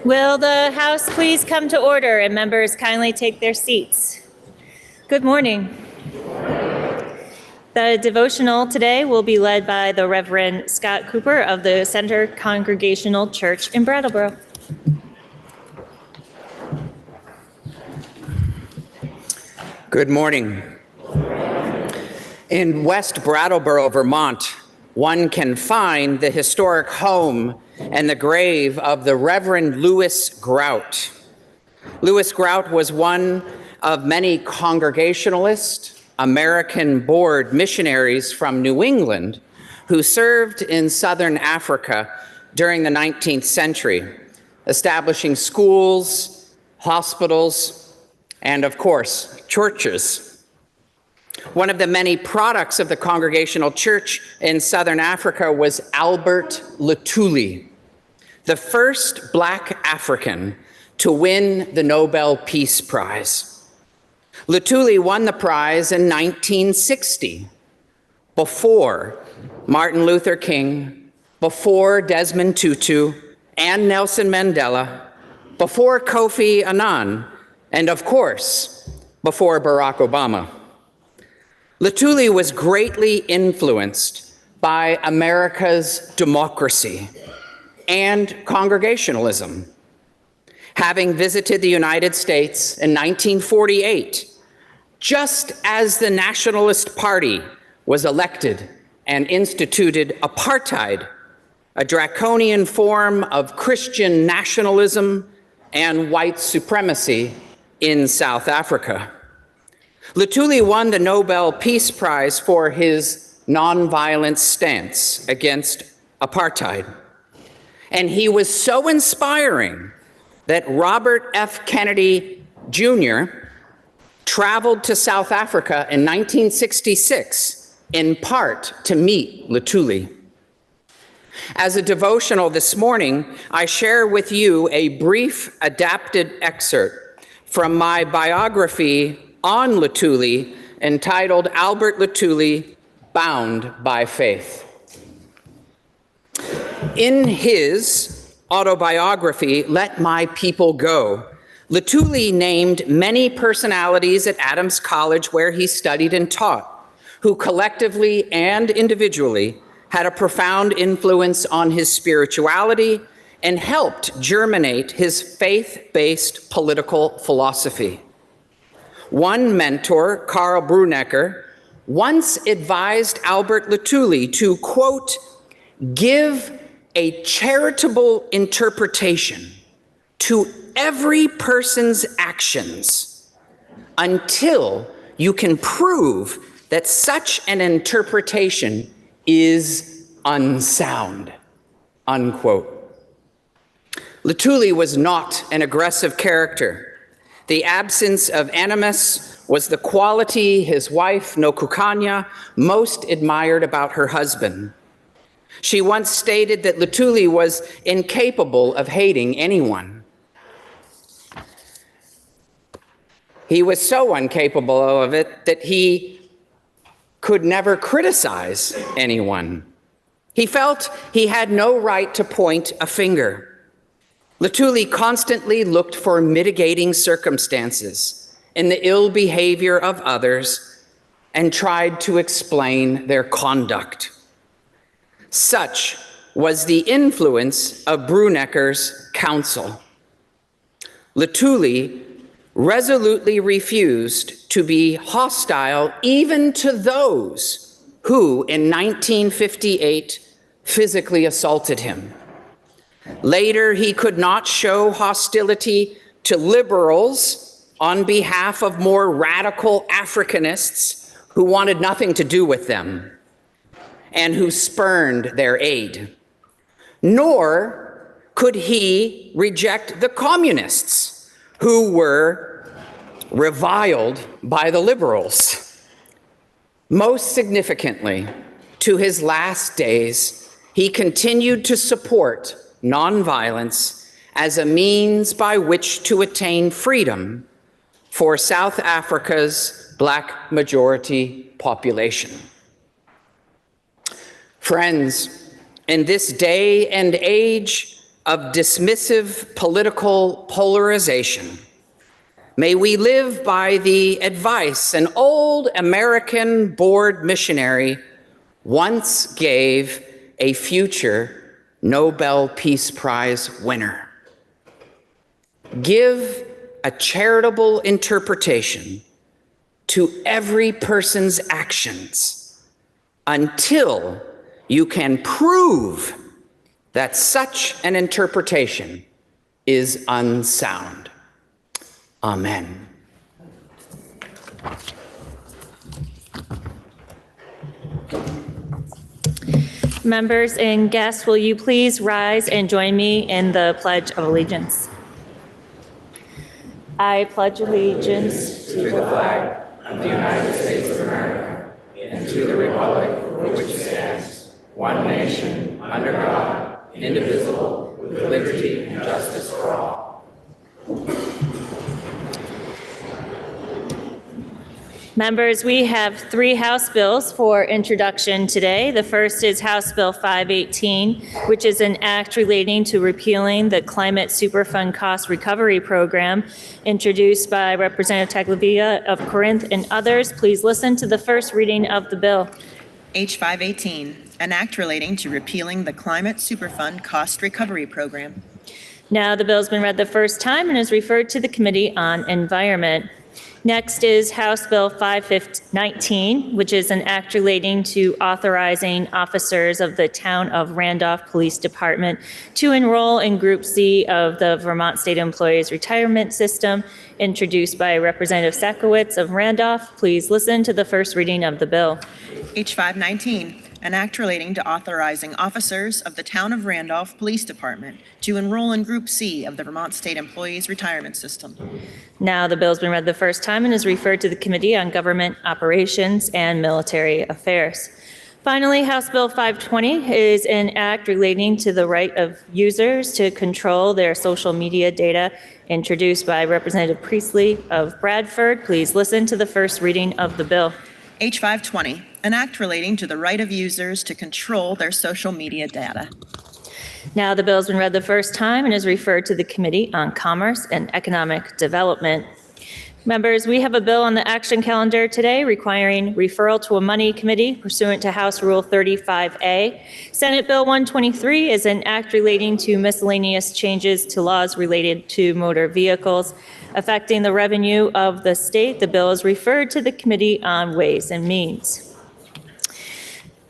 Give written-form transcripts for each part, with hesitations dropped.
Will the House please come to order and members kindly take their seats? Good morning. The devotional today will be led by the Reverend Scott Cooper of the Center Congregational Church in Brattleboro. Good morning. In West Brattleboro, Vermont, one can find the historic home and the grave of the Reverend Lewis Grout. Lewis Grout was one of many Congregationalist, American-born missionaries from New England who served in southern Africa during the 19th century, establishing schools, hospitals, and of course, churches. One of the many products of the Congregational Church in Southern Africa was Albert Luthuli, the first Black African to win the Nobel Peace Prize. Luthuli won the prize in 1960, before Martin Luther King, before Desmond Tutu and Nelson Mandela, before Kofi Annan, and of course, before Barack Obama. Luthuli was greatly influenced by America's democracy and Congregationalism. Having visited the United States in 1948, just as the Nationalist Party was elected and instituted apartheid, a draconian form of Christian nationalism and white supremacy in South Africa. Luthuli won the Nobel Peace Prize for his nonviolent stance against apartheid. And he was so inspiring that Robert F. Kennedy Jr. traveled to South Africa in 1966, in part to meet Luthuli. As a devotional this morning, I share with you a brief adapted excerpt from my biography on Luthuli, entitled Albert Luthuli, Bound by Faith. In his autobiography, Let My People Go, Luthuli named many personalities at Adams College where he studied and taught, who collectively and individually had a profound influence on his spirituality and helped germinate his faith-based political philosophy. One mentor, Karl Brunnecker, once advised Albert Luthuli to, quote, give a charitable interpretation to every person's actions until you can prove that such an interpretation is unsound, unquote. Luthuli was not an aggressive character. The absence of animus was the quality his wife, Nokukanya, most admired about her husband. She once stated that Luthuli was incapable of hating anyone. He was so incapable of it that he could never criticize anyone. He felt he had no right to point a finger. Luthuli constantly looked for mitigating circumstances in the ill behavior of others and tried to explain their conduct. Such was the influence of Brunnecker's counsel. Luthuli resolutely refused to be hostile even to those who, in 1958, physically assaulted him. Later, he could not show hostility to liberals on behalf of more radical Africanists who wanted nothing to do with them and who spurned their aid. Nor could he reject the communists who were reviled by the liberals. Most significantly, to his last days, he continued to support nonviolence as a means by which to attain freedom for South Africa's Black majority population. Friends, in this day and age, of dismissive political polarization. May we live by the advice an old American board missionary once gave a future Nobel Peace Prize winner. Give a charitable interpretation to every person's actions until you can prove that such an interpretation is unsound. Amen. Members and guests, will you please rise and join me in the Pledge of Allegiance? I pledge allegiance to the flag of the United States of America and to the republic for which it stands, one nation, under God, indivisible, with liberty and justice for all. Members, we have 3 House bills for introduction today. The first is House Bill 518, which is an act relating to repealing the Climate Superfund Cost Recovery Program, introduced by Representative Taglavia of Corinth and others. Please listen to the first reading of the bill. H 518, an act relating to repealing the Climate Superfund Cost Recovery Program. Now the bill's been read the first time and is referred to the Committee on Environment. Next is House Bill 519, which is an act relating to authorizing officers of the Town of Randolph Police Department to enroll in Group C of the Vermont State Employees Retirement System, introduced by Representative Sakowicz of Randolph. Please listen to the first reading of the bill. H 519, an act relating to authorizing officers of the Town of Randolph Police Department to enroll in Group C of the Vermont State Employees Retirement System. Now the bill's been read the first time and is referred to the Committee on Government Operations and Military Affairs. Finally, House Bill 520 is an act relating to the right of users to control their social media data, introduced by Representative Priestley of Bradford. Please listen to the first reading of the bill. H 520, an act relating to the right of users to control their social media data. Now the bill has been read the first time and is referred to the Committee on Commerce and Economic Development. Members, we have a bill on the action calendar today requiring referral to a money committee pursuant to House Rule 35A. Senate Bill 123 is an act relating to miscellaneous changes to laws related to motor vehicles affecting the revenue of the state. The bill is referred to the Committee on Ways and Means.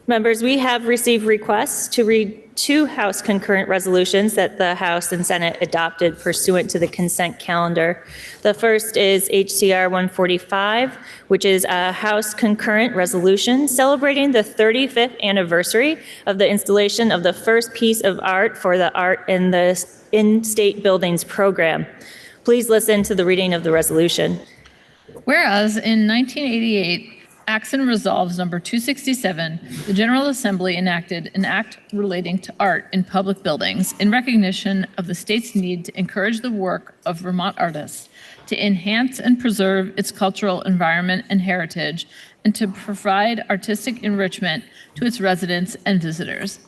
Members, we have received requests to read 2 House concurrent resolutions that the House and Senate adopted pursuant to the consent calendar. The first is HCR 145, which is a House concurrent resolution celebrating the 35th anniversary of the installation of the first piece of art for the Art in the In-State Buildings program. Please listen to the reading of the resolution. Whereas in 1988, Acts and Resolves number 267, the General Assembly enacted an act relating to art in public buildings in recognition of the state's need to encourage the work of Vermont artists, to enhance and preserve its cultural environment and heritage, and to provide artistic enrichment to its residents and visitors.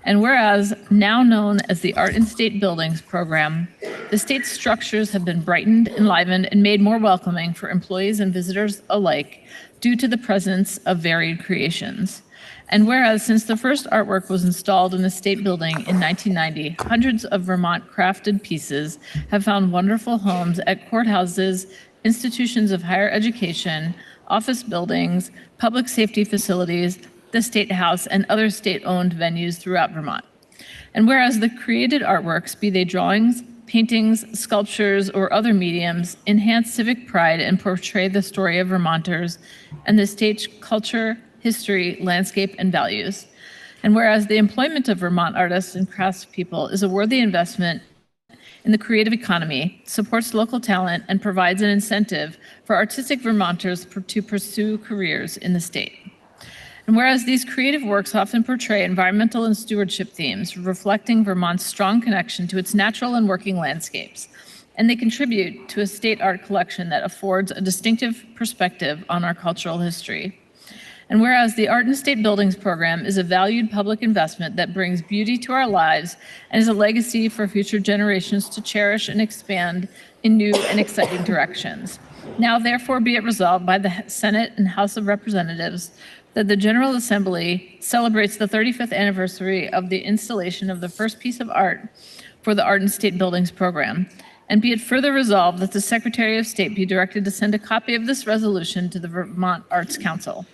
And whereas, now known as the Art in State Buildings Program, the state's structures have been brightened, enlivened, and made more welcoming for employees and visitors alike due to the presence of varied creations. And whereas, since the first artwork was installed in the state building in 1990, hundreds of Vermont crafted pieces have found wonderful homes at courthouses, institutions of higher education, office buildings, public safety facilities, the State House, and other state-owned venues throughout Vermont. And whereas the created artworks, be they drawings, paintings, sculptures, or other mediums, enhance civic pride and portray the story of Vermonters and the state's culture, history, landscape, and values. And whereas the employment of Vermont artists and craftspeople is a worthy investment in the creative economy, supports local talent, and provides an incentive for artistic Vermonters to pursue careers in the state. And whereas these creative works often portray environmental and stewardship themes, reflecting Vermont's strong connection to its natural and working landscapes, and they contribute to a state art collection that affords a distinctive perspective on our cultural history. And whereas the Art in State Buildings program is a valued public investment that brings beauty to our lives and is a legacy for future generations to cherish and expand in new and exciting directions. Now therefore be it resolved by the Senate and House of Representatives that the General Assembly celebrates the 35th anniversary of the installation of the first piece of art for the Art in State Buildings program. And be it further resolved that the Secretary of State be directed to send a copy of this resolution to the Vermont Arts Council.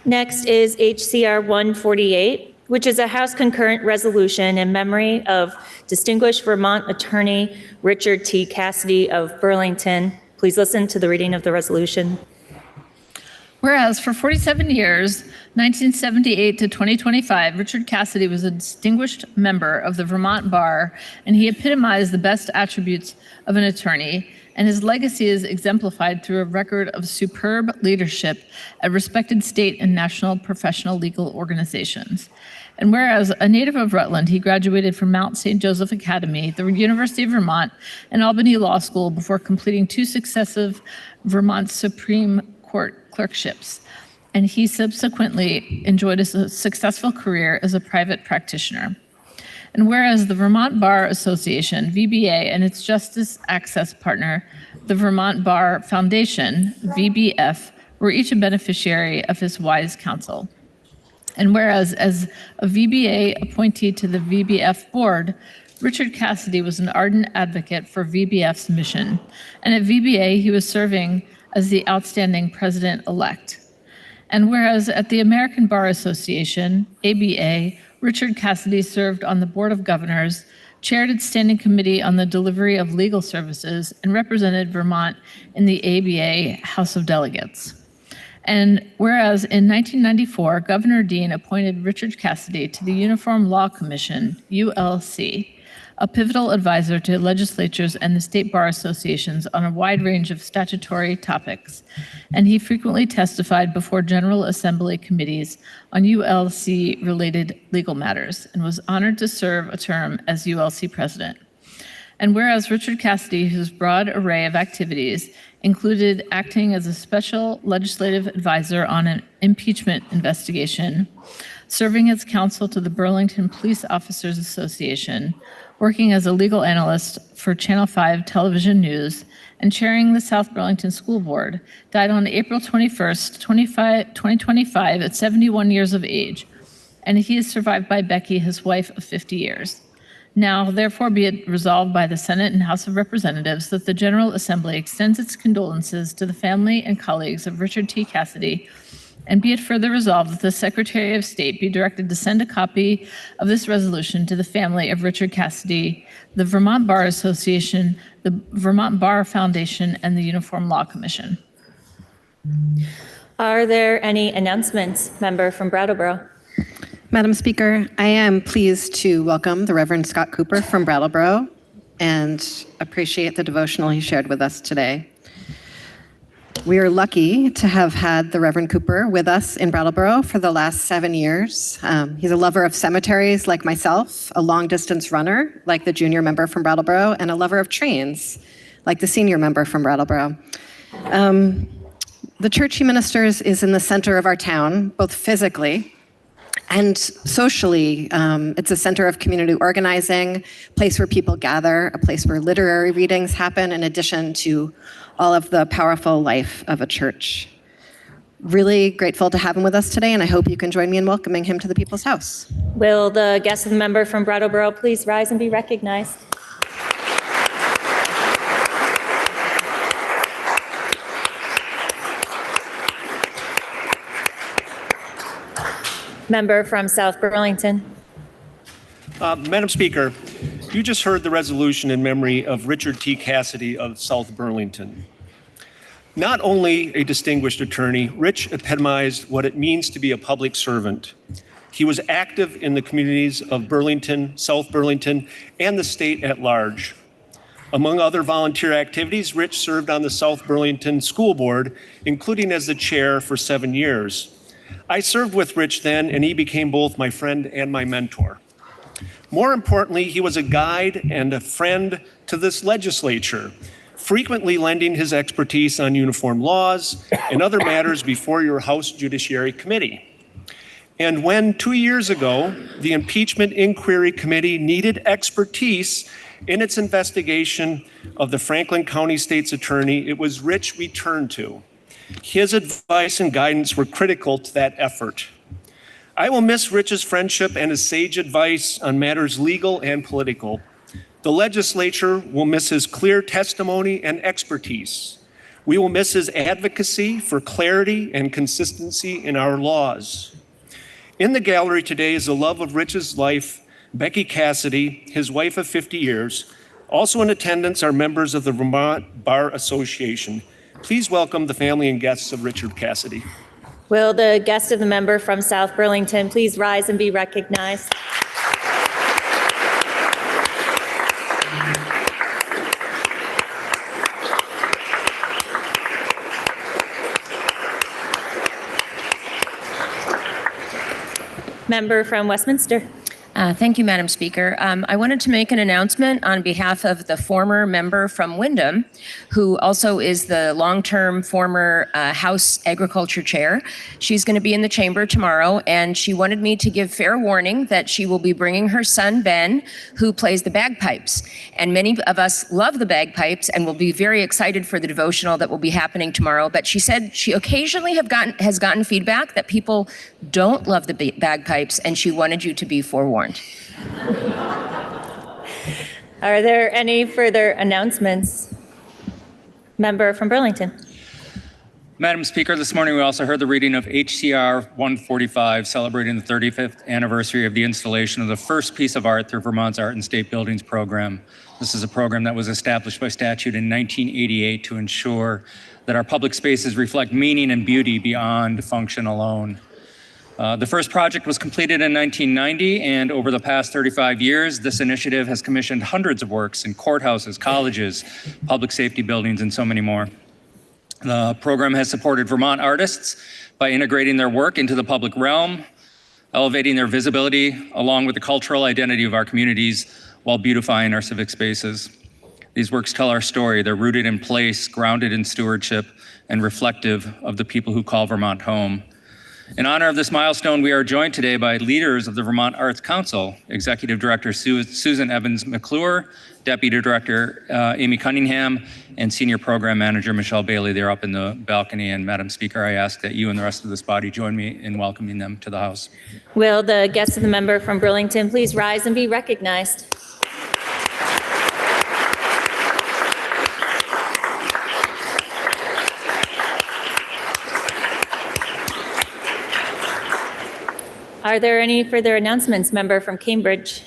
Next is HCR 148, which is a House concurrent resolution in memory of distinguished Vermont attorney Richard T. Cassidy of Burlington. Please listen to the reading of the resolution. Whereas for 47 years, 1978 to 2025, Richard Cassidy was a distinguished member of the Vermont Bar, and he epitomized the best attributes of an attorney, and his legacy is exemplified through a record of superb leadership at respected state and national professional legal organizations. And whereas a native of Rutland, he graduated from Mount St. Joseph Academy, the University of Vermont, and Albany Law School before completing 2 successive Vermont Supreme Court clerkships. And he subsequently enjoyed a successful career as a private practitioner. And whereas the Vermont Bar Association, VBA, and its justice access partner, the Vermont Bar Foundation, VBF, were each a beneficiary of his wise counsel. And whereas as a VBA appointee to the VBF board, Richard Cassidy was an ardent advocate for VBF's mission. And at VBA, he was serving as the outstanding president-elect. And whereas at the American Bar Association, ABA, Richard Cassidy served on the Board of Governors, chaired its standing committee on the delivery of legal services, and represented Vermont in the ABA House of Delegates. And whereas in 1994, Governor Dean appointed Richard Cassidy to the Uniform Law Commission, ULC, a pivotal advisor to legislatures and the state bar associations on a wide range of statutory topics. And he frequently testified before General Assembly committees on ULC-related legal matters and was honored to serve a term as ULC president. And whereas Richard Cassidy, whose broad array of activities included acting as a special legislative advisor on an impeachment investigation, serving as counsel to the Burlington Police Officers Association, working as a legal analyst for Channel 5 Television News, and chairing the South Burlington School Board, died on April 21st, 2025 at 71 years of age. And he is survived by Becky, his wife of 50 years. Now, therefore, be it resolved by the Senate and House of Representatives that the General Assembly extends its condolences to the family and colleagues of Richard T. Cassidy, and be it further resolved that the Secretary of State be directed to send a copy of this resolution to the family of Richard Cassidy, the Vermont Bar Association, the Vermont Bar Foundation, and the Uniform Law Commission. Are there any announcements? Member from Brattleboro. Madam Speaker, I am pleased to welcome the Reverend Scott Cooper from Brattleboro and appreciate the devotional he shared with us today. We are lucky to have had the Reverend Cooper with us in Brattleboro for the last 7 years. He's a lover of cemeteries like myself, a long-distance runner like the junior member from Brattleboro, and a lover of trains like the senior member from Brattleboro. The church he ministers is in the center of our town, both physically and socially. It's a center of community organizing, a place where people gather, a place where literary readings happen, in addition to all of the powerful life of a church. Really grateful to have him with us today, and I hope you can join me in welcoming him to the People's House. Will the guest of the member from Brattleboro please rise and be recognized? Member from South Burlington. Madam Speaker, you just heard the resolution in memory of Richard T. Cassidy of South Burlington. Not only a distinguished attorney, Rich epitomized what it means to be a public servant. He was active in the communities of Burlington, South Burlington, and the state at large. Among other volunteer activities, Rich served on the South Burlington School Board, including as the chair for 7 years. I served with Rich then, and he became both my friend and my mentor. More importantly, he was a guide and a friend to this legislature. frequently lending his expertise on uniform laws and other matters before your House Judiciary Committee. And when 2 years ago, the Impeachment Inquiry Committee needed expertise in its investigation of the Franklin County State's Attorney, it was Rich we turned to. His advice and guidance were critical to that effort. I will miss Rich's friendship and his sage advice on matters legal and political. The legislature will miss his clear testimony and expertise. We will miss his advocacy for clarity and consistency in our laws. In the gallery today is the love of Rich's life, Becky Cassidy, his wife of 50 years. Also in attendance are members of the Vermont Bar Association. Please welcome the family and guests of Richard Cassidy. Will the guest of the member from South Burlington please rise and be recognized? Member from Westminster. Thank you, Madam Speaker. I wanted to make an announcement on behalf of the former member from Windham, who also is the long-term former House Agriculture Chair. She's going to be in the chamber tomorrow, and she wanted me to give fair warning that she will be bringing her son, Ben, who plays the bagpipes. And many of us love the bagpipes and will be very excited for the devotional that will be happening tomorrow. But she said she occasionally has gotten feedback that people don't love the bagpipes, and she wanted you to be forewarned. Are there any further announcements? Member from Burlington. Madam Speaker, this morning we also heard the reading of HCR 145, celebrating the 35th anniversary of the installation of the first piece of art through Vermont's Art and State Buildings program. This is a program that was established by statute in 1988 to ensure that our public spaces reflect meaning and beauty beyond function alone. The first project was completed in 1990, and over the past 35 years, this initiative has commissioned hundreds of works in courthouses, colleges, public safety buildings, and so many more. The program has supported Vermont artists by integrating their work into the public realm, elevating their visibility along with the cultural identity of our communities while beautifying our civic spaces. These works tell our story. They're rooted in place, grounded in stewardship, and reflective of the people who call Vermont home. In honor of this milestone, we are joined today by leaders of the Vermont Arts Council, Executive Director Susan Evans McClure, Deputy Director Amy Cunningham, and Senior Program Manager Michelle Bailey. They're up in the balcony, and Madam Speaker, I ask that you and the rest of this body join me in welcoming them to the House. Will the guest of the member from Burlington please rise and be recognized? Are there any further announcements? Member from Cambridge.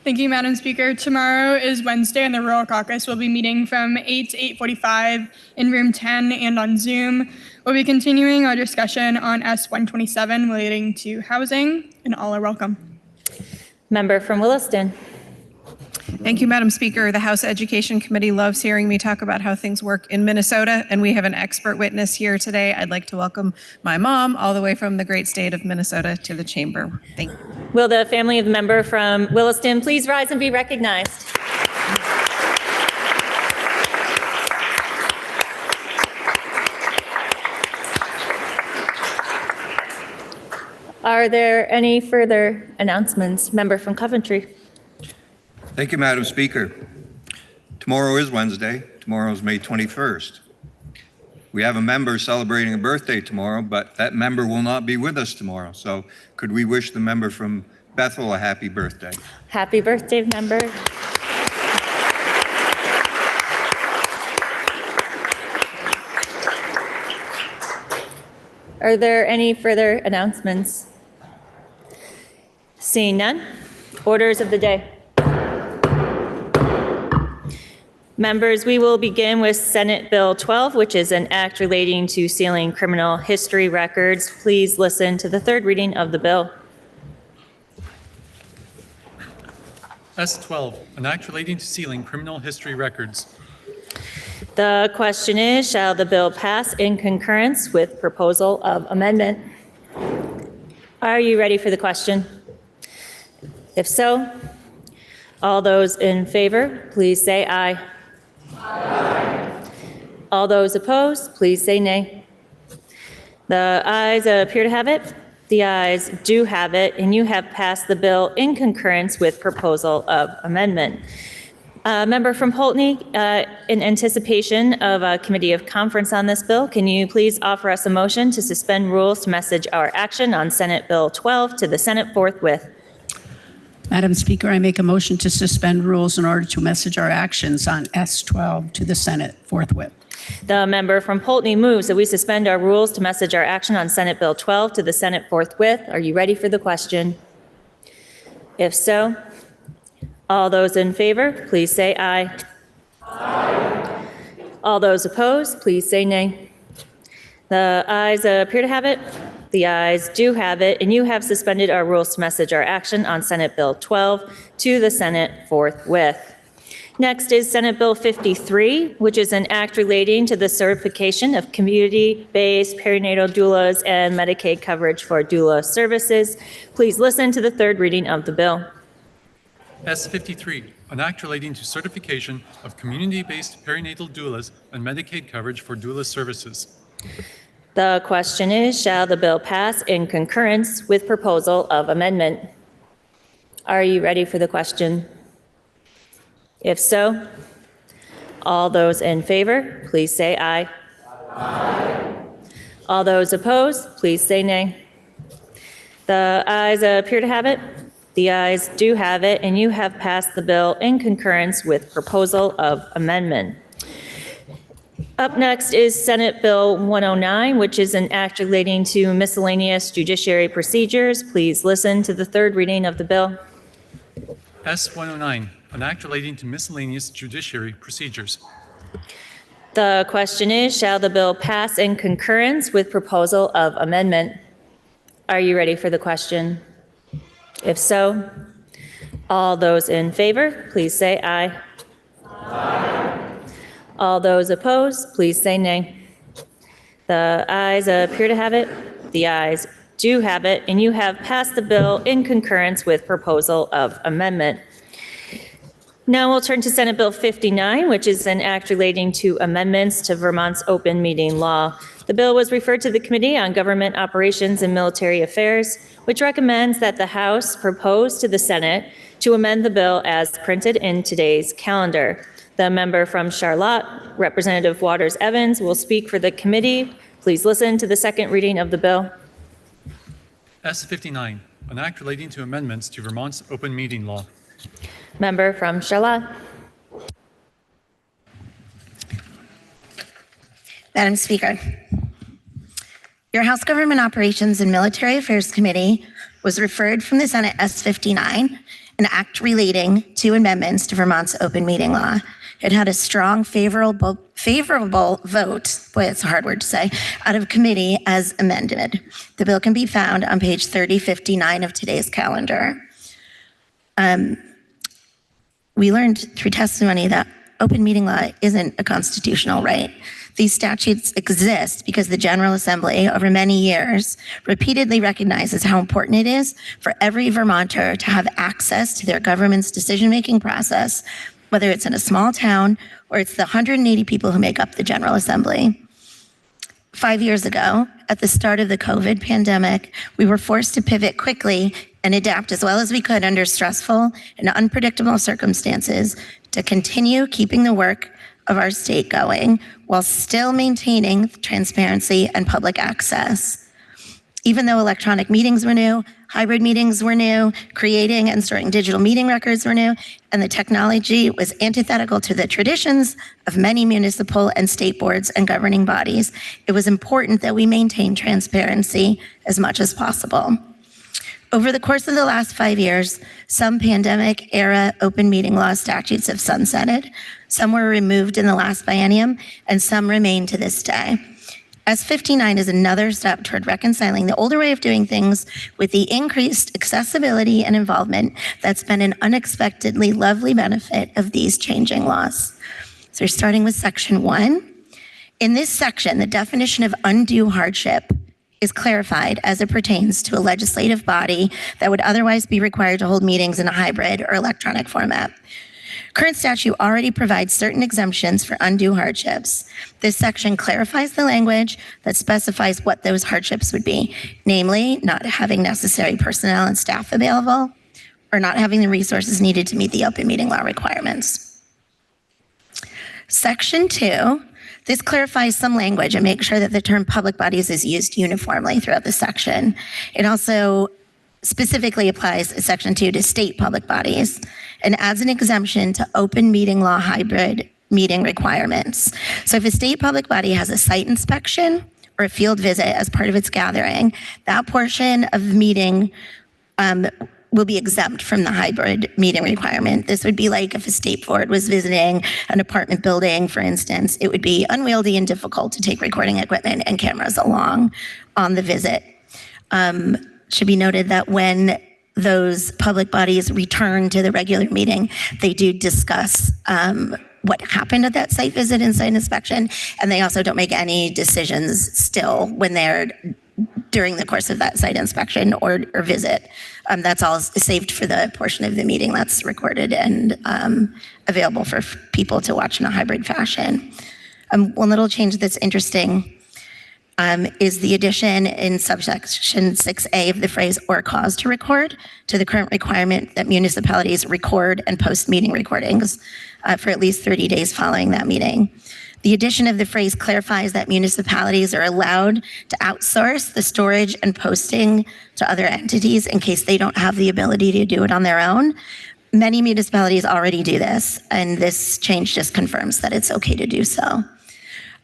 Thank you, Madam Speaker. Tomorrow is Wednesday, and the Rural Caucus will be meeting from 8 to 8:45 in room 10 and on Zoom. We'll be continuing our discussion on S-127 relating to housing, and all are welcome. Member from Williston. Thank you, Madam Speaker. The House Education Committee loves hearing me talk about how things work in Minnesota, and we have an expert witness here today. I'd like to welcome my mom all the way from the great state of Minnesota to the chamber. Thank you. Will the family of the member from Williston please rise and be recognized? Are there any further announcements? Member from Coventry. Thank you, Madam Speaker. Tomorrow is Wednesday. Tomorrow is May 21st. We have a member celebrating a birthday tomorrow, but that member will not be with us tomorrow. So could we wish the member from Bethel a happy birthday? Happy birthday, member. Are there any further announcements? Seeing none, orders of the day. Members, we will begin with Senate Bill 12, which is an act relating to sealing criminal history records. Please listen to the third reading of the bill. S12, an act relating to sealing criminal history records. The question is, shall the bill pass in concurrence with proposal of amendment? Are you ready for the question? If so, all those in favor, please say aye. Aye. All those opposed, please say nay. The ayes appear to have it. The ayes do have it, and you have passed the bill in concurrence with proposal of amendment. Member from Poultney, in anticipation of a committee of conference on this bill, can you please offer us a motion to suspend rules to message our action on Senate Bill 12 to the Senate forthwith? Madam Speaker, I make a motion to suspend rules in order to message our actions on S12 to the Senate forthwith. The member from Poultney moves that we suspend our rules to message our action on Senate Bill 12 to the Senate forthwith. Are you ready for the question? If so, all those in favor, please say aye. Aye. All those opposed, please say nay. The ayes appear to have it. The ayes do have it, and you have suspended our rules to message our action on Senate Bill 12 to the Senate forthwith. Next is Senate Bill 53, which is an act relating to the certification of community-based perinatal doulas and Medicaid coverage for doula services. Please listen to the third reading of the bill. S53, an act relating to certification of community-based perinatal doulas and Medicaid coverage for doula services. The question is, shall the bill pass in concurrence with proposal of amendment? Are you ready for the question? If so, all those in favor, please say aye. Aye. All those opposed, please say nay. The ayes appear to have it. The ayes do have it, and you have passed the bill in concurrence with proposal of amendment. Up next is Senate Bill 109, which is an act relating to miscellaneous judiciary procedures. Please listen to the third reading of the bill. S109, an act relating to miscellaneous judiciary procedures. The question is, shall the bill pass in concurrence with proposal of amendment? Are you ready for the question? If so, all those in favor, please say aye. Aye. All those opposed, please say nay. The ayes appear to have it. The ayes do have it, and you have passed the bill in concurrence with proposal of amendment. Now we'll turn to Senate Bill 59, which is an act relating to amendments to Vermont's open meeting law. The bill was referred to the Committee on Government Operations and Military Affairs, which recommends that the House propose to the Senate to amend the bill as printed in today's calendar. The member from Charlotte, Representative Waters Evans, will speak for the committee. Please listen to the second reading of the bill. S59, an act relating to amendments to Vermont's open meeting law. Member from Charlotte. Madam Speaker, your House Government Operations and Military Affairs Committee was referred from the Senate S59, an act relating to amendments to Vermont's open meeting law. It had a strong favorable vote, boy, it's a hard word to say, out of committee as amended. The bill can be found on page 3059 of today's calendar. We learned through testimony that open meeting law isn't a constitutional right. These statutes exist because the General Assembly over many years repeatedly recognizes how important it is for every Vermonter to have access to their government's decision-making process, whether it's in a small town or it's the 180 people who make up the General Assembly. 5 years ago, at the start of the COVID pandemic, we were forced to pivot quickly and adapt as well as we could under stressful and unpredictable circumstances to continue keeping the work of our state going while still maintaining transparency and public access. Even though electronic meetings were new, hybrid meetings were new, creating and storing digital meeting records were new, and the technology was antithetical to the traditions of many municipal and state boards and governing bodies, it was important that we maintain transparency as much as possible. Over the course of the last 5 years, some pandemic-era open meeting law statutes have sunsetted, some were removed in the last biennium, and some remain to this day. S59 is another step toward reconciling the older way of doing things with the increased accessibility and involvement that's been an unexpectedly lovely benefit of these changing laws. So we're starting with Section 1. In this section, the definition of undue hardship is clarified as it pertains to a legislative body that would otherwise be required to hold meetings in a hybrid or electronic format. Current statute already provides certain exemptions for undue hardships. This section clarifies the language that specifies what those hardships would be, namely not having necessary personnel and staff available, or not having the resources needed to meet the open meeting law requirements. Section 2, this clarifies some language and makes sure that the term public bodies is used uniformly throughout the section. It also specifically applies Section 2 to state public bodies and adds an exemption to open meeting law hybrid meeting requirements. So if a state public body has a site inspection or a field visit as part of its gathering, that portion of the meeting will be exempt from the hybrid meeting requirement. This would be like if a state board was visiting an apartment building, for instance, it would be unwieldy and difficult to take recording equipment and cameras along on the visit. Should be noted that when those public bodies return to the regular meeting, they do discuss what happened at that site visit and site inspection, and they also don't make any decisions still when they're during the course of that site inspection or visit. That's all saved for the portion of the meeting that's recorded and available for people to watch in a hybrid fashion. One little change that's interesting is the addition in subsection 6A of the phrase "or cause to record" to the current requirement that municipalities record and post meeting recordings for at least 30 days following that meeting. The addition of the phrase clarifies that municipalities are allowed to outsource the storage and posting to other entities in case they don't have the ability to do it on their own. Many municipalities already do this, and this change just confirms that it's okay to do so.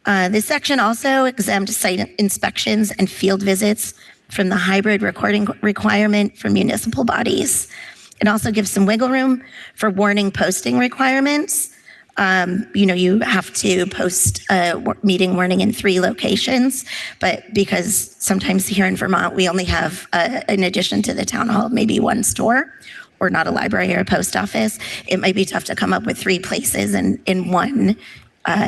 This section also exempts site inspections and field visits from the hybrid recording requirement for municipal bodies. It also gives some wiggle room for warning posting requirements. You have to post a meeting warning in 3 locations, but because sometimes here in Vermont, we only have, in addition to the town hall, maybe 1 store or not a library or a post office, it might be tough to come up with 3 places in one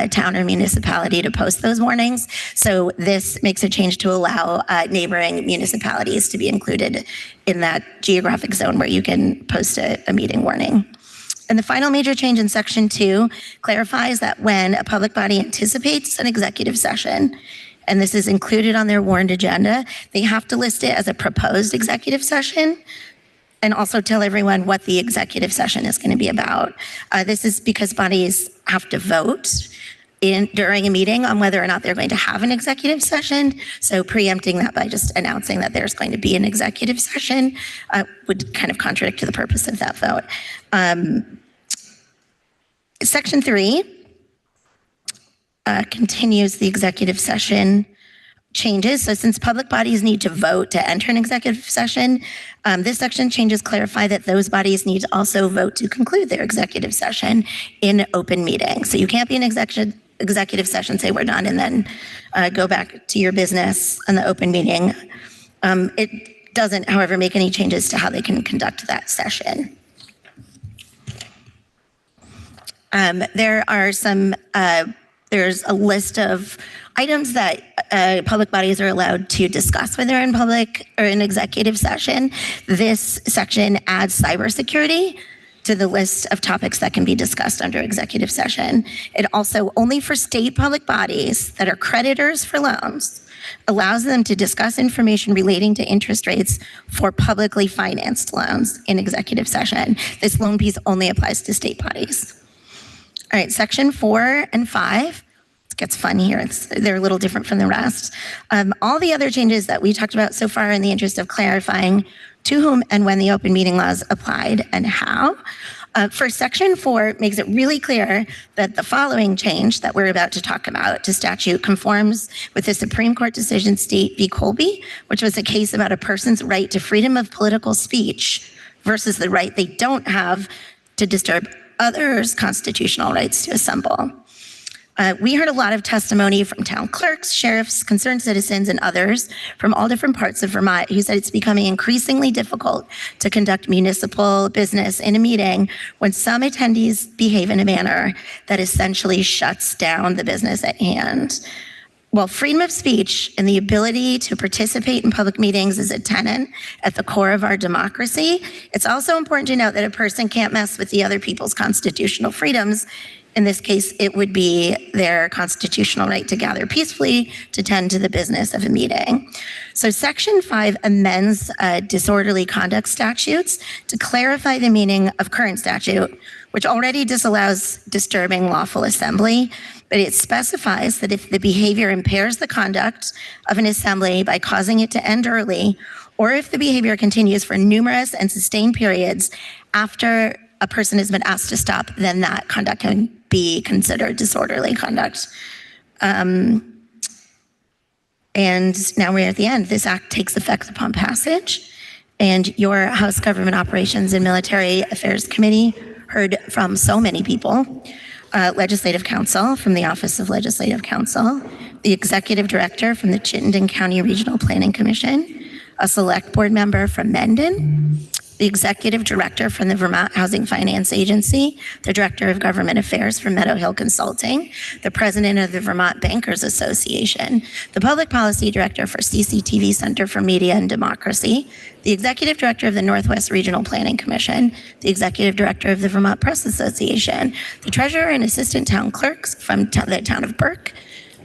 town or municipality to post those warnings. So this makes a change to allow neighboring municipalities to be included in that geographic zone where you can post a meeting warning. And the final major change in Section 2 clarifies that when a public body anticipates an executive session, and this is included on their warned agenda, they have to list it as a proposed executive session and also tell everyone what the executive session is going to be about. This is because bodies have to vote during a meeting on whether or not they're going to have an executive session. So preempting that by just announcing that there's going to be an executive session would kind of contradict to the purpose of that vote. Section 3 continues the executive session changes. So since public bodies need to vote to enter an executive session, this section changes clarify that those bodies need to also vote to conclude their executive session in open meeting. So you can't be in executive session, say we're done, and then go back to your business in the open meeting. It doesn't, however, make any changes to how they can conduct that session. There are there's a list of items that public bodies are allowed to discuss when they're in public or in executive session. This section adds cybersecurity to the list of topics that can be discussed under executive session. It also, only for state public bodies that are creditors for loans, allows them to discuss information relating to interest rates for publicly financed loans in executive session. This loan piece only applies to state bodies. All right, Section 4 and 5. It gets fun here. They're a little different from the rest. All the other changes that we talked about so far in the interest of clarifying to whom and when the open meeting laws applied and how. For Section 4, it makes it really clear that the following change that we're about to talk about to statute conforms with the Supreme Court decision State v. Colby, which was a case about a person's right to freedom of political speech versus the right they don't have to disturb others' constitutional rights to assemble. We heard a lot of testimony from town clerks, sheriffs, concerned citizens, and others from all different parts of Vermont who said it's becoming increasingly difficult to conduct municipal business in a meeting when some attendees behave in a manner that essentially shuts down the business at hand. While freedom of speech and the ability to participate in public meetings is a tenet at the core of our democracy, it's also important to note that a person can't mess with the other people's constitutional freedoms. In this case, it would be their constitutional right to gather peacefully to tend to the business of a meeting. So Section 5 amends disorderly conduct statutes to clarify the meaning of current statute, which already disallows disturbing lawful assembly, but it specifies that if the behavior impairs the conduct of an assembly by causing it to end early, or if the behavior continues for numerous and sustained periods after a person has been asked to stop, then that conduct can be considered disorderly conduct. And now we're at the end. This act takes effect upon passage, and your House Government Operations and Military Affairs Committee heard from so many people. Legislative Counsel from the Office of Legislative Counsel, the Executive Director from the Chittenden County Regional Planning Commission, a Select Board member from Mendon, the Executive Director from the Vermont Housing Finance Agency, the Director of Government Affairs from Meadow Hill Consulting, the President of the Vermont Bankers Association, the Public Policy Director for CCTV Center for Media and Democracy, the Executive Director of the Northwest Regional Planning Commission, the Executive Director of the Vermont Press Association, the Treasurer and Assistant Town Clerks from the Town of Burke,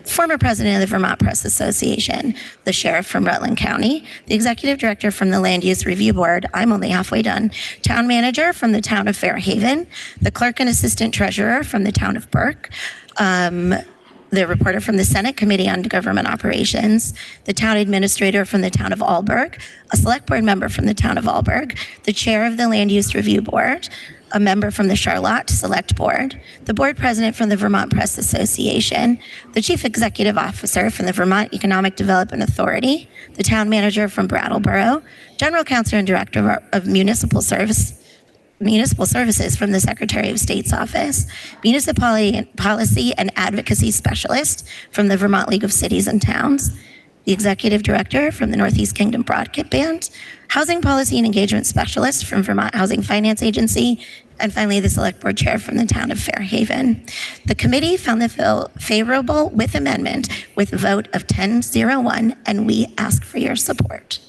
former president of the Vermont Press Association, the sheriff from Rutland County, the executive director from the Land Use Review Board, I'm only halfway done, town manager from the town of Fairhaven, the clerk and assistant treasurer from the town of Burke, the reporter from the Senate Committee on Government Operations, the town administrator from the town of Alburgh, a select board member from the town of Alburgh, the chair of the Land Use Review Board, a member from the Charlotte Select Board, the board president from the Vermont Press Association, the chief executive officer from the Vermont Economic Development Authority, the town manager from Brattleboro, general counsel and director of municipal services from the Secretary of State's office, municipality policy and advocacy specialist from the Vermont League of Cities and Towns, the executive director from the Northeast Kingdom Broadband, housing policy and engagement specialist from Vermont Housing Finance Agency, and finally the select board chair from the town of Fairhaven. The committee found the bill favorable with amendment with a vote of 10-0-1, and we ask for your support.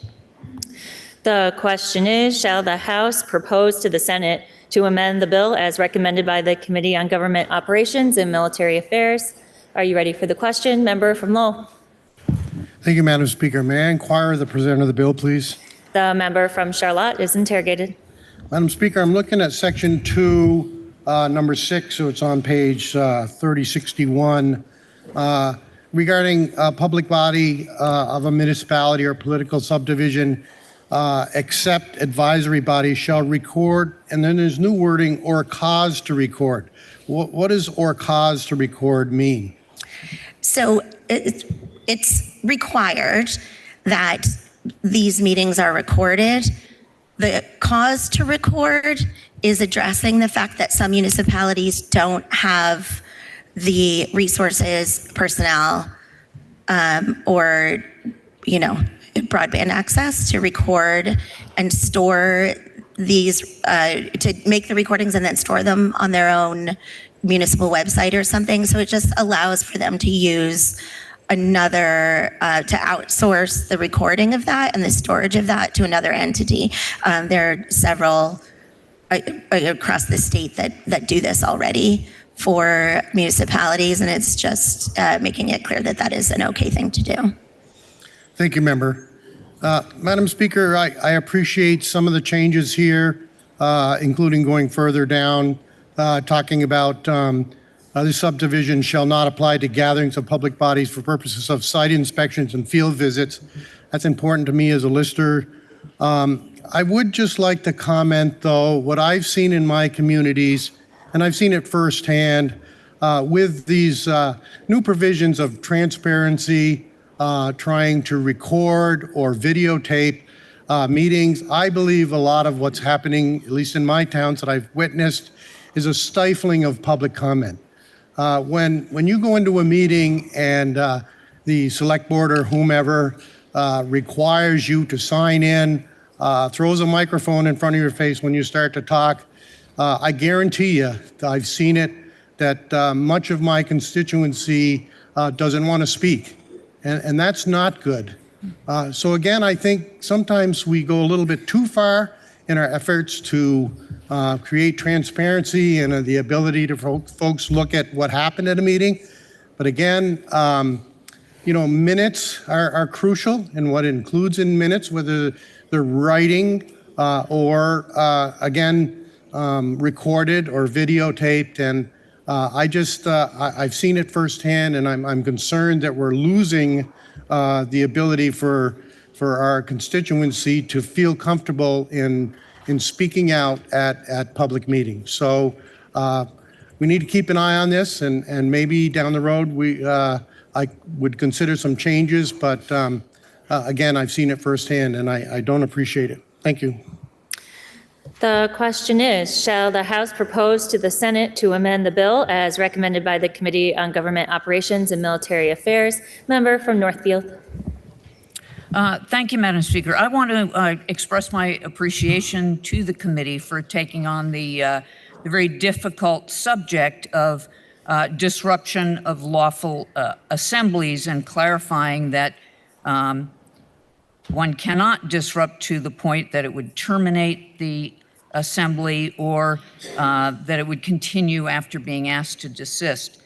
The question is, shall the House propose to the Senate to amend the bill as recommended by the Committee on Government Operations and Military Affairs? Are you ready for the question? Member from Lowell. Thank you, Madam Speaker. May I inquire the presenter of the bill, please? The member from Charlotte is interrogated. Madam Speaker, I'm looking at section 2, number 6, so it's on page 3061, regarding a public body of a municipality or political subdivision, except advisory bodies shall record, and then there's new wording, or cause to record. What does or cause to record mean? So it's required that these meetings are recorded. The cause to record is addressing the fact that some municipalities don't have the resources, personnel, or, broadband access to record and store these, to make the recordings and then store them on their own municipal website or something. So it just allows for them to use another, to outsource the recording of that and the storage of that to another entity. There are several across the state that do this already for municipalities, and it's just making it clear that that is an okay thing to do. Thank you, member. Madam Speaker, I appreciate some of the changes here, including going further down, talking about this subdivision shall not apply to gatherings of public bodies for purposes of site inspections and field visits. That's important to me as a lister. I would just like to comment, though, what I've seen in my communities, and I've seen it firsthand, with these new provisions of transparency, trying to record or videotape meetings. I believe a lot of what's happening, at least in my towns that I've witnessed, is a stifling of public comment. When you go into a meeting and the select board or whomever requires you to sign in, throws a microphone in front of your face when you start to talk, I guarantee you, I've seen it, that much of my constituency doesn't want to speak. and that's not good. So again, I think sometimes we go a little bit too far in our efforts to create transparency and the ability to folks look at what happened at a meeting. But again, minutes are crucial, and what it includes in minutes, whether they're writing or recorded or videotaped. And I've seen it firsthand, and I'm concerned that we're losing the ability for our constituency to feel comfortable in speaking out at public meetings. So we need to keep an eye on this, and maybe down the road I would consider some changes. But again, I've seen it firsthand, and I don't appreciate it. Thank you. The question is, shall the House propose to the Senate to amend the bill as recommended by the Committee on Government Operations and Military Affairs? Member from Northfield. Thank you, Madam Speaker. I want to express my appreciation to the committee for taking on the very difficult subject of disruption of lawful assemblies and clarifying that one cannot disrupt to the point that it would terminate the assembly or that it would continue after being asked to desist.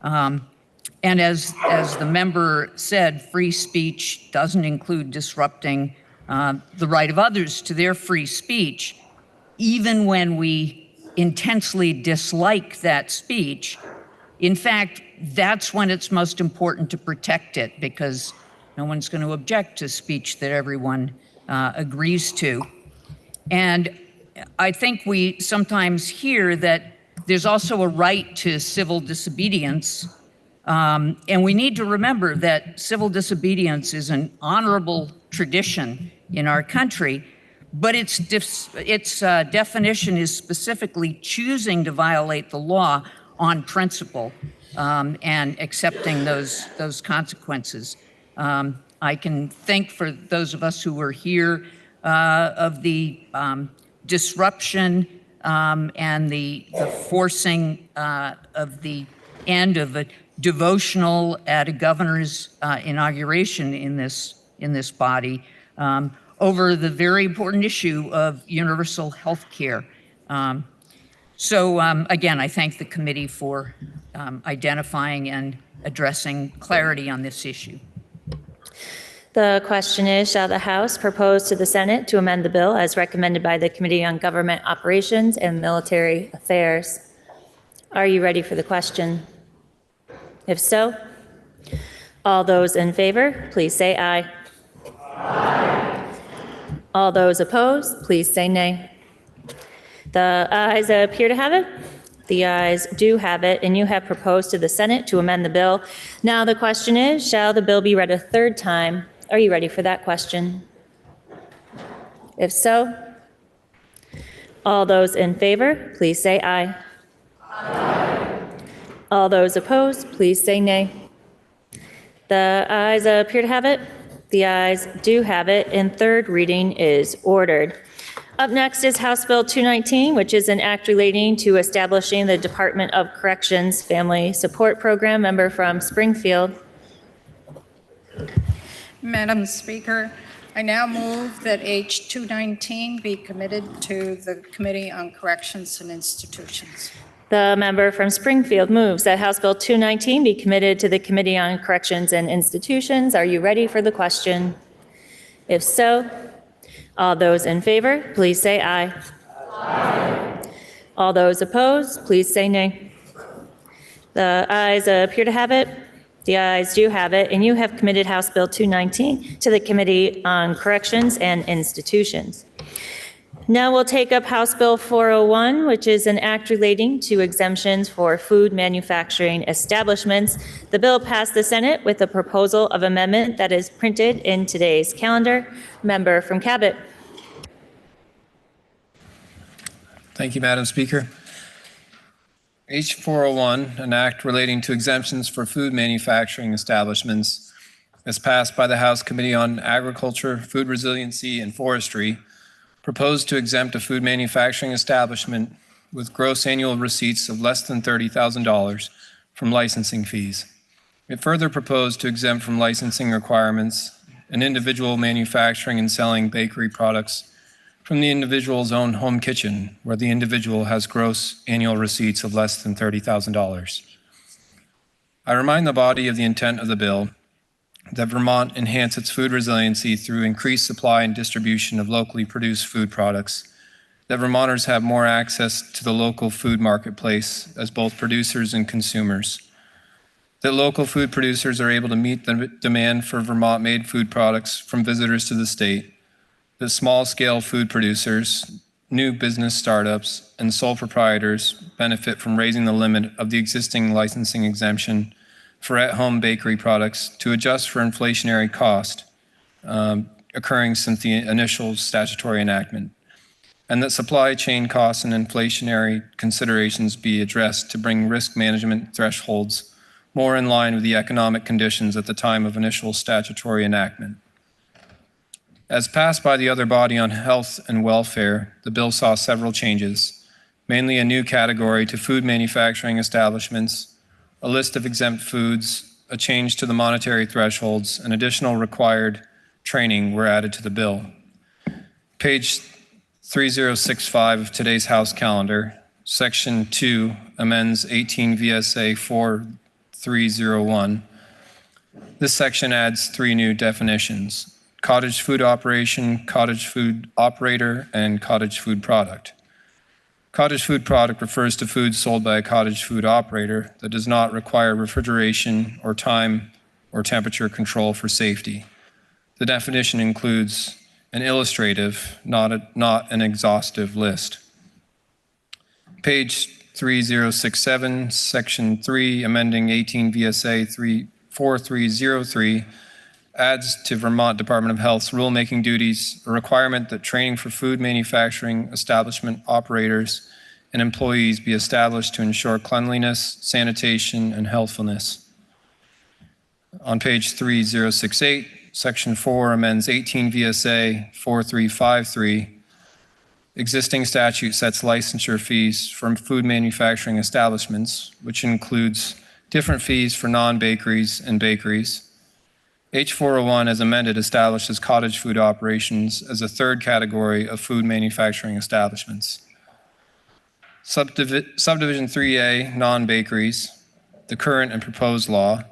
And as the member said, free speech doesn't include disrupting the right of others to their free speech, even when we intensely dislike that speech. In fact, that's when it's most important to protect it, because no one's going to object to speech that everyone agrees to. And I think we sometimes hear that there's also a right to civil disobedience. And we need to remember that civil disobedience is an honorable tradition in our country, but its definition is specifically choosing to violate the law on principle and accepting those consequences. I can think, for those of us who were here, of the disruption and the forcing of the end of a devotional at a governor's inauguration in this body over the very important issue of universal health care. So again, I thank the committee for identifying and addressing clarity on this issue. The question is, shall the House propose to the Senate to amend the bill as recommended by the Committee on Government Operations and Military Affairs? Are you ready for the question? If so, all those in favor, please say aye. Aye. All those opposed, please say nay. The ayes appear to have it. The ayes do have it, and you have proposed to the Senate to amend the bill. Now the question is, shall the bill be read a third time? Are you ready for that question? If so, all those in favor, please say aye. Aye. All those opposed, please say nay. The ayes appear to have it. The ayes do have it, and third reading is ordered. Up next is House Bill 219, which is an act relating to establishing the Department of Corrections Family Support Program. Member from Springfield. Madam Speaker, I now move that H 219 be committed to the Committee on Corrections and Institutions. The member from Springfield moves that House Bill 219 be committed to the Committee on Corrections and Institutions. Are you ready for the question? If so, all those in favor, please say aye. Aye. All those opposed, please say nay. The ayes appear to have it. The ayes do have it, and you have committed House Bill 219 to the Committee on Corrections and Institutions. Now we'll take up House Bill 401, which is an act relating to exemptions for food manufacturing establishments. The bill passed the Senate with a proposal of amendment that is printed in today's calendar. Member from Cabot. Thank you, Madam Speaker. H 401, an act relating to exemptions for food manufacturing establishments, is passed by the House Committee on Agriculture, Food Resiliency, and Forestry, proposed to exempt a food manufacturing establishment with gross annual receipts of less than $30,000 from licensing fees. It further proposed to exempt from licensing requirements an individual manufacturing and selling bakery products from the individual's own home kitchen, where the individual has gross annual receipts of less than $30,000. I remind the body of the intent of the bill, that Vermont enhance its food resiliency through increased supply and distribution of locally produced food products, that Vermonters have more access to the local food marketplace as both producers and consumers, that local food producers are able to meet the demand for Vermont-made food products from visitors to the state, that small-scale food producers, new business startups, and sole proprietors benefit from raising the limit of the existing licensing exemption for at-home bakery products to adjust for inflationary cost occurring since the initial statutory enactment, and that supply chain costs and inflationary considerations be addressed to bring risk management thresholds more in line with the economic conditions at the time of initial statutory enactment. As passed by the other body on health and welfare, the bill saw several changes, mainly a new category to food manufacturing establishments, a list of exempt foods, a change to the monetary thresholds, and additional required training were added to the bill. Page 3065 of today's House calendar, Section 2 amends 18 VSA 4301. This section adds 3 new definitions: cottage food operation, cottage food operator, and cottage food product. Cottage food product refers to food sold by a cottage food operator that does not require refrigeration or time or temperature control for safety. The definition includes an illustrative, not an exhaustive list. Page 3067, Section 3, amending 18 VSA 4303, adds to Vermont Department of Health's rulemaking duties a requirement that training for food manufacturing establishment operators and employees be established to ensure cleanliness, sanitation, and healthfulness. On page 3068, Section 4 amends 18 VSA 4353. Existing statute sets licensure fees for food manufacturing establishments, which includes different fees for non-bakeries and bakeries. H401, as amended, establishes cottage food operations as a third category of food manufacturing establishments. Subdivision 3A, non-bakeries, the current and proposed law,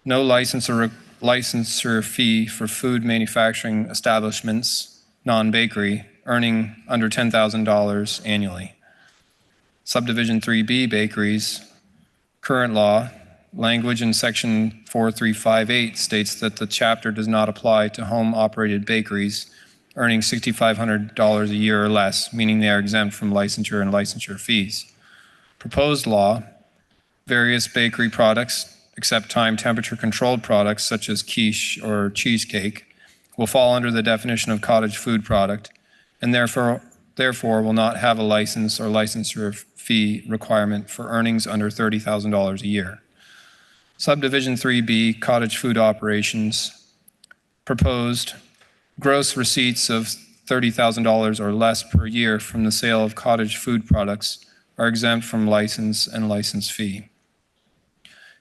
no license or licensure fee for food manufacturing establishments, non-bakery, earning under $10,000 annually. Subdivision 3B, bakeries, current law, language in Section 4358 states that the chapter does not apply to home-operated bakeries earning $6,500 a year or less, meaning they are exempt from licensure and licensure fees. Proposed law, various bakery products, except time temperature-controlled products such as quiche or cheesecake, will fall under the definition of cottage food product and therefore will not have a license or licensure fee requirement for earnings under $30,000 a year. Subdivision 3B, cottage food operations, proposed gross receipts of $30,000 or less per year from the sale of cottage food products are exempt from license and license fee.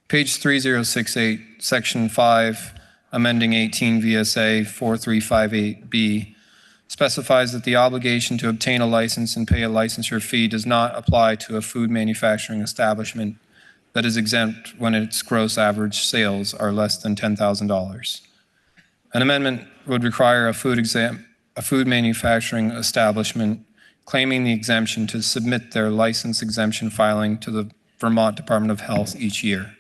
Page 3068, Section 5, amending 18 VSA 4358B, specifies that the obligation to obtain a license and pay a licensure fee does not apply to a food manufacturing establishment that is exempt when its gross average sales are less than $10,000. An amendment would require a food manufacturing establishment claiming the exemption to submit their license exemption filing to the Vermont Department of Health each year.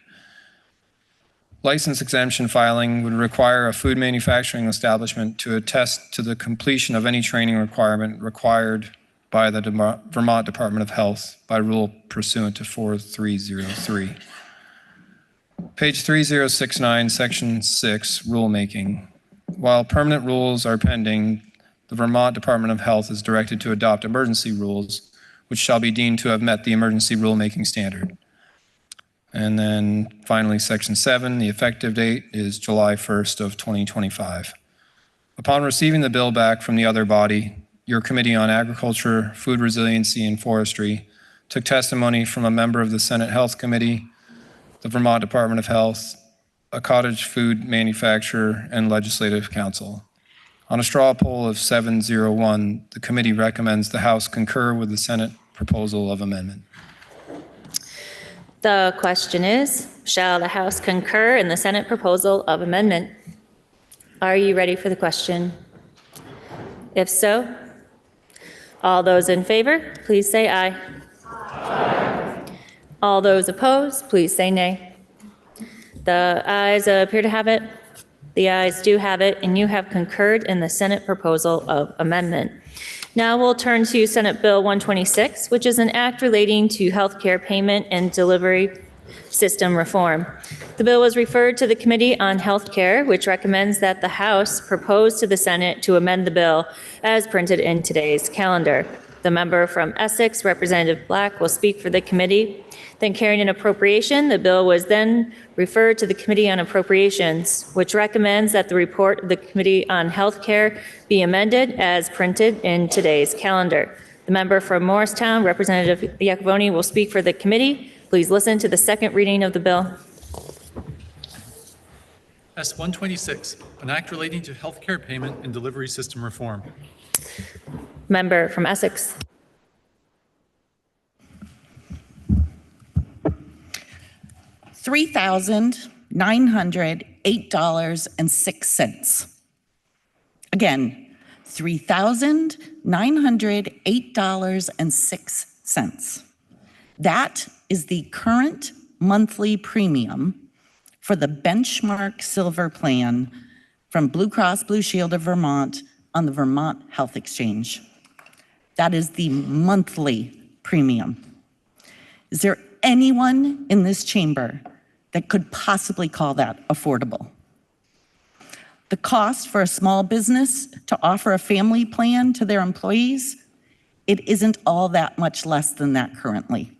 License exemption filing would require a food manufacturing establishment to attest to the completion of any training requirement required by the Vermont Department of Health by rule pursuant to 4303. Page 3069, Section 6, Rulemaking. While permanent rules are pending, the Vermont Department of Health is directed to adopt emergency rules, which shall be deemed to have met the emergency rulemaking standard. And then finally, Section 7, the effective date is July 1st of 2025. Upon receiving the bill back from the other body, your Committee on Agriculture, Food Resiliency, and Forestry took testimony from a member of the Senate Health Committee, the Vermont Department of Health, a cottage food manufacturer, and legislative council. On a straw poll of 701, the committee recommends the House concur with the Senate proposal of amendment. The question is, shall the House concur in the Senate proposal of amendment? Are you ready for the question? If so, all those in favor, please say aye. Aye. All those opposed, please say nay. The ayes appear to have it. The ayes do have it, and you have concurred in the Senate proposal of amendment. Now we'll turn to Senate Bill 126, which is an act relating to healthcare payment and delivery system reform. The bill was referred to the Committee on Healthcare, which recommends that the House propose to the Senate to amend the bill as printed in today's calendar. The member from Essex, Representative Black, will speak for the committee. Then carrying an appropriation, the bill was then referred to the Committee on Appropriations, which recommends that the report of the Committee on Healthcare be amended as printed in today's calendar. The member from Morristown, Representative Iacovone, will speak for the committee. Please listen to the second reading of the bill. S-126, an act relating to healthcare payment and delivery system reform. Member from Essex. $3,908.06. Again, $3,908.06. That is the current monthly premium for the Benchmark Silver Plan from Blue Cross Blue Shield of Vermont on the Vermont Health Exchange. That is the monthly premium. Is there anyone in this chamber that could possibly call that affordable? The cost for a small business to offer a family plan to their employees, it isn't all that much less than that currently.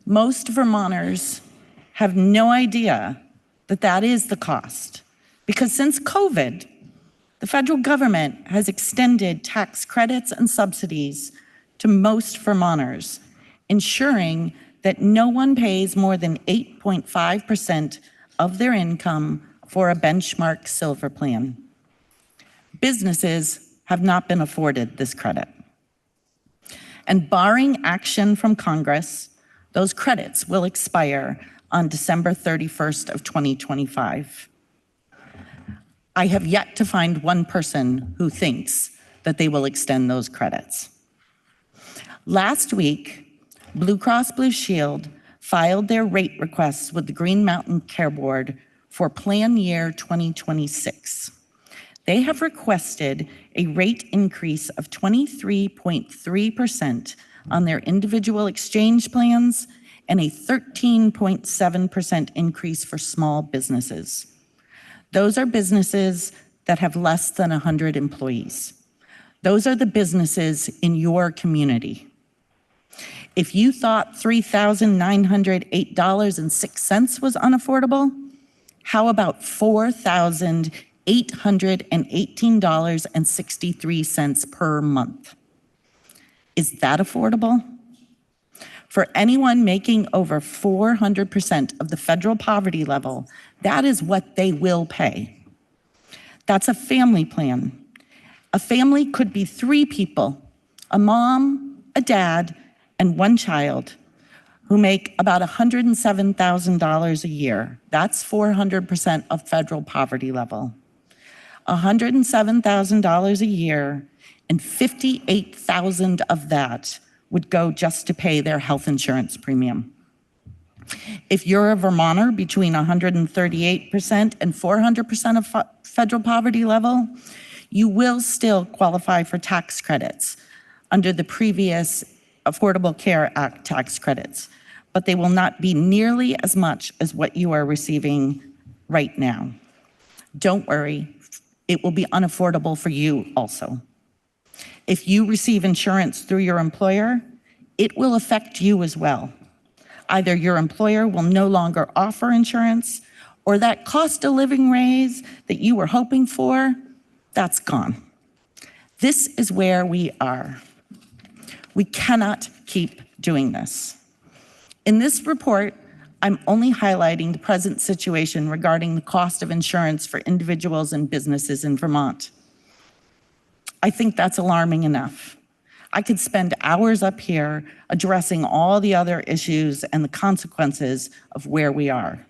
Most Vermonters have no idea that that is the cost, because since COVID, the federal government has extended tax credits and subsidies to most Vermonters, ensuring that no one pays more than 8.5% of their income for a Benchmark Silver Plan. Businesses have not been afforded this credit. And barring action from Congress, those credits will expire on December 31st of 2025. I have yet to find one person who thinks that they will extend those credits. Last week, Blue Cross Blue Shield filed their rate requests with the Green Mountain Care Board for plan year 2026. They have requested a rate increase of 23.3% on their individual exchange plans and a 13.7% increase for small businesses. Those are businesses that have less than 100 employees. Those are the businesses in your community. If you thought $3,908.06 was unaffordable, how about $4,818.63 per month? Is that affordable? For anyone making over 400% of the federal poverty level, that is what they will pay. That's a family plan. A family could be 3 people, a mom, a dad, and 1 child, who make about $107,000 a year. That's 400% of federal poverty level. $107,000 a year, and $58,000 of that would go just to pay their health insurance premium. If you're a Vermonter between 138% and 400% of federal poverty level, you will still qualify for tax credits under the previous Affordable Care Act tax credits, but they will not be nearly as much as what you are receiving right now. Don't worry, it will be unaffordable for you also. If you receive insurance through your employer, it will affect you as well. Either your employer will no longer offer insurance, or that cost of living raise that you were hoping for, that's gone. This is where we are. We cannot keep doing this. In this report, I'm only highlighting the present situation regarding the cost of insurance for individuals and businesses in Vermont. I think that's alarming enough. I could spend hours up here addressing all the other issues and the consequences of where we are.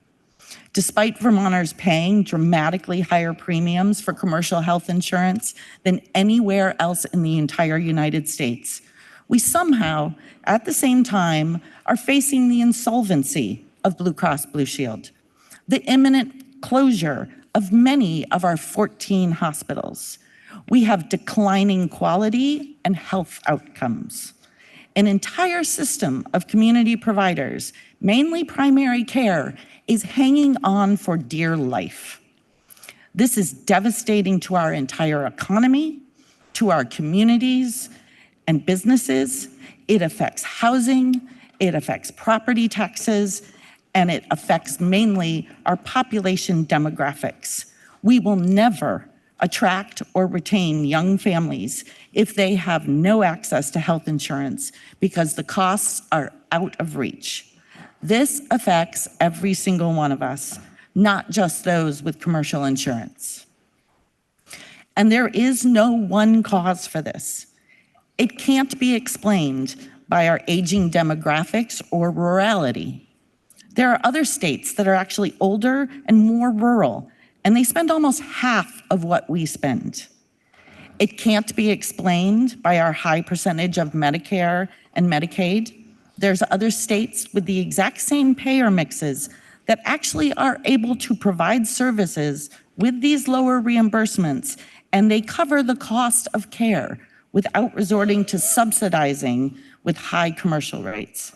Despite Vermonters paying dramatically higher premiums for commercial health insurance than anywhere else in the entire United States, we somehow, at the same time, are facing the insolvency of Blue Cross Blue Shield, the imminent closure of many of our 14 hospitals. We have declining quality and health outcomes. An entire system of community providers, mainly primary care, is hanging on for dear life. This is devastating to our entire economy, to our communities and businesses. It affects housing, it affects property taxes, and it affects mainly our population demographics. We will never attract or retain young families if they have no access to health insurance because the costs are out of reach. This affects every single one of us, not just those with commercial insurance. And there is no one cause for this. It can't be explained by our aging demographics or rurality. There are other states that are actually older and more rural, and they spend almost half of what we spend. It can't be explained by our high percentage of Medicare and Medicaid. There's other states with the exact same payer mixes that actually are able to provide services with these lower reimbursements, and they cover the cost of care without resorting to subsidizing with high commercial rates.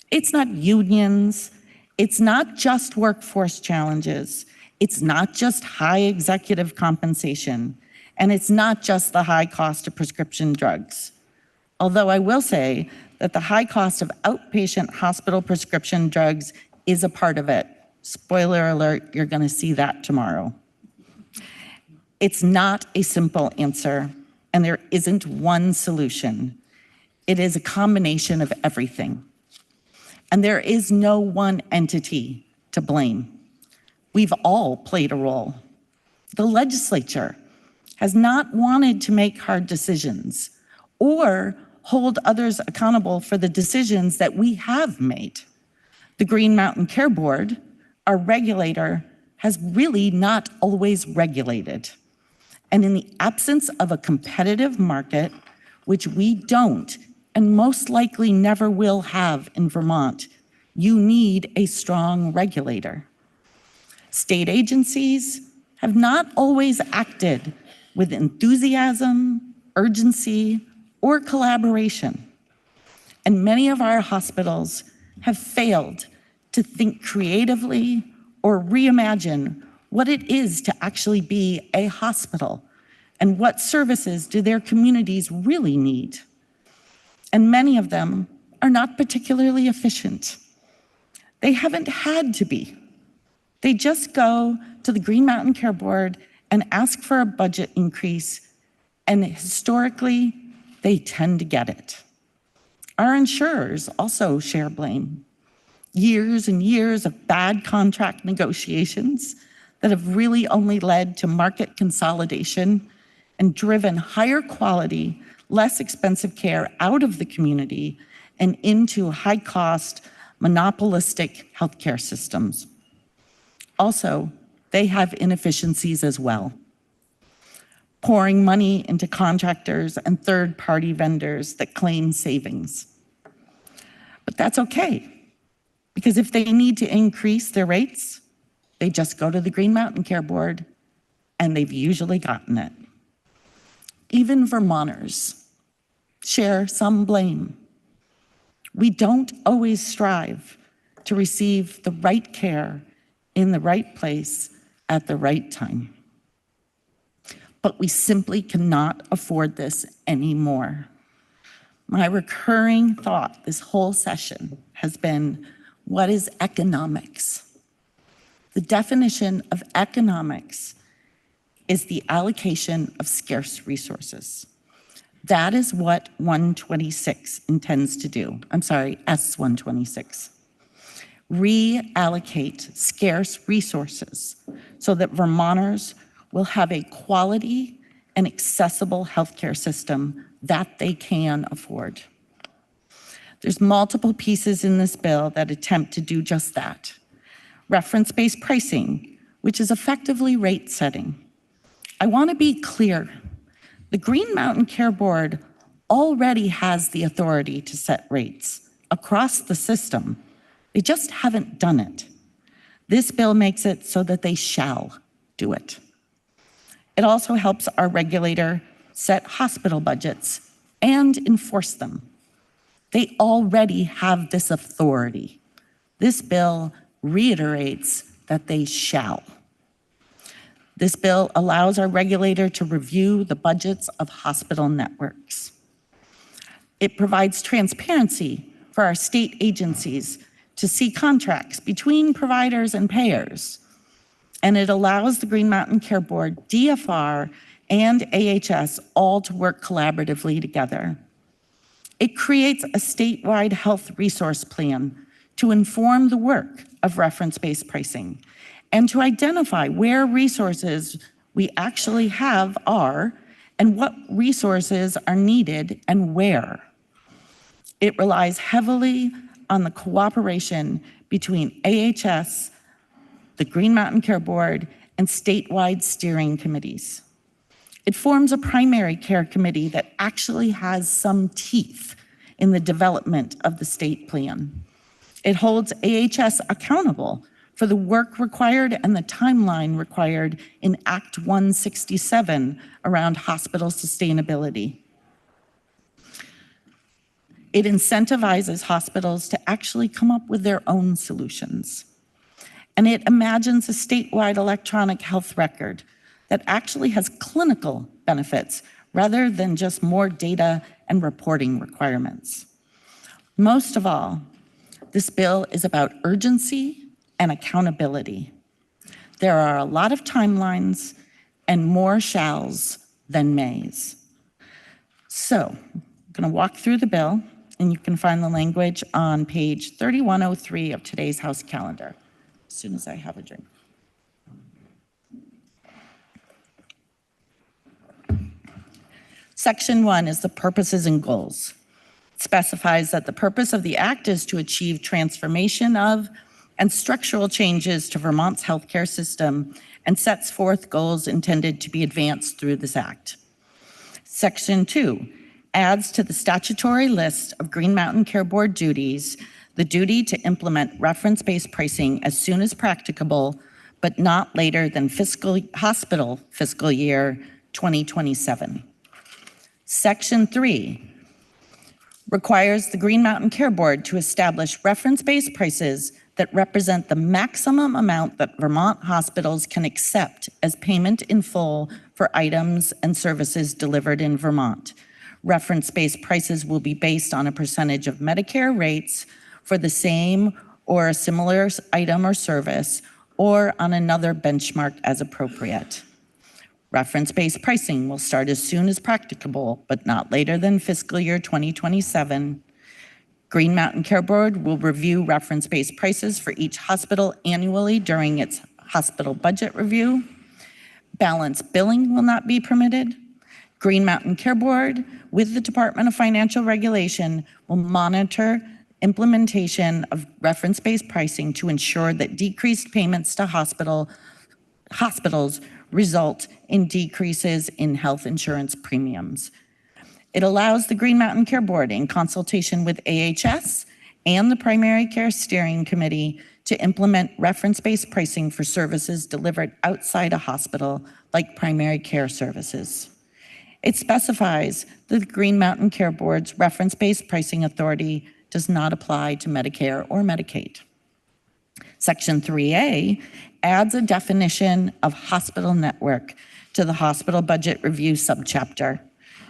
It's not unions, it's not just workforce challenges, it's not just high executive compensation, and it's not just the high cost of prescription drugs. Although I will say that the high cost of outpatient hospital prescription drugs is a part of it. Spoiler alert, you're going to see that tomorrow. It's not a simple answer, and there isn't one solution. It is a combination of everything. And there is no one entity to blame. We've all played a role. The legislature has not wanted to make hard decisions or hold others accountable for the decisions that we have made. The Green Mountain Care Board, our regulator, has really not always regulated. And in the absence of a competitive market, which we don't and most likely never will have in Vermont, you need a strong regulator. State agencies have not always acted with enthusiasm, urgency, or collaboration. And many of our hospitals have failed to think creatively or reimagine what it is to actually be a hospital and what services do their communities really need. And many of them are not particularly efficient. They haven't had to be. They just go to the Green Mountain Care Board and ask for a budget increase, and historically, they tend to get it. Our insurers also share blame. Years and years of bad contract negotiations that have really only led to market consolidation and driven higher quality, less expensive care out of the community and into high-cost, monopolistic healthcare systems. Also, they have inefficiencies as well, pouring money into contractors and third-party vendors that claim savings. But that's okay, because if they need to increase their rates, they just go to the Green Mountain Care Board, and they've usually gotten it. Even Vermonters share some blame. We don't always strive to receive the right care in the right place at the right time. But we simply cannot afford this anymore. My recurring thought this whole session has been, what is economics? The definition of economics is the allocation of scarce resources. That is what 126 intends to do. I'm sorry, S126. reallocate scarce resources so that Vermonters will have a quality and accessible healthcare system that they can afford. There's multiple pieces in this bill that attempt to do just that. Reference-based pricing, which is effectively rate setting. I want to be clear. The Green Mountain Care Board already has the authority to set rates across the system. They just haven't done it. This bill makes it so that they shall do it. It also helps our regulator set hospital budgets and enforce them. They already have this authority. This bill reiterates that they shall. This bill allows our regulator to review the budgets of hospital networks. It provides transparency for our state agencies to see contracts between providers and payers. And it allows the Green Mountain Care Board, DFR, and AHS all to work collaboratively together. It creates a statewide health resource plan to inform the work of reference-based pricing and to identify where resources we actually have are and what resources are needed and where. It relies heavily on the cooperation between AHS, the Green Mountain Care Board, and statewide steering committees. It forms a primary care committee that actually has some teeth in the development of the state plan. It holds AHS accountable for the work required and the timeline required in Act 167 around hospital sustainability. It incentivizes hospitals to actually come up with their own solutions. And it imagines a statewide electronic health record that actually has clinical benefits rather than just more data and reporting requirements. Most of all, this bill is about urgency and accountability. There are a lot of timelines and more shalls than mays. So I'm going to walk through the bill, and you can find the language on page 3103 of today's House calendar, as soon as I have a drink. Section 1 is the purposes and goals. It specifies that the purpose of the act is to achieve transformation of and structural changes to Vermont's healthcare system and sets forth goals intended to be advanced through this act. Section 2 adds to the statutory list of Green Mountain Care Board duties the duty to implement reference-based pricing as soon as practicable, but not later than hospital fiscal year 2027. Section 3 requires the Green Mountain Care Board to establish reference-based prices that represent the maximum amount that Vermont hospitals can accept as payment in full for items and services delivered in Vermont. Reference-based prices will be based on a percentage of Medicare rates for the same or a similar item or service, or on another benchmark as appropriate. Reference-based pricing will start as soon as practicable, but not later than fiscal year 2027. Green Mountain Care Board will review reference-based prices for each hospital annually during its hospital budget review. Balanced billing will not be permitted. Green Mountain Care Board, with the Department of Financial Regulation, will monitor implementation of reference-based pricing to ensure that decreased payments to hospitals result in decreases in health insurance premiums. It allows the Green Mountain Care Board, in consultation with AHS and the Primary Care Steering Committee, to implement reference-based pricing for services delivered outside a hospital, like primary care services. It specifies that the Green Mountain Care Board's reference-based pricing authority does not apply to Medicare or Medicaid. Section 3A adds a definition of hospital network to the hospital budget review subchapter,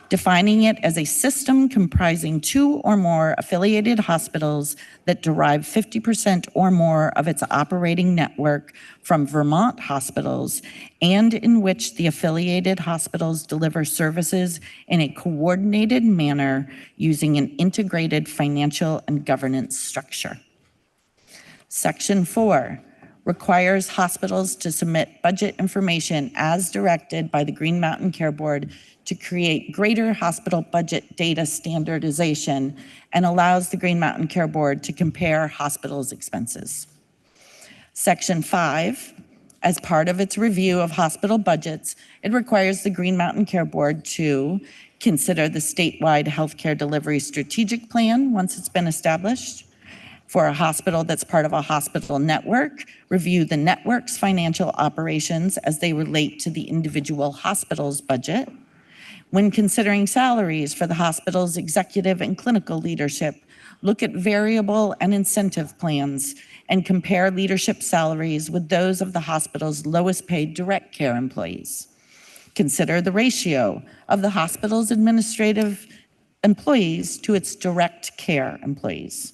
defining it as a system comprising 2 or more affiliated hospitals that derive 50% or more of its operating network from Vermont hospitals, and in which the affiliated hospitals deliver services in a coordinated manner using an integrated financial and governance structure. Section 4 requires hospitals to submit budget information as directed by the Green Mountain Care Board to create greater hospital budget data standardization and allows the Green Mountain Care Board to compare hospitals' expenses. Section 5, as part of its review of hospital budgets, it requires the Green Mountain Care Board to consider the statewide healthcare delivery strategic plan once it's been established. For a hospital that's part of a hospital network, review the network's financial operations as they relate to the individual hospital's budget. When considering salaries for the hospital's executive and clinical leadership, look at variable and incentive plans and compare leadership salaries with those of the hospital's lowest paid direct care employees. Consider the ratio of the hospital's administrative employees to its direct care employees.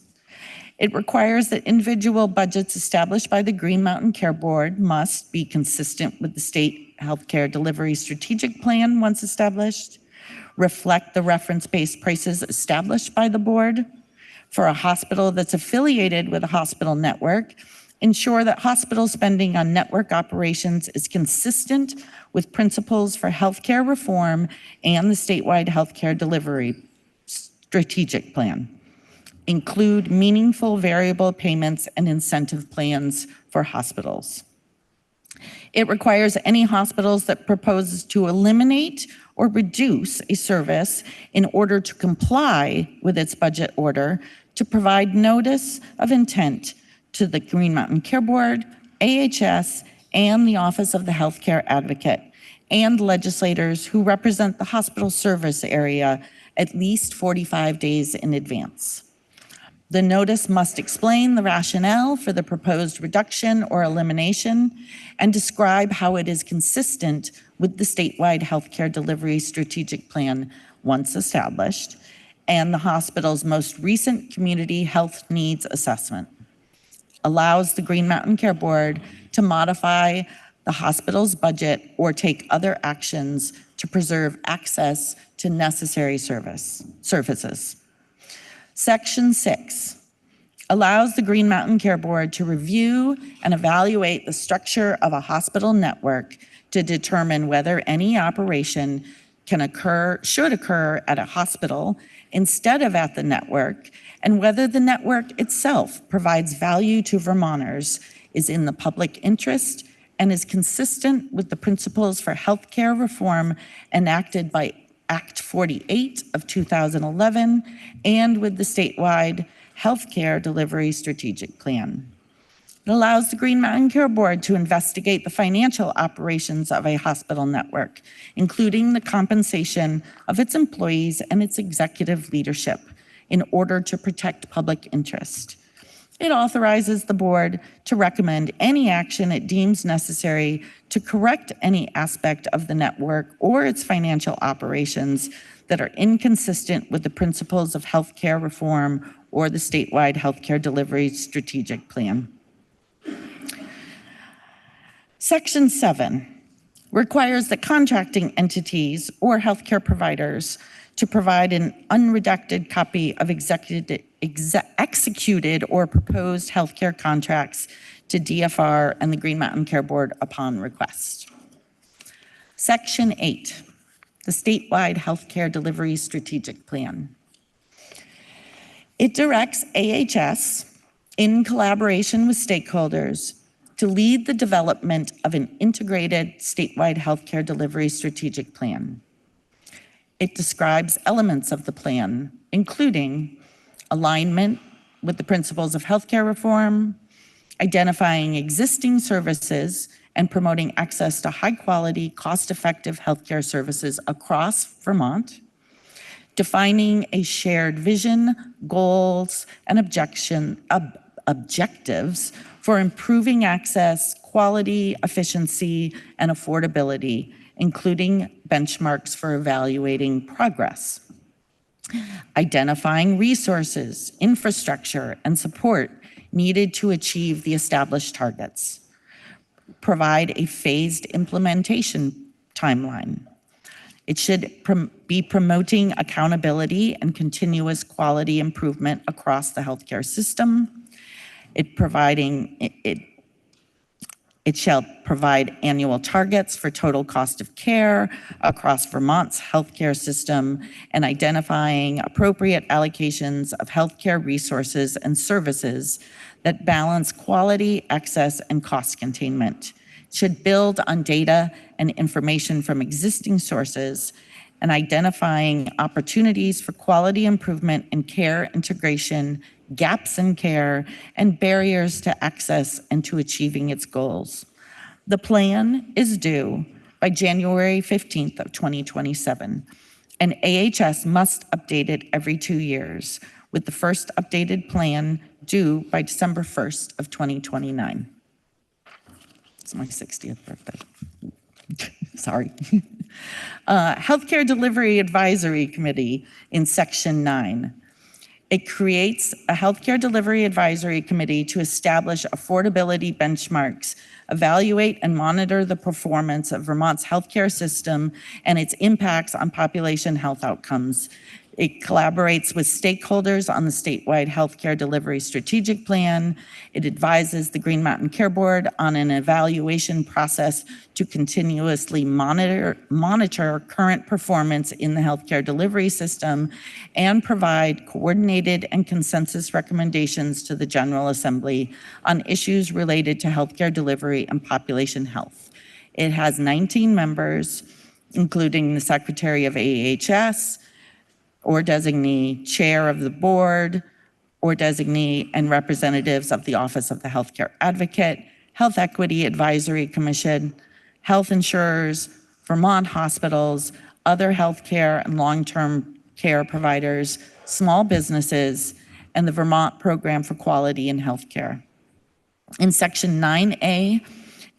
It requires that individual budgets established by the Green Mountain Care Board must be consistent with the state healthcare delivery strategic plan once established, reflect the reference-based prices established by the board. For a hospital that's affiliated with a hospital network, ensure that hospital spending on network operations is consistent with principles for healthcare reform and the statewide healthcare delivery strategic plan. Include meaningful variable payments and incentive plans for hospitals. It requires any hospitals that proposes to eliminate or reduce a service in order to comply with its budget order to provide notice of intent to the Green Mountain Care Board, AHS, and the Office of the Healthcare Advocate, and legislators who represent the hospital service area at least 45 days in advance. The notice must explain the rationale for the proposed reduction or elimination and describe how it is consistent with the statewide healthcare delivery strategic plan once established and the hospital's most recent community health needs assessment. Allows the Green Mountain Care Board to modify the hospital's budget or take other actions to preserve access to necessary services. Section 6 allows the Green Mountain Care Board to review and evaluate the structure of a hospital network to determine whether any operation should occur at a hospital instead of at the network, and whether the network itself provides value to Vermonters, is in the public interest, and is consistent with the principles for healthcare reform enacted by Act 48 of 2011 and with the statewide healthcare delivery strategic plan. It allows the Green Mountain Care Board to investigate the financial operations of a hospital network, including the compensation of its employees and its executive leadership, in order to protect public interest. It authorizes the board to recommend any action it deems necessary to correct any aspect of the network or its financial operations that are inconsistent with the principles of healthcare reform or the statewide healthcare delivery strategic plan. Section 7 requires that contracting entities or healthcare providers to provide an unredacted copy of executed or proposed healthcare contracts to DFR and the Green Mountain Care Board upon request. Section 8, the statewide healthcare delivery strategic plan. It directs AHS, in collaboration with stakeholders, to lead the development of an integrated statewide healthcare delivery strategic plan. It describes elements of the plan, including alignment with the principles of healthcare reform, identifying existing services and promoting access to high-quality, cost-effective healthcare services across Vermont, defining a shared vision, goals, and objectives for improving access, quality, efficiency, and affordability, including benchmarks for evaluating progress. Identifying resources, infrastructure, and support needed to achieve the established targets. Provide a phased implementation timeline. It should be promoting accountability and continuous quality improvement across the healthcare system, It shall provide annual targets for total cost of care across Vermont's healthcare system and identifying appropriate allocations of healthcare resources and services that balance quality, access, and cost containment. It should build on data and information from existing sources and identifying opportunities for quality improvement and care integration, gaps in care, and barriers to access and to achieving its goals. The plan is due by January 15th of 2027, and AHS must update it every 2 years, with the first updated plan due by December 1st of 2029. It's my 60th birthday. Sorry. Healthcare Delivery Advisory Committee in Section 9. It creates a Healthcare Delivery Advisory Committee to establish affordability benchmarks, evaluate and monitor the performance of Vermont's healthcare system and its impacts on population health outcomes. It collaborates with stakeholders on the statewide healthcare delivery strategic plan. It advises the Green Mountain Care Board on an evaluation process to continuously monitor current performance in the healthcare delivery system and provide coordinated and consensus recommendations to the General Assembly on issues related to healthcare delivery and population health. It has 19 members, including the Secretary of AHS, or designee, chair of the board, or designee, and representatives of the Office of the Healthcare Advocate, Health Equity Advisory Commission, health insurers, Vermont hospitals, other healthcare and long-term care providers, small businesses, and the Vermont Program for Quality in Healthcare. In Section 9A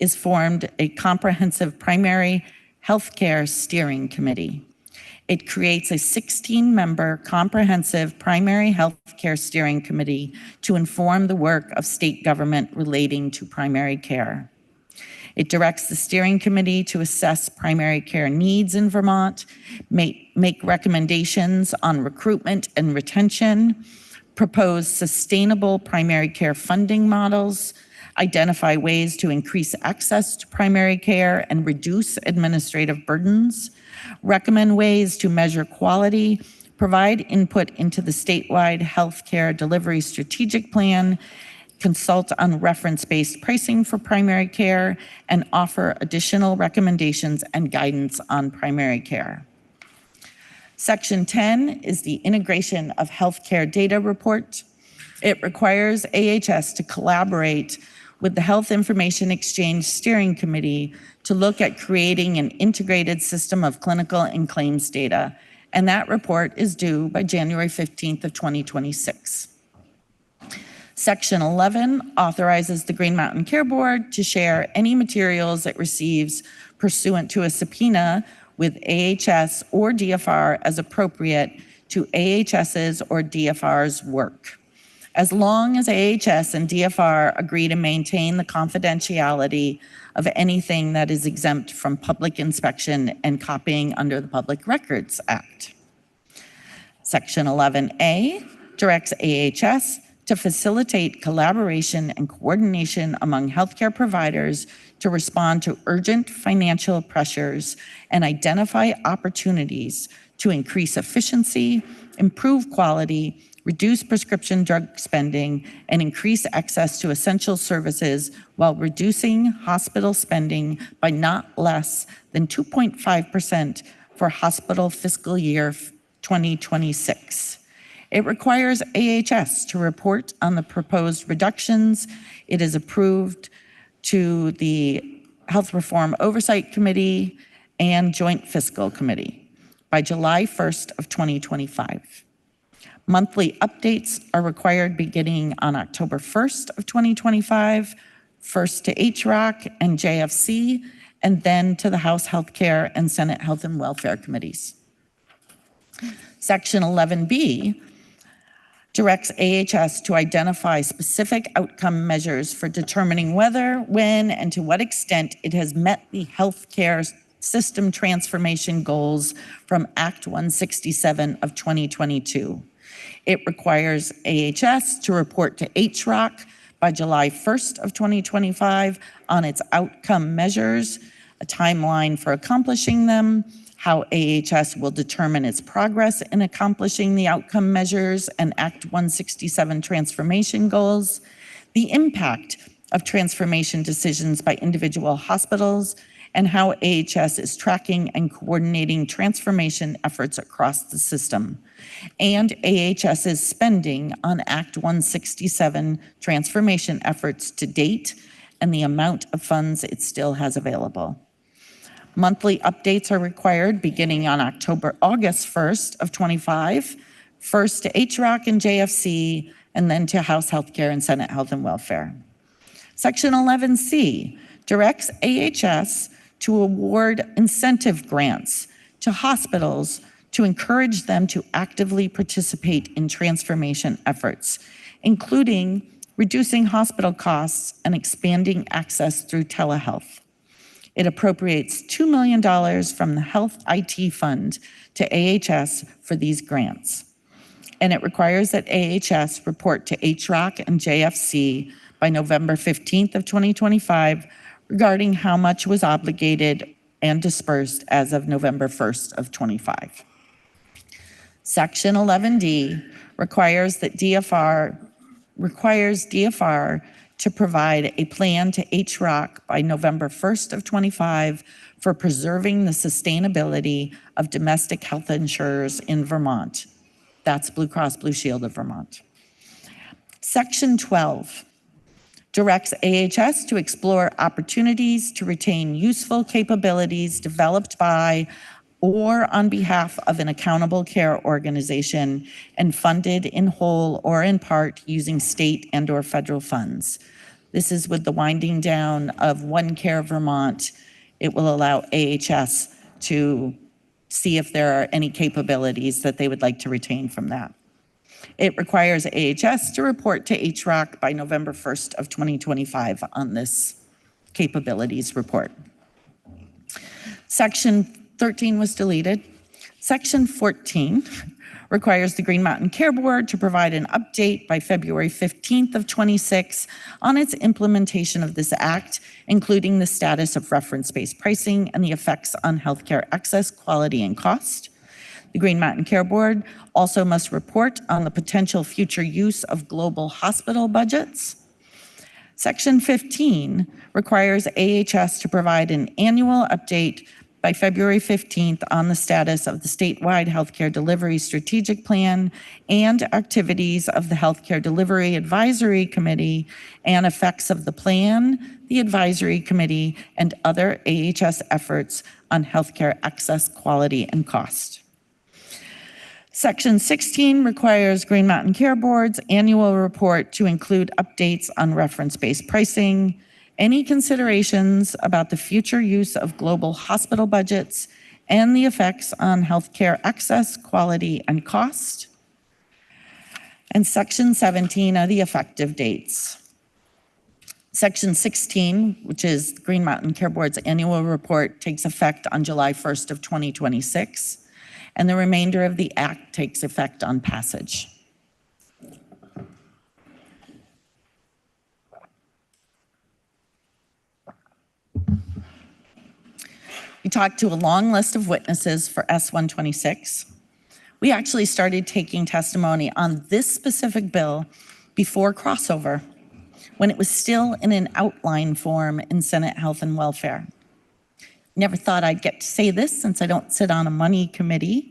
is formed a comprehensive primary healthcare steering committee. It creates a 16-member comprehensive primary healthcare steering committee to inform the work of state government relating to primary care. It directs the steering committee to assess primary care needs in Vermont, make recommendations on recruitment and retention, propose sustainable primary care funding models, identify ways to increase access to primary care and reduce administrative burdens, recommend ways to measure quality, provide input into the statewide healthcare delivery strategic plan, consult on reference-based pricing for primary care, and offer additional recommendations and guidance on primary care. Section 10 is the integration of healthcare data report. It requires AHS to collaborate with the Health Information Exchange Steering Committee to look at creating an integrated system of clinical and claims data, and that report is due by January 15th of 2026. Section 11 authorizes the Green Mountain Care Board to share any materials it receives pursuant to a subpoena with AHS or DFR as appropriate to AHS's or DFR's work, as long as AHS and DFR agree to maintain the confidentiality of anything that is exempt from public inspection and copying under the Public Records Act. Section 11A directs AHS to facilitate collaboration and coordination among healthcare providers to respond to urgent financial pressures and identify opportunities to increase efficiency, improve quality, reduce prescription drug spending, and increase access to essential services while reducing hospital spending by not less than 2.5% for hospital fiscal year 2026. It requires AHS to report on the proposed reductions. It is approved to the Health Reform Oversight Committee and Joint Fiscal Committee by July 1st of 2025. Monthly updates are required beginning on October 1st of 2025, first to HROC and JFC, and then to the House Healthcare and Senate Health and Welfare Committees. Section 11B directs AHS to identify specific outcome measures for determining whether, when, and to what extent it has met the healthcare system transformation goals from Act 167 of 2022. It requires AHS to report to HROC by July 1st of 2025 on its outcome measures, a timeline for accomplishing them, how AHS will determine its progress in accomplishing the outcome measures and Act 167 transformation goals, the impact of transformation decisions by individual hospitals, and how AHS is tracking and coordinating transformation efforts across the system, and AHS's spending on Act 167 transformation efforts to date and the amount of funds it still has available. Monthly updates are required beginning on August 1st of 25, first to HROC and JFC, and then to House Healthcare and Senate Health and Welfare. Section 11C directs AHS to award incentive grants to hospitals to encourage them to actively participate in transformation efforts, including reducing hospital costs and expanding access through telehealth. It appropriates $2 million from the Health IT Fund to AHS for these grants. And it requires that AHS report to HROC and JFC by November 15th of 2025 regarding how much was obligated and dispersed as of November 1st of 25. Section 11D requires DFR to provide a plan to HROC by November 1st of 25 for preserving the sustainability of domestic health insurers in Vermont. That's Blue Cross Blue Shield of Vermont. Section 12 directs AHS to explore opportunities to retain useful capabilities developed by or on behalf of an accountable care organization and funded in whole or in part using state and/or federal funds. This is with the winding down of One Care Vermont. It will allow AHS to see if there are any capabilities that they would like to retain from that. It requires AHS to report to HROC by November 1st of 2025 on this capabilities report. Section 13 was deleted. Section 14 requires the Green Mountain Care Board to provide an update by February 15th of 26 on its implementation of this act, including the status of reference-based pricing and the effects on healthcare access, quality, and cost. The Green Mountain Care Board also must report on the potential future use of global hospital budgets. Section 15 requires AHS to provide an annual update by February 15th on the status of the statewide healthcare delivery strategic plan and activities of the Healthcare Delivery Advisory Committee and effects of the plan, the advisory committee, and other AHS efforts on healthcare access, quality, and cost. Section 16 requires Green Mountain Care Board's annual report to include updates on reference-based pricing, any considerations about the future use of global hospital budgets, and the effects on healthcare access, quality, and cost. And Section 17 are the effective dates. Section 16, which is Green Mountain Care Board's annual report, takes effect on July 1st of 2026, and the remainder of the act takes effect on passage. We talked to a long list of witnesses for S-126. We actually started taking testimony on this specific bill before crossover, when it was still in an outline form in Senate Health and Welfare. Never thought I'd get to say this since I don't sit on a money committee,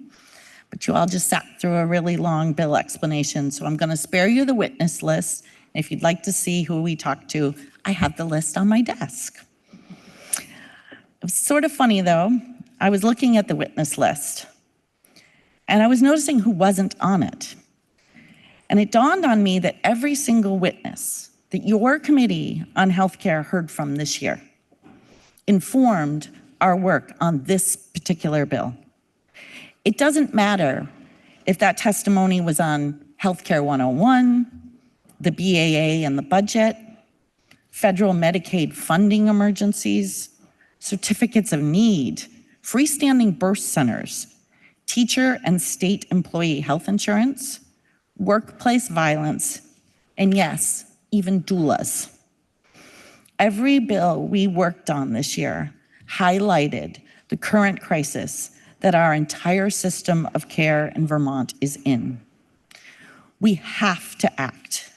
but you all just sat through a really long bill explanation, so I'm going to spare you the witness list. If you'd like to see who we talked to, I have the list on my desk. It was sort of funny, though. I was looking at the witness list, and I was noticing who wasn't on it. And it dawned on me that every single witness that your committee on healthcare heard from this year informed our work on this particular bill. It doesn't matter if that testimony was on Healthcare 101, the BAA and the budget, federal Medicaid funding emergencies, certificates of need, freestanding birth centers, teacher and state employee health insurance, workplace violence, and yes, even doulas. Every bill we worked on this year highlighted the current crisis that our entire system of care in Vermont is in. We have to act.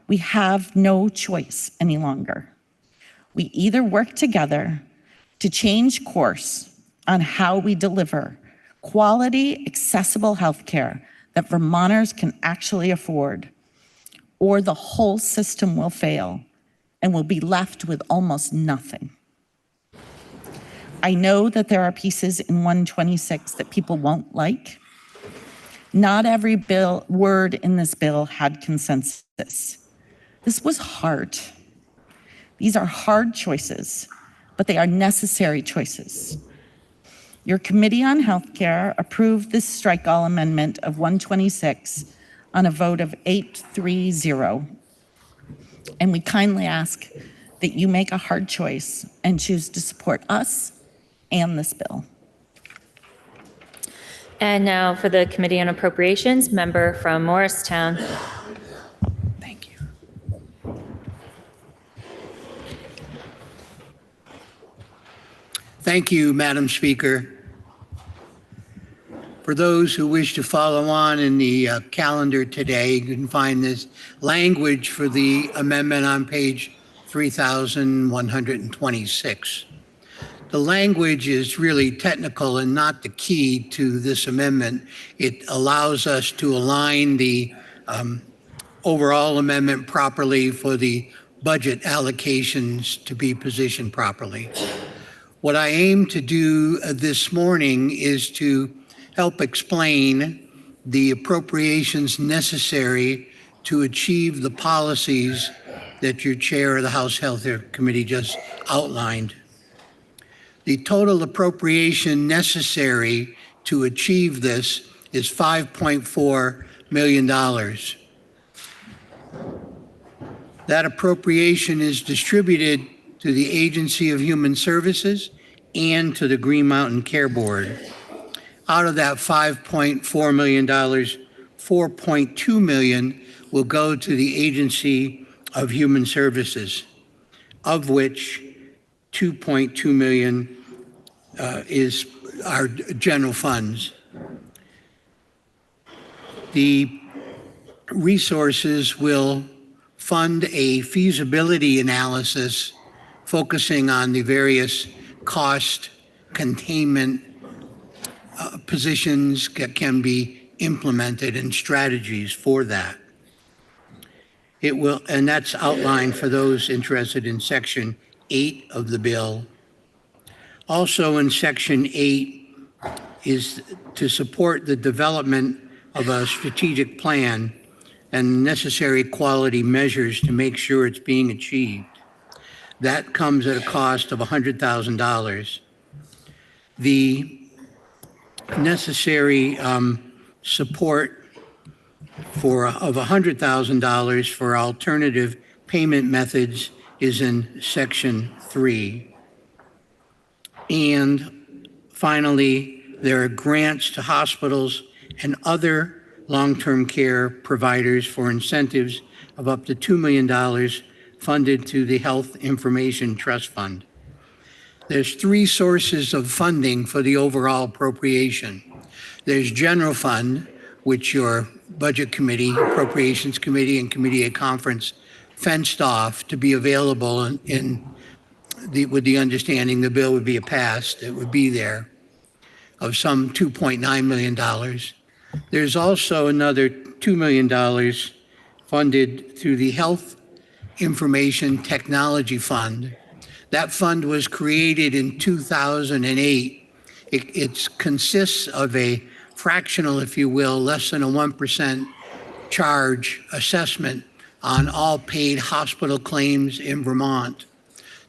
We have no choice any longer. We either work together to change course on how we deliver quality, accessible healthcare that Vermonters can actually afford, or the whole system will fail and will be left with almost nothing. I know that there are pieces in 126 that people won't like. Not every word in this bill had consensus. This was hard. These are hard choices, but they are necessary choices. Your Committee on Healthcare approved this strike-all amendment of 126 on a vote of 8-3-0. And we kindly ask that you make a hard choice and choose to support us and this bill. And now for the Committee on Appropriations, member from Morristown. Thank you, Madam Speaker. For those who wish to follow on in the calendar today, you can find this language for the amendment on page 3126. The language is really technical and not the key to this amendment. It allows us to align the overall amendment properly for the budget allocations to be positioned properly. What I aim to do this morning is to help explain the appropriations necessary to achieve the policies that your chair of the House Health Committee just outlined. The total appropriation necessary to achieve this is $5.4 million. That appropriation is distributed to the Agency of Human Services and to the Green Mountain Care Board. Out of that $5.4 million, $4.2 million will go to the Agency of Human Services, of which $2.2 million is our general funds. The resources will fund a feasibility analysis focusing on the various cost containment positions that can be implemented and strategies for that. It will, and that's outlined for those interested in Section 8 of the bill. Also in Section 8 is to support the development of a strategic plan and necessary quality measures to make sure it's being achieved. That comes at a cost of $100,000. The necessary support of $100,000 for alternative payment methods is in Section 3. And finally, there are grants to hospitals and other long-term care providers for incentives of up to $2 million funded to the Health Information Trust Fund. There's three sources of funding for the overall appropriation. There's general fund, which your Budget Committee, Appropriations Committee, and Committee at Conference fenced off to be available with the understanding the bill would be passed, it would be there, of some $2.9 million. There's also another $2 million funded through the Health Information Technology Fund. That fund was created in 2008. It consists of a fractional, if you will, less than a 1% charge assessment on all paid hospital claims in Vermont.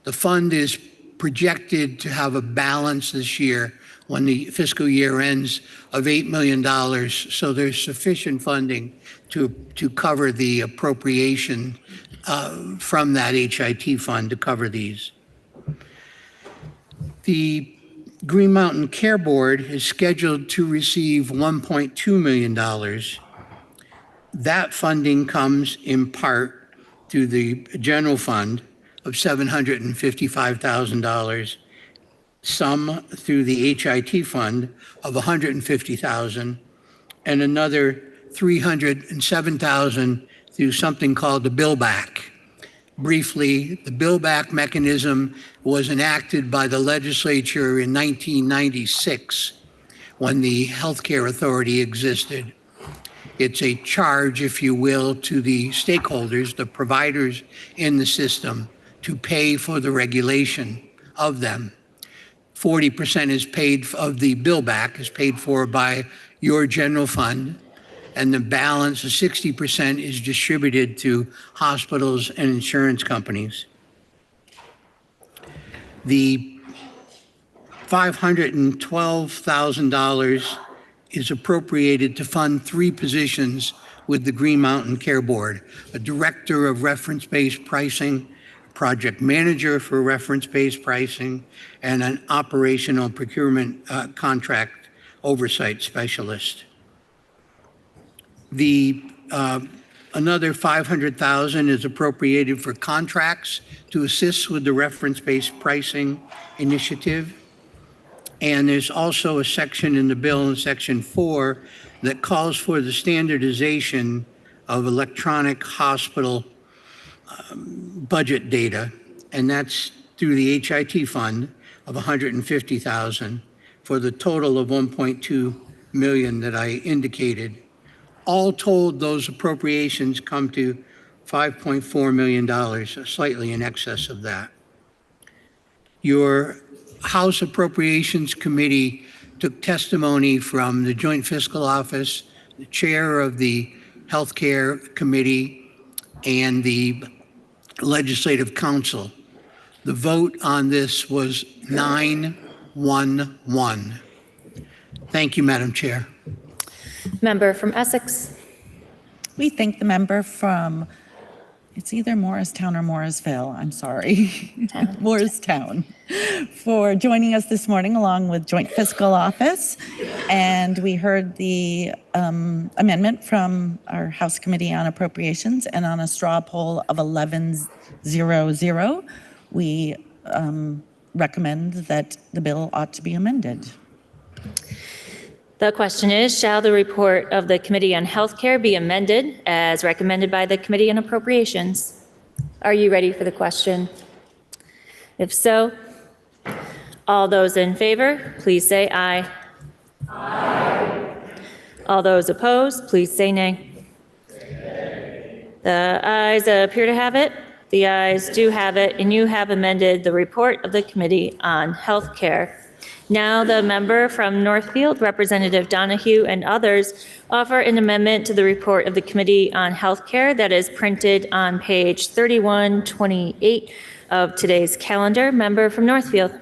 The fund is projected to have a balance this year when the fiscal year ends of $8 million. So there's sufficient funding to cover the appropriation from that HIT fund to cover these. The Green Mountain Care Board is scheduled to receive $1.2 million. That funding comes in part to the general fund of $755,000, some through the HIT fund of $150,000, and another $307,000 through something called the bill back. Briefly, the bill back mechanism was enacted by the legislature in 1996 when the Healthcare Authority existed. It's a charge, if you will, to the stakeholders, the providers in the system, to pay for the regulation of them. 40% is paid of the bill back is paid for by your general fund, and the balance of 60% is distributed to hospitals and insurance companies. The $512,000 is appropriated to fund 3 positions with the Green Mountain Care Board: a director of reference-based pricing, project manager for reference-based pricing, and an operational procurement contract oversight specialist. Another $500,000 is appropriated for contracts to assist with the reference-based pricing initiative. And there's also a section in the bill in Section 4 that calls for the standardization of electronic hospital budget data, and that's through the HIT fund of $150,000 for the total of $1.2 million that I indicated. All told, those appropriations come to $5.4 million, slightly in excess of that. Your House Appropriations Committee took testimony from the Joint Fiscal Office, the chair of the Healthcare Committee, and the Legislative Council. The vote on this was 9-1-1. Thank you, Madam Chair. Member from Essex. We thank the member from, it's either Morristown or Morrisville, I'm sorry, Morristown, for joining us this morning along with Joint Fiscal Office. And we heard the amendment from our House Committee on Appropriations, and on a straw poll of 11-0-0, we recommend that the bill ought to be amended. The question is, shall the report of the Committee on Healthcare be amended as recommended by the Committee on Appropriations? Are you ready for the question? If so, all those in favor, please say aye. Aye. All those opposed, please say nay. The ayes appear to have it. The ayes do have it, and you have amended the report of the Committee on Healthcare. Now the member from Northfield, Representative Donahue, and others offer an amendment to the report of the Committee on Healthcare that is printed on page 3128 of today's calendar. Member from Northfield.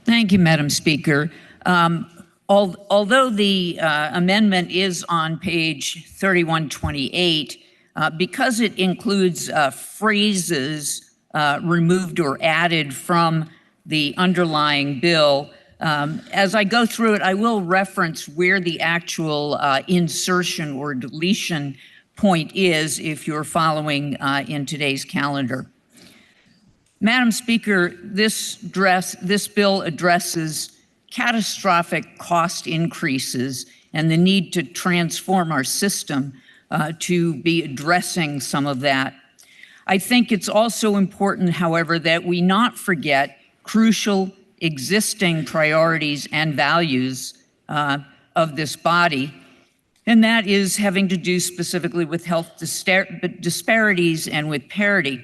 Thank you, Madam Speaker. Although the amendment is on page 3128, because it includes phrases removed or added from the underlying bill, as I go through it, I will reference where the actual insertion or deletion point is if you're following in today's calendar. Madam Speaker, this bill addresses catastrophic cost increases and the need to transform our system to be addressing some of that. I think it's also important, however, that we not forget crucial existing priorities and values of this body, and that is having to do specifically with health disparities and with parity.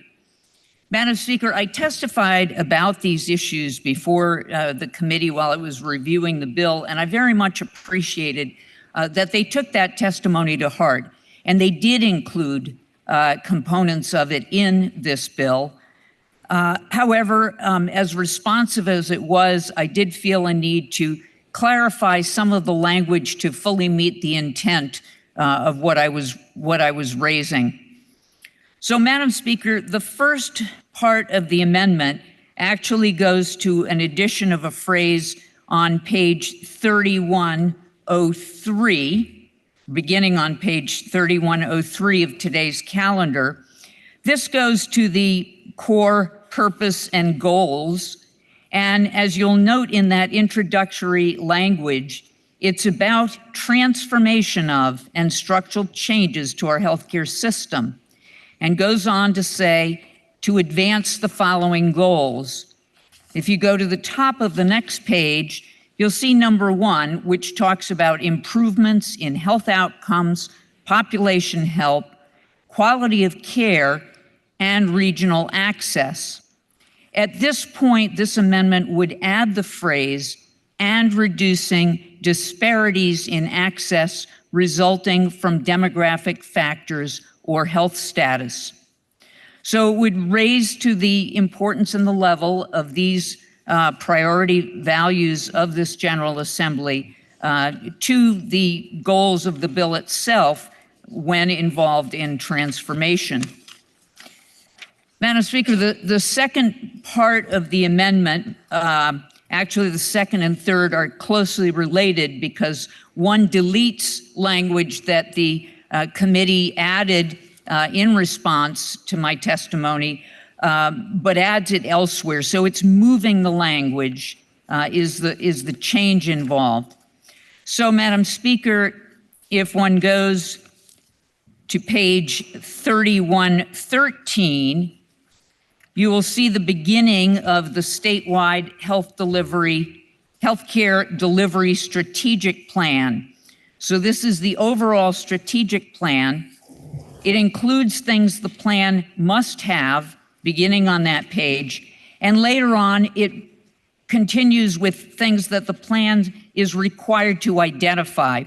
Madam Speaker, I testified about these issues before the committee while it was reviewing the bill, and I very much appreciated that they took that testimony to heart, and they did include components of it in this bill. However, as responsive as it was, I did feel a need to clarify some of the language to fully meet the intent of what I was raising. So, Madam Speaker, the first part of the amendment actually goes to an addition of a phrase on page 3103 beginning on page 3103 of today's calendar. This goes to the core purpose and goals. And as you'll note in that introductory language, it's about transformation of and structural changes to our healthcare system, and goes on to say to advance the following goals. If you go to the top of the next page, you'll see number 1, which talks about improvements in health outcomes, population health, quality of care, and regional access. At this point, this amendment would add the phrase, "and reducing disparities in access resulting from demographic factors or health status." So it would raise to the importance and the level of these priority values of this General Assembly to the goals of the bill itself when involved in transformation. Madam Speaker, the second part of the amendment, actually the second and third are closely related because one deletes language that the committee added in response to my testimony, but adds it elsewhere. So it's moving the language is the change involved. So Madam Speaker, if one goes to page 3113, you will see the beginning of the statewide healthcare delivery strategic plan. So this is the overall strategic plan. It includes things the plan must have, beginning on that page, and later on it continues with things that the plan is required to identify.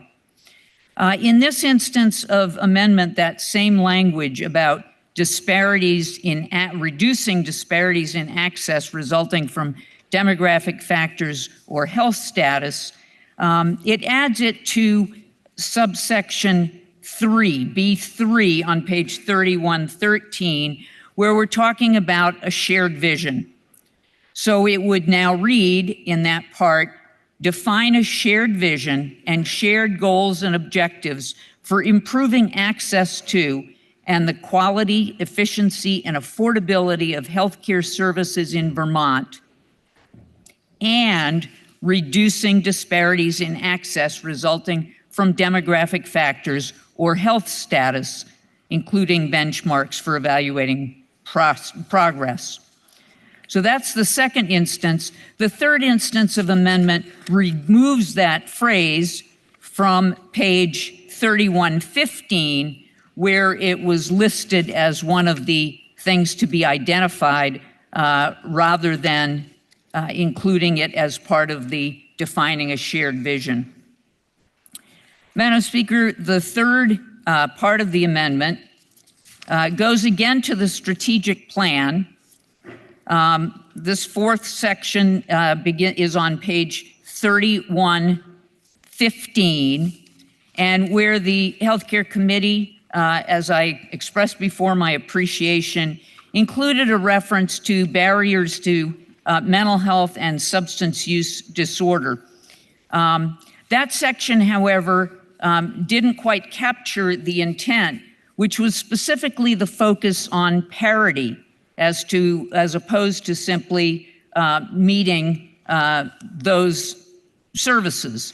In this instance of amendment, that same language about reducing disparities in access resulting from demographic factors or health status, it adds it to subsection 3, B3 on page 3113, where we're talking about a shared vision. So it would now read in that part, define a shared vision and shared goals and objectives for improving access to and the quality, efficiency, and affordability of healthcare services in Vermont, and reducing disparities in access resulting from demographic factors or health status, including benchmarks for evaluating progress. So that's the second instance. The third instance of amendment removes that phrase from page 3115, where it was listed as one of the things to be identified rather than including it as part of the defining a shared vision. Madam Speaker, the third part of the amendment goes again to the strategic plan. This fourth section is on page 3115, and where the Healthcare Committee, as I expressed before my appreciation, included a reference to barriers to mental health and substance use disorder. That section, however, didn't quite capture the intent, which was specifically the focus on parity as opposed to simply meeting those services.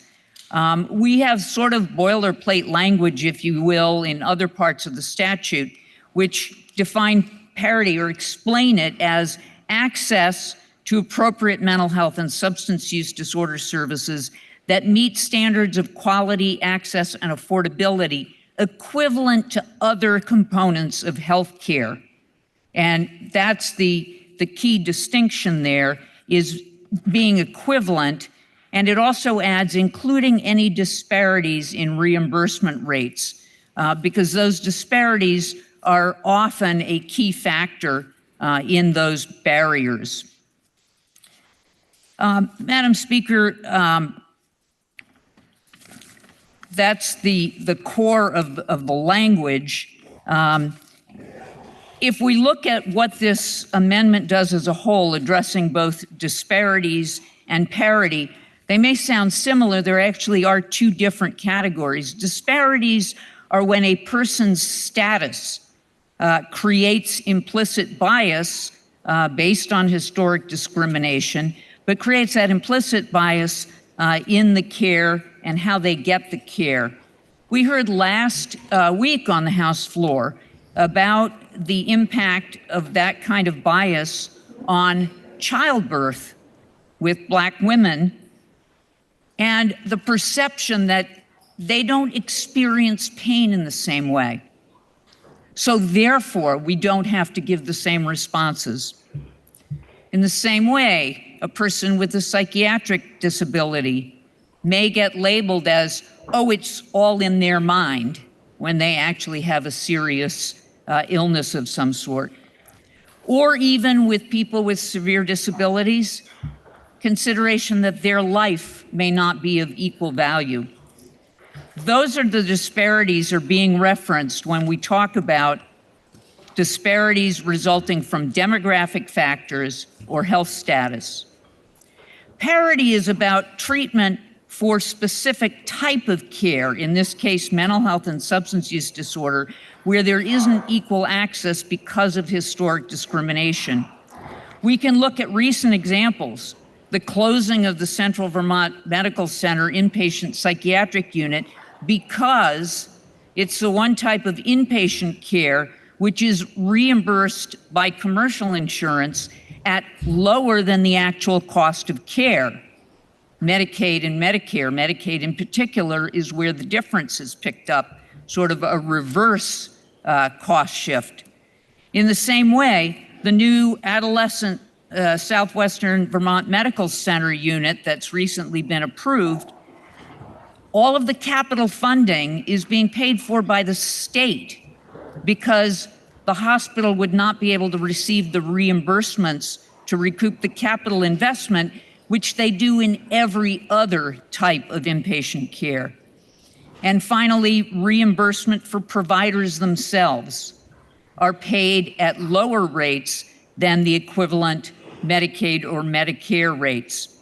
We have sort of boilerplate language, if you will, in other parts of the statute, which define parity or explain it as access to appropriate mental health and substance use disorder services that meet standards of quality, access, and affordability equivalent to other components of healthcare. And that's the key distinction there, is being equivalent. And it also adds including any disparities in reimbursement rates, because those disparities are often a key factor in those barriers. Madam Speaker, that's the core of the language. If we look at what this amendment does as a whole, addressing both disparities and parity, They may sound similar, there actually are two different categories. Disparities are when a person's status creates implicit bias based on historic discrimination, but creates that implicit bias in the care and how they get the care. We heard last week on the House floor about the impact of that kind of bias on childbirth with Black women and the perception that they don't experience pain in the same way. So therefore, we don't have to give the same responses. In the same way, a person with a psychiatric disability may get labeled as, oh, it's all in their mind, when they actually have a serious illness of some sort. Or even with people with severe disabilities, consideration that their life may not be of equal value. Those are the disparities are being referenced when we talk about disparities resulting from demographic factors or health status. Parity is about treatment for specific type of care, in this case, mental health and substance use disorder, where there isn't equal access because of historic discrimination. We can look at recent examples. The closing of the Central Vermont Medical Center inpatient psychiatric unit because it's the one type of inpatient care which is reimbursed by commercial insurance at lower than the actual cost of care. Medicaid and Medicare, Medicaid in particular, is where the difference is picked up, sort of a reverse cost shift. In the same way, the new adolescent Southwestern Vermont Medical Center unit that's recently been approved, all of the capital funding is being paid for by the state because the hospital would not be able to receive the reimbursements to recoup the capital investment, which they do in every other type of inpatient care. And finally, reimbursement for providers themselves are paid at lower rates than the equivalent Medicaid or Medicare rates.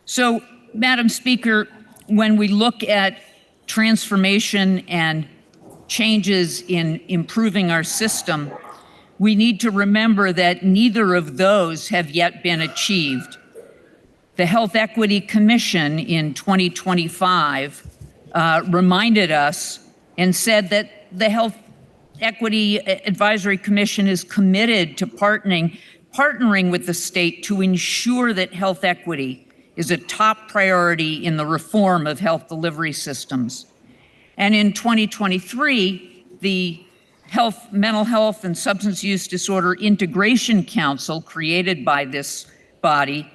So, Madam Speaker, when we look at transformation and changes in improving our system, we need to remember that neither of those have yet been achieved. The Health Equity Commission in 2025 reminded us and said that the Health Equity Advisory Commission is committed to partnering with the state to ensure that health equity is a top priority in the reform of health delivery systems. And in 2023, the Mental Health and Substance Use Disorder Integration Council, created by this body,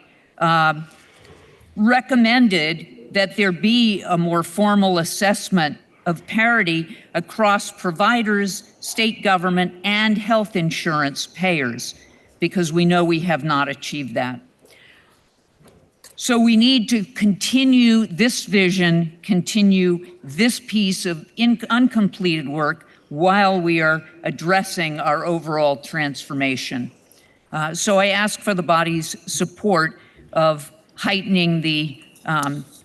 recommended that there be a more formal assessment of parity across providers, state government, and health insurance payers, because we know we have not achieved that. So we need to continue this vision, continue this piece of uncompleted work while we are addressing our overall transformation. So I ask for the body's support of heightening the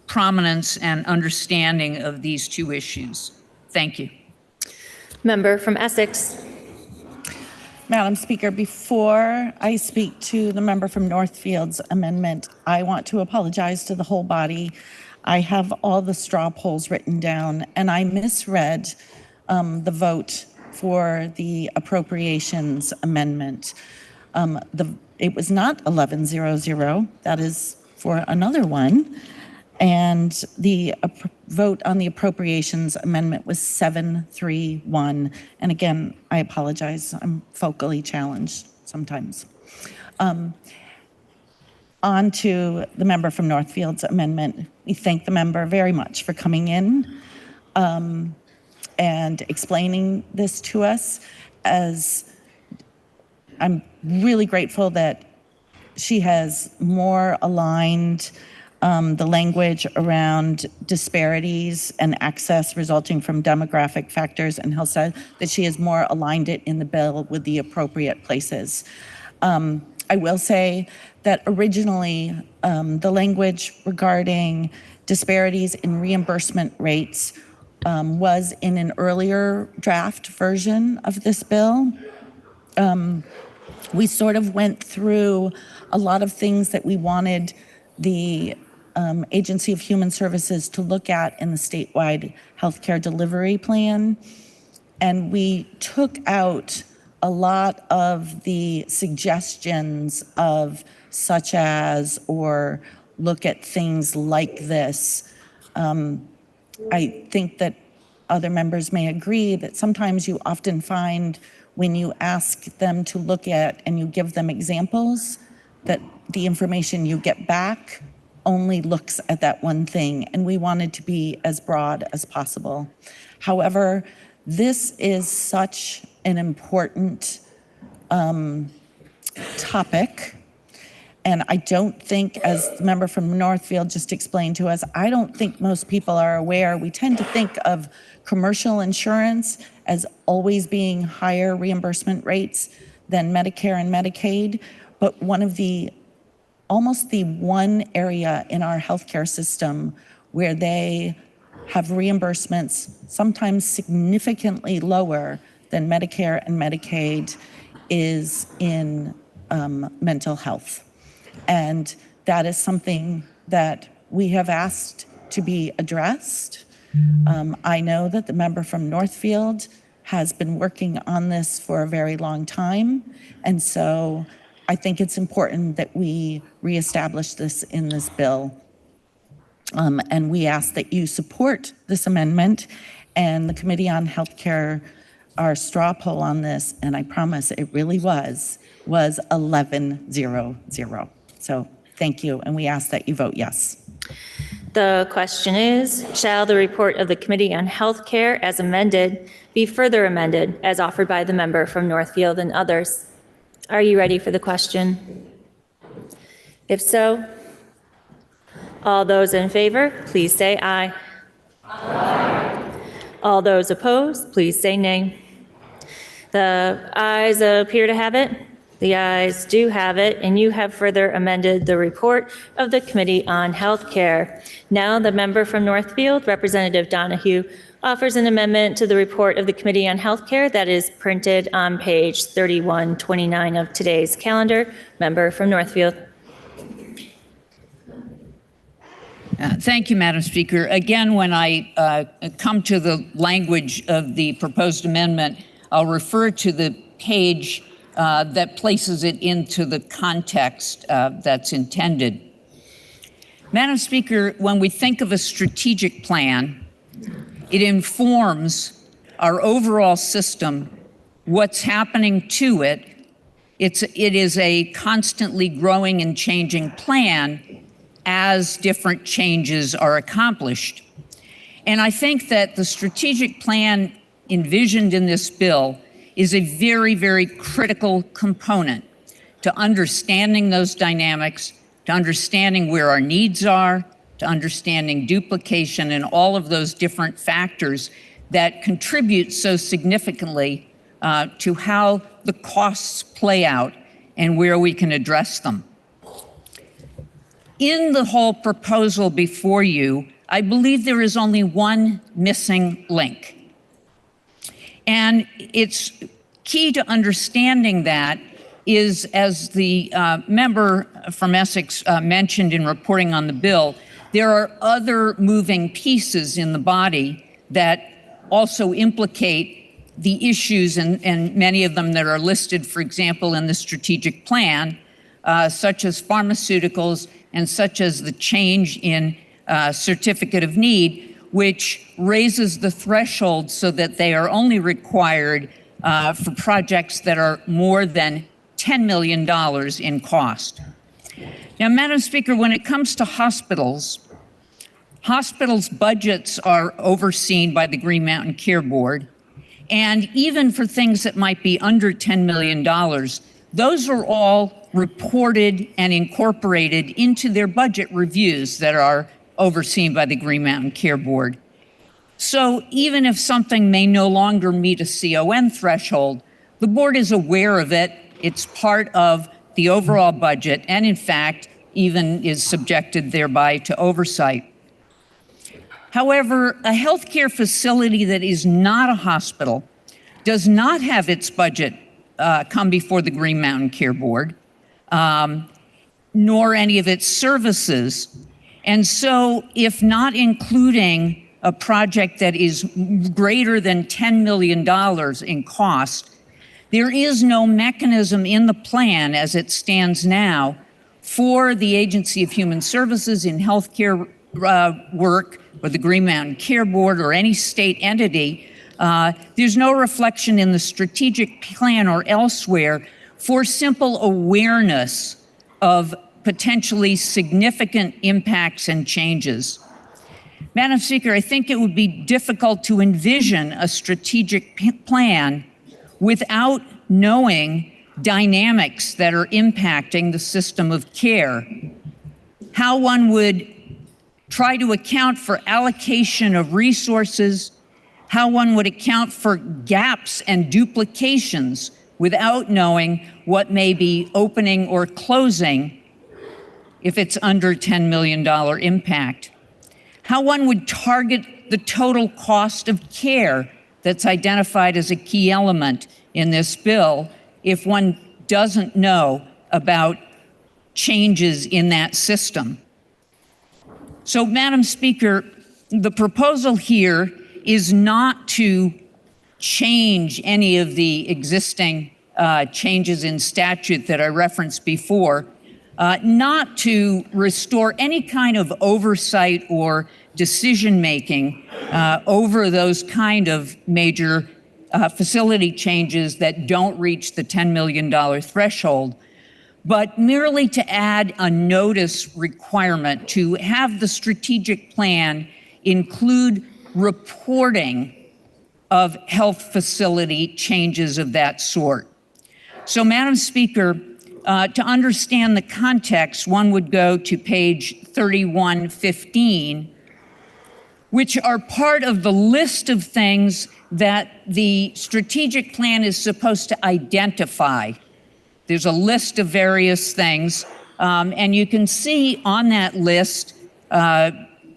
prominence and understanding of these two issues. Thank you. Member from Essex. Madam Speaker, before I speak to the member from Northfield's amendment, I want to apologize to the whole body. I have all the straw polls written down, and I misread the vote for the appropriations amendment. It was not 1100, that is for another one. And the vote on the appropriations amendment was 731. And again, I apologize, I'm focally challenged sometimes. On to the member from Northfield's amendment. We thank the member very much for coming in and explaining this to us. As I'm really grateful that she has more aligned the language around disparities and access resulting from demographic factors and health status, that she has more aligned it in the bill with the appropriate places. I will say that originally the language regarding disparities in reimbursement rates was in an earlier draft version of this bill. We sort of went through a lot of things that we wanted the Agency of Human Services to look at in the statewide healthcare delivery plan. And we took out a lot of the suggestions of such as, or look at things like this. I think that other members may agree that sometimes you often find when you ask them to look at and you give them examples, that the information you get back only looks at that one thing, and we wanted to be as broad as possible. However, this is such an important topic, and I don't think, as the member from Northfield just explained to us, I don't think most people are aware. We tend to think of commercial insurance as always being higher reimbursement rates than Medicare and Medicaid, but almost the one area in our healthcare system where they have reimbursements sometimes significantly lower than Medicare and Medicaid is in mental health. And that is something that we have asked to be addressed. I know that the member from Northfield has been working on this for a very long time. And so I think it's important that we reestablish this in this bill. And we ask that you support this amendment, and the Committee on Healthcare, our straw poll on this, and I promise it really was 11-0-0. So thank you, and we ask that you vote yes. The question is, shall the report of the Committee on Healthcare as amended be further amended as offered by the member from Northfield and others? Are you ready for the question? If so, all those in favor, please say aye. Aye. All those opposed, please say nay. The ayes appear to have it. The ayes do have it, and you have further amended the report of the Committee on Healthcare. Now, the member from Northfield, Representative Donahue, offers an amendment to the report of the Committee on Healthcare that is printed on page 3129 of today's calendar. Member from Northfield. Thank you, Madam Speaker. Again, when I come to the language of the proposed amendment, I'll refer to the page that places it into the context that's intended. Madam Speaker, when we think of a strategic plan, it informs our overall system, what's happening to it. It is a constantly growing and changing plan as different changes are accomplished. And I think that the strategic plan envisioned in this bill is a very, very critical component to understanding those dynamics, to understanding where our needs are, to understanding duplication and all of those different factors that contribute so significantly to how the costs play out and where we can address them. In the whole proposal before you, I believe there is only one missing link. And it's key to understanding that is, as the member from Essex mentioned in reporting on the bill, there are other moving pieces in the body that also implicate the issues, and many of them that are listed, for example, in the strategic plan, such as pharmaceuticals and such as the change in certificate of need, which raises the threshold so that they are only required for projects that are more than $10 million in cost. Now, Madam Speaker, when it comes to hospitals budgets are overseen by the Green Mountain Care Board, and even for things that might be under $10 million, those are all reported and incorporated into their budget reviews that are overseen by the Green Mountain Care Board. So even if something may no longer meet a CON threshold, the board is aware of it. It's part of the overall budget, and in fact, even is subjected thereby to oversight. However, a healthcare facility that is not a hospital does not have its budget come before the Green Mountain Care Board, nor any of its services. And so if not including a project that is greater than $10 million in cost, there is no mechanism in the plan as it stands now for the Agency of Human Services in healthcare work, or the Green Mountain Care Board, or any state entity. There's no reflection in the strategic plan or elsewhere for simple awareness of potentially significant impacts and changes. Madam Speaker, I think it would be difficult to envision a strategic plan without knowing dynamics that are impacting the system of care. How one would try to account for allocation of resources, how one would account for gaps and duplications without knowing what may be opening or closing if it's under $10 million impact. How one would target the total cost of care that's identified as a key element in this bill if one doesn't know about changes in that system. So, Madam Speaker, the proposal here is not to change any of the existing changes in statute that I referenced before, not to restore any kind of oversight or decision-making over those kind of major facility changes that don't reach the $10 million threshold, but merely to add a notice requirement to have the strategic plan include reporting of health facility changes of that sort. So, Madam Speaker, to understand the context, one would go to page 3115, which are part of the list of things that the strategic plan is supposed to identify. There's a list of various things, and you can see on that list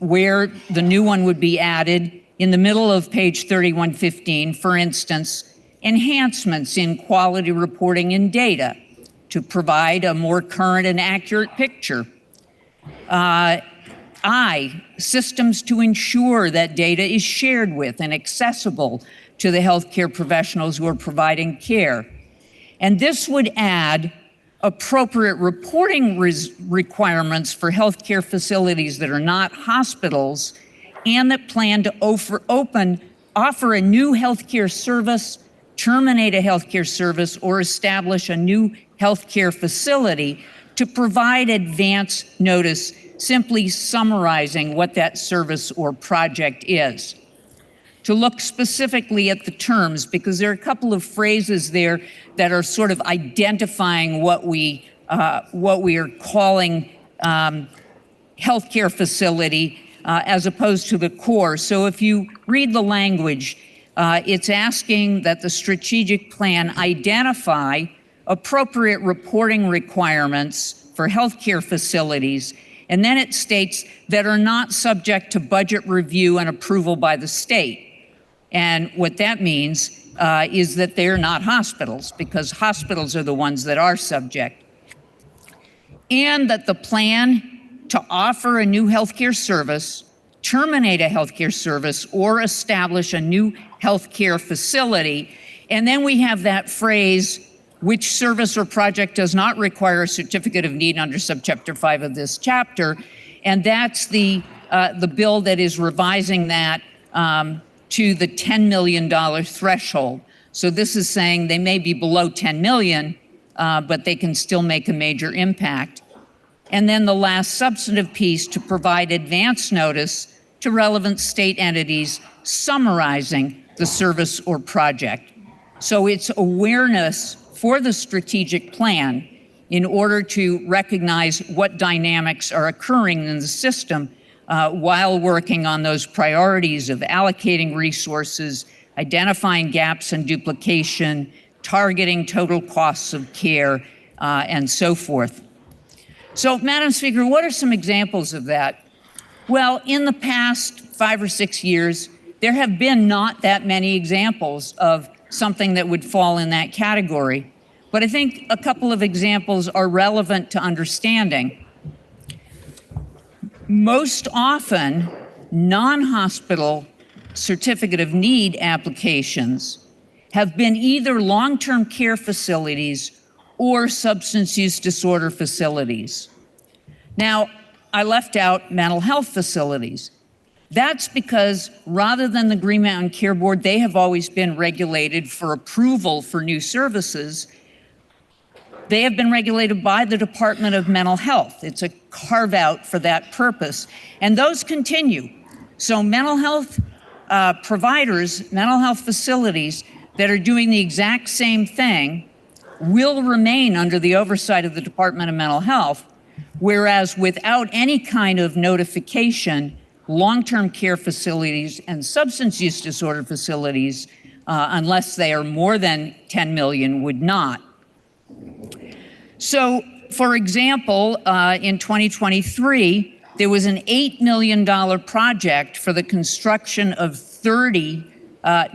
where the new one would be added in the middle of page 3115, for instance, enhancements in quality reporting and data to provide a more current and accurate picture. Systems to ensure that data is shared with and accessible to the healthcare professionals who are providing care. And this would add appropriate reporting requirements for healthcare facilities that are not hospitals and that plan to offer a new healthcare service, terminate a healthcare service, or establish a new healthcare facility to provide advance notice, simply summarizing what that service or project is. To look specifically at the terms, because there are a couple of phrases there that are sort of identifying what we are calling healthcare facility as opposed to the core. So if you read the language, it's asking that the strategic plan identify appropriate reporting requirements for healthcare facilities, and then it states that are not subject to budget review and approval by the state. And what that means is that they're not hospitals, because hospitals are the ones that are subject. And that the plan to offer a new healthcare service, terminate a healthcare service, or establish a new healthcare facility. And then we have that phrase, which service or project does not require a certificate of need under subchapter 5 of this chapter. And that's the bill that is revising that to the $10 million threshold. So this is saying they may be below 10 million, but they can still make a major impact. And then the last substantive piece, to provide advance notice to relevant state entities summarizing the service or project. So it's awareness for the strategic plan in order to recognize what dynamics are occurring in the system while working on those priorities of allocating resources, identifying gaps and duplication, targeting total costs of care, and so forth. So, Madam Speaker, what are some examples of that? Well, in the past 5 or 6 years, there have been not that many examples of something that would fall in that category. But I think a couple of examples are relevant to understanding. Most often, non-hospital certificate of need applications have been either long-term care facilities or substance use disorder facilities. Now, I left out mental health facilities. That's because rather than the Green Mountain Care Board, they have always been regulated for approval for new services. They have been regulated by the Department of Mental Health. It's a carve out for that purpose. And those continue. So mental health providers, mental health facilities that are doing the exact same thing will remain under the oversight of the Department of Mental Health, whereas without any kind of notification, long-term care facilities and substance use disorder facilities, unless they are more than 10 million, would not. So, for example, in 2023, there was an $8 million project for the construction of 30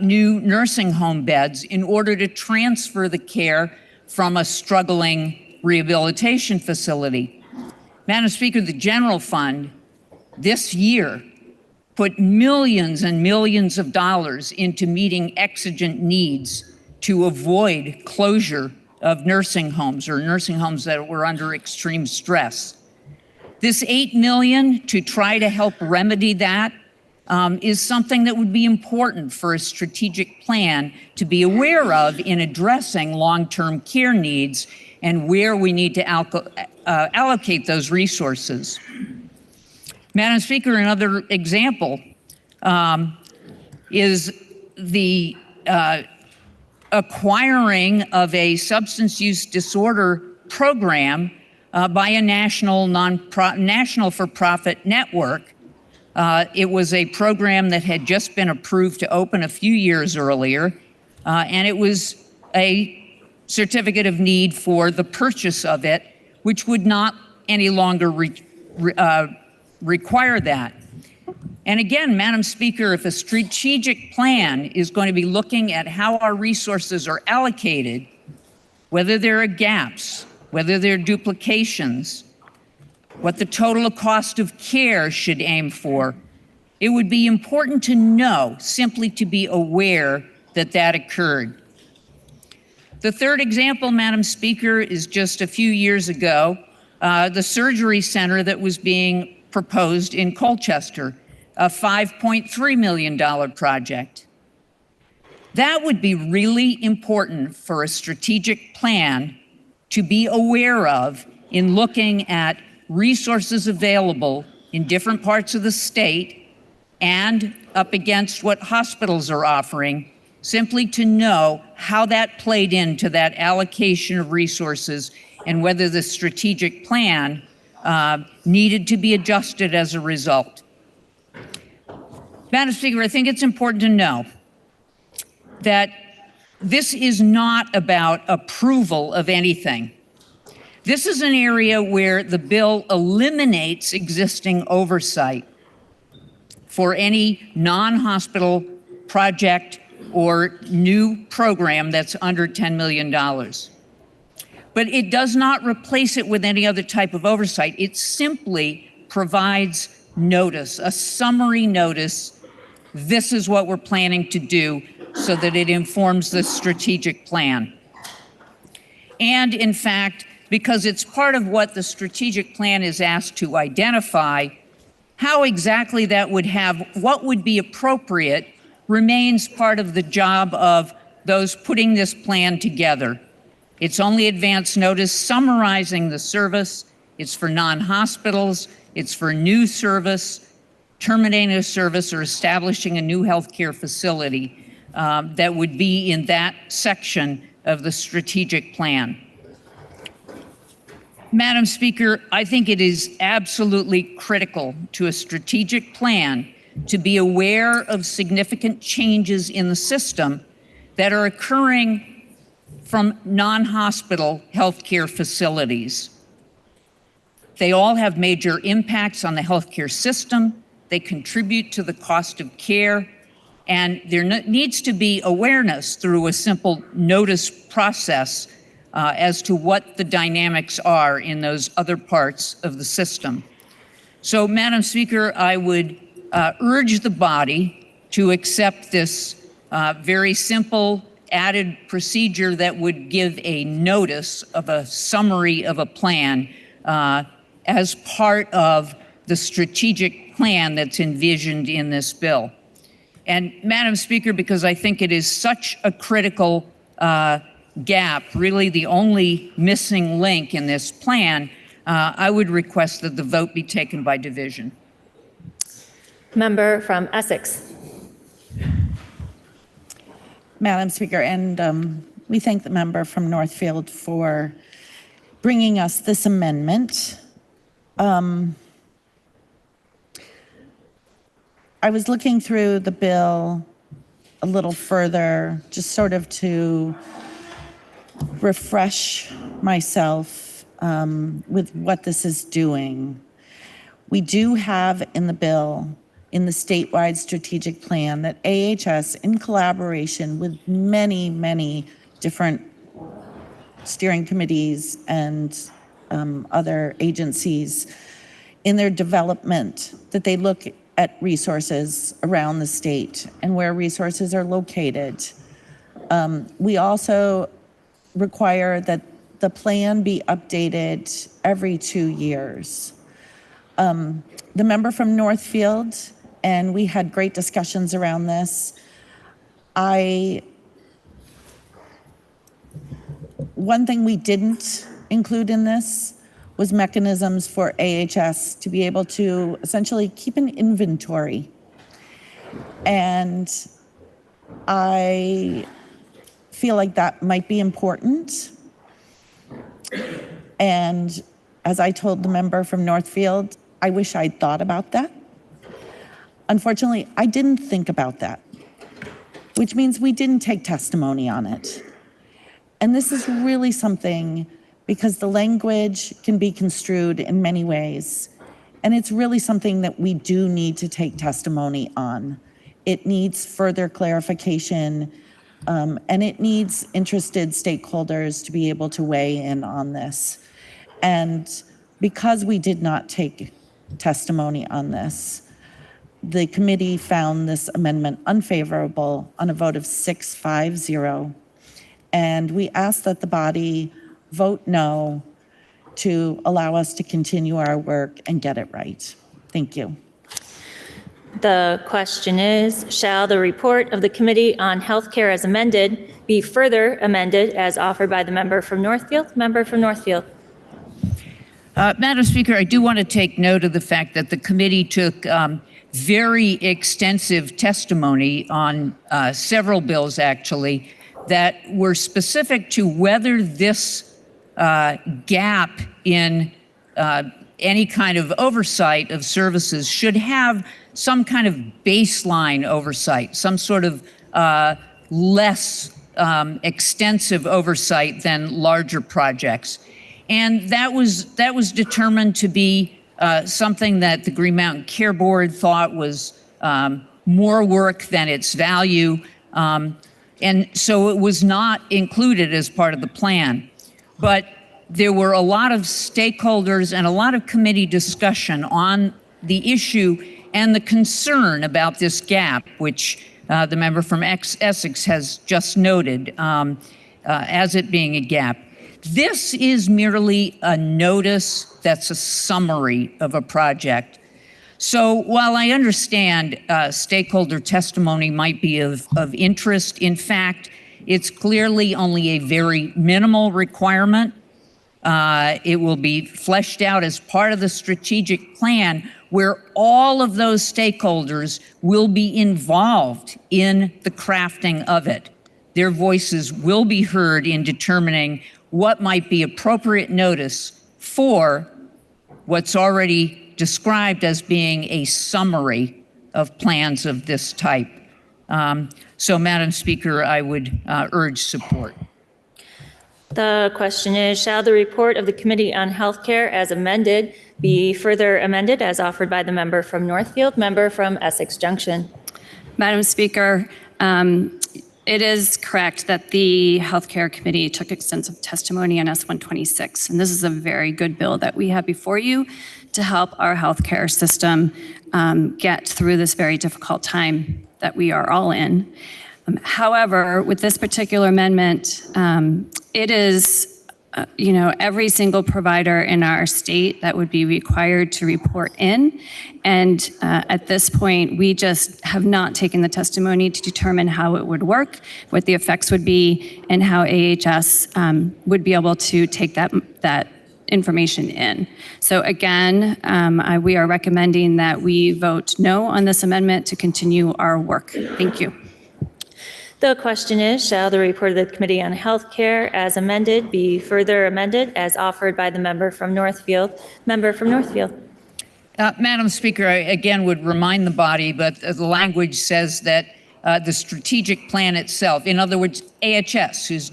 new nursing home beds in order to transfer the care from a struggling rehabilitation facility. Madam Speaker, the general fund this year put millions and millions of dollars into meeting exigent needs to avoid closure of nursing homes or nursing homes that were under extreme stress. This $8 million to try to help remedy that is something that would be important for a strategic plan to be aware of in addressing long-term care needs and where we need to allocate those resources. Madam Speaker, another example is the acquiring of a substance use disorder program by a national for-profit network. It was a program that had just been approved to open a few years earlier, and it was a certificate of need for the purchase of it, which would not any longer require that. And again, Madam Speaker, if a strategic plan is going to be looking at how our resources are allocated, whether there are gaps, whether there are duplications, what the total cost of care should aim for, it would be important to know, simply to be aware that that occurred. The third example, Madam Speaker, is just a few years ago, the surgery center that was being proposed in Colchester, a $5.3 million project. That would be really important for a strategic plan to be aware of in looking at resources available in different parts of the state and up against what hospitals are offering, simply to know how that played into that allocation of resources and whether the strategic plan needed to be adjusted as a result. Madam Speaker, I think it's important to know that this is not about approval of anything. This is an area where the bill eliminates existing oversight for any non-hospital project or new program that's under $10 million. But it does not replace it with any other type of oversight. It simply provides notice, a summary notice. This is what we're planning to do, so that it informs the strategic plan. And in fact, because it's part of what the strategic plan is asked to identify, how exactly that would have, what would be appropriate, remains part of the job of those putting this plan together. It's only advance notice summarizing the service. It's for non-hospitals. It's for new service, terminating a service, or establishing a new healthcare facility that would be in that section of the strategic plan. Madam Speaker, I think it is absolutely critical to a strategic plan to be aware of significant changes in the system that are occurring from non-hospital healthcare facilities. They all have major impacts on the healthcare system. They contribute to the cost of care, and there needs to be awareness through a simple notice process as to what the dynamics are in those other parts of the system. So, Madam Speaker, I would urge the body to accept this very simple added procedure that would give a notice of a summary of a plan as part of the strategic plan that's envisioned in this bill. And Madam Speaker, because I think it is such a critical gap, really the only missing link in this plan, I would request that the vote be taken by division. Member from Essex. Madam Speaker, and we thank the member from Northfield for bringing us this amendment. I was looking through the bill a little further, just sort of to refresh myself with what this is doing. We do have in the bill, in the statewide strategic plan, that AHS, in collaboration with many, many different steering committees and other agencies, in their development, that they look at resources around the state and where resources are located. We also require that the plan be updated every 2 years. The member from Northfield, and we had great discussions around this. One thing we didn't include in this was mechanisms for AHS to be able to essentially keep an inventory. And I feel like that might be important. And as I told the member from Northfield, I wish I'd thought about that. Unfortunately, I didn't think about that, which means we didn't take testimony on it. And this is really something, because the language can be construed in many ways. And it's really something that we do need to take testimony on. It needs further clarification, and it needs interested stakeholders to be able to weigh in on this. And because we did not take testimony on this, the committee found this amendment unfavorable on a vote of 6-5-0. And we ask that the body vote no to allow us to continue our work and get it right. Thank you. The question is, shall the report of the Committee on Healthcare as amended be further amended as offered by the member from Northfield? Member from Northfield. Madam Speaker, I do want to take note of the fact that the committee took very extensive testimony on several bills, actually, that were specific to whether this gap in any kind of oversight of services should have some kind of baseline oversight, some sort of less extensive oversight than larger projects. And that was determined to be something that the Green Mountain Care Board thought was more work than its value. And so it was not included as part of the plan. But there were a lot of stakeholders and a lot of committee discussion on the issue and the concern about this gap, which the member from Essex has just noted as it being a gap. This is merely a notice that's a summary of a project. So while I understand stakeholder testimony might be of interest, in fact, it's clearly only a very minimal requirement. It will be fleshed out as part of the strategic plan where all of those stakeholders will be involved in the crafting of it. Their voices will be heard in determining what might be appropriate notice for what's already described as being a summary of plans of this type. So, Madam Speaker, I would urge support. The question is, shall the report of the Committee on Healthcare as amended be further amended as offered by the member from Northfield, member from Essex Junction? Madam Speaker, it is correct that the Healthcare Committee took extensive testimony on S-126, and this is a very good bill that we have before you to help our healthcare system get through this very difficult time that we are all in. However, with this particular amendment, it is, every single provider in our state that would be required to report in. And at this point, we just have not taken the testimony to determine how it would work, what the effects would be, and how AHS would be able to take that information in. So again, we are recommending that we vote no on this amendment to continue our work. Thank you. The question is, shall the report of the Committee on Healthcare as amended be further amended as offered by the member from Northfield? Member from Northfield. Madam Speaker, I again would remind the body, but the language says that the strategic plan itself, in other words, AHS, who's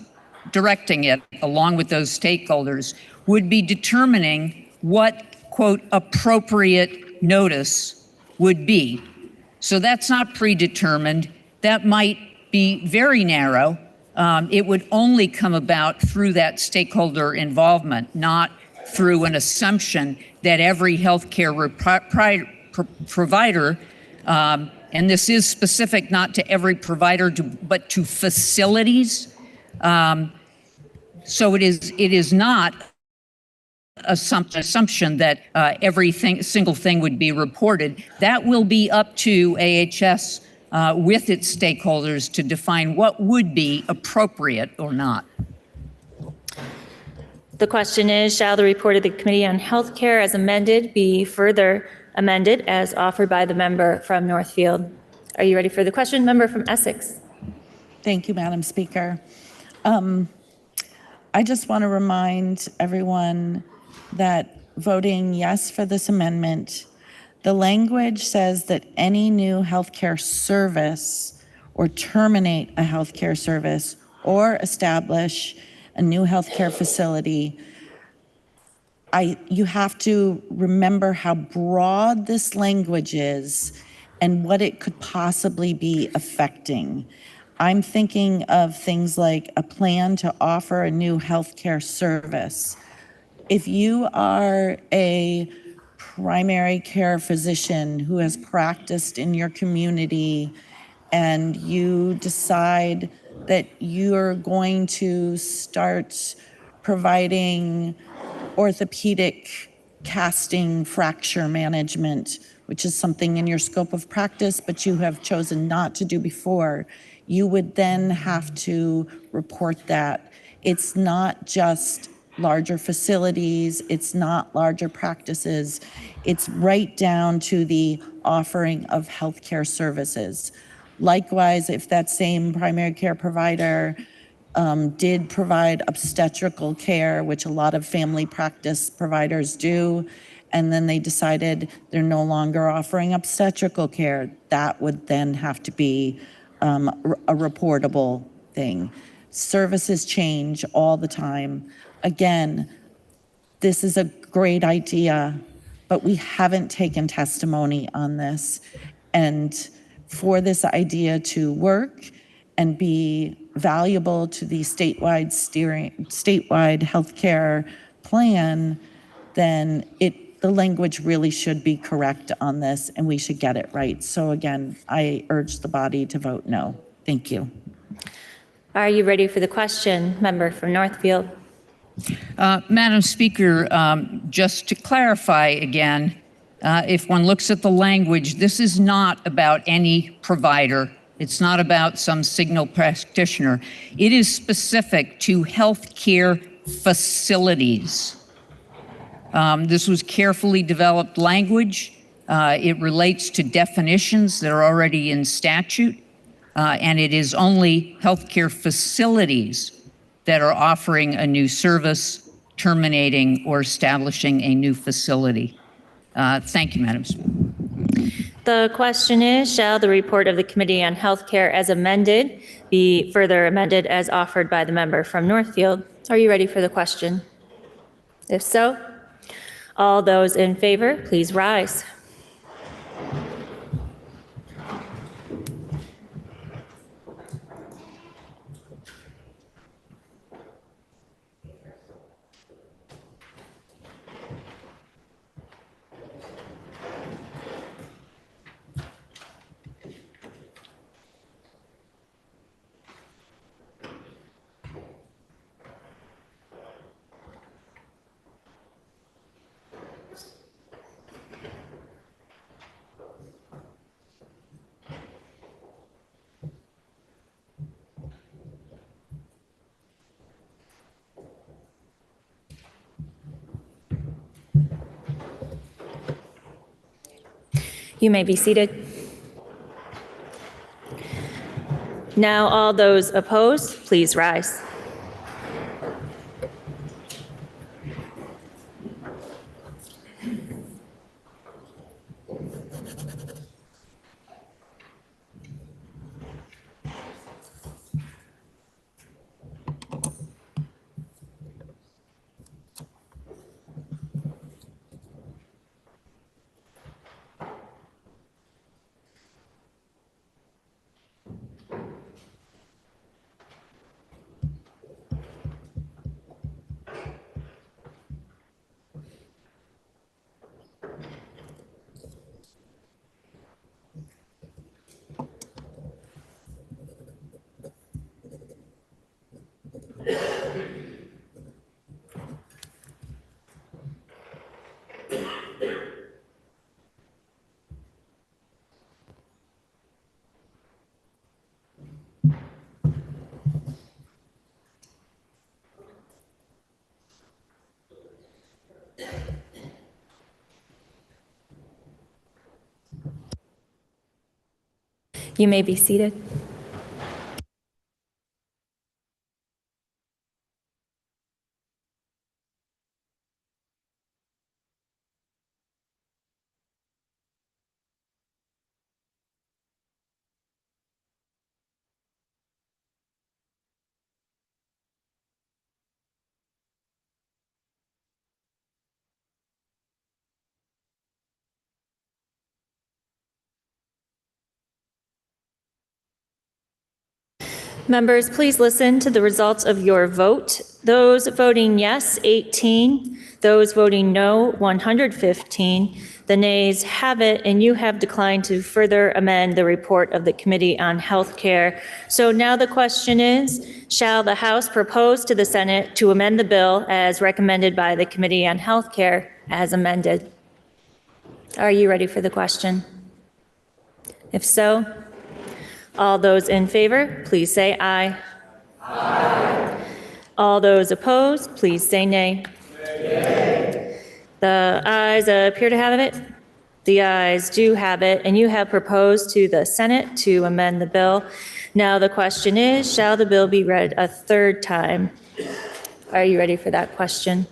directing it along with those stakeholders, would be determining what, quote, appropriate notice would be. So that's not predetermined. That might be very narrow. It would only come about through that stakeholder involvement, not through an assumption that every healthcare provider, and this is specific not to every provider, but to facilities. So it is not assumption that every single thing would be reported. That will be up to AHS with its stakeholders to define what would be appropriate or not. The question is, shall the report of the Committee on Healthcare as amended be further amended as offered by the member from Northfield? Are you ready for the question? Member from Essex. Thank you, Madam Speaker. I just want to remind everyone that voting yes for this amendment, the language says that any new healthcare service or terminate a healthcare service or establish a new healthcare facility. You have to remember how broad this language is and what it could possibly be affecting. I'm thinking of things like a plan to offer a new healthcare service. If you are a primary care physician who has practiced in your community and you decide that you're going to start providing orthopedic casting fracture management, which is something in your scope of practice, but you have chosen not to do before, you would then have to report that. It's not just larger facilities, it's not larger practices, it's right down to the offering of healthcare services. Likewise, if that same primary care provider did provide obstetrical care, which a lot of family practice providers do, and then they decided they're no longer offering obstetrical care, that would then have to be a reportable thing. Services change all the time. Again, this is a great idea, but we haven't taken testimony on this. And for this idea to work and be valuable to the statewide healthcare plan, then the language really should be correct on this and we should get it right. So again, I urge the body to vote no. Thank you. Are you ready for the question? Member from Northfield. Madam Speaker, just to clarify again, if one looks at the language, this is not about any provider. It's not about some signal practitioner. It is specific to healthcare facilities. This was carefully developed language. It relates to definitions that are already in statute, and it is only healthcare facilities that are offering a new service, terminating or establishing a new facility. Thank you, Madam Speaker. The question is, shall the report of the Committee on Healthcare as amended be further amended as offered by the member from Northfield? Are you ready for the question? If so, all those in favor, please rise. You may be seated. Now, all those opposed, please rise. You may be seated. Members, please listen to the results of your vote. Those voting yes, 18. Those voting no, 115. The nays have it, and you have declined to further amend the report of the Committee on Healthcare. So now the question is, shall the House propose to the Senate to amend the bill as recommended by the Committee on Healthcare as amended? Are you ready for the question? If so, all those in favor, please say aye. Aye. All those opposed, please say nay. Nay. The ayes appear to have it. The ayes do have it, and you have proposed to the Senate to amend the bill. Now the question is, shall the bill be read a third time? Are you ready for that question?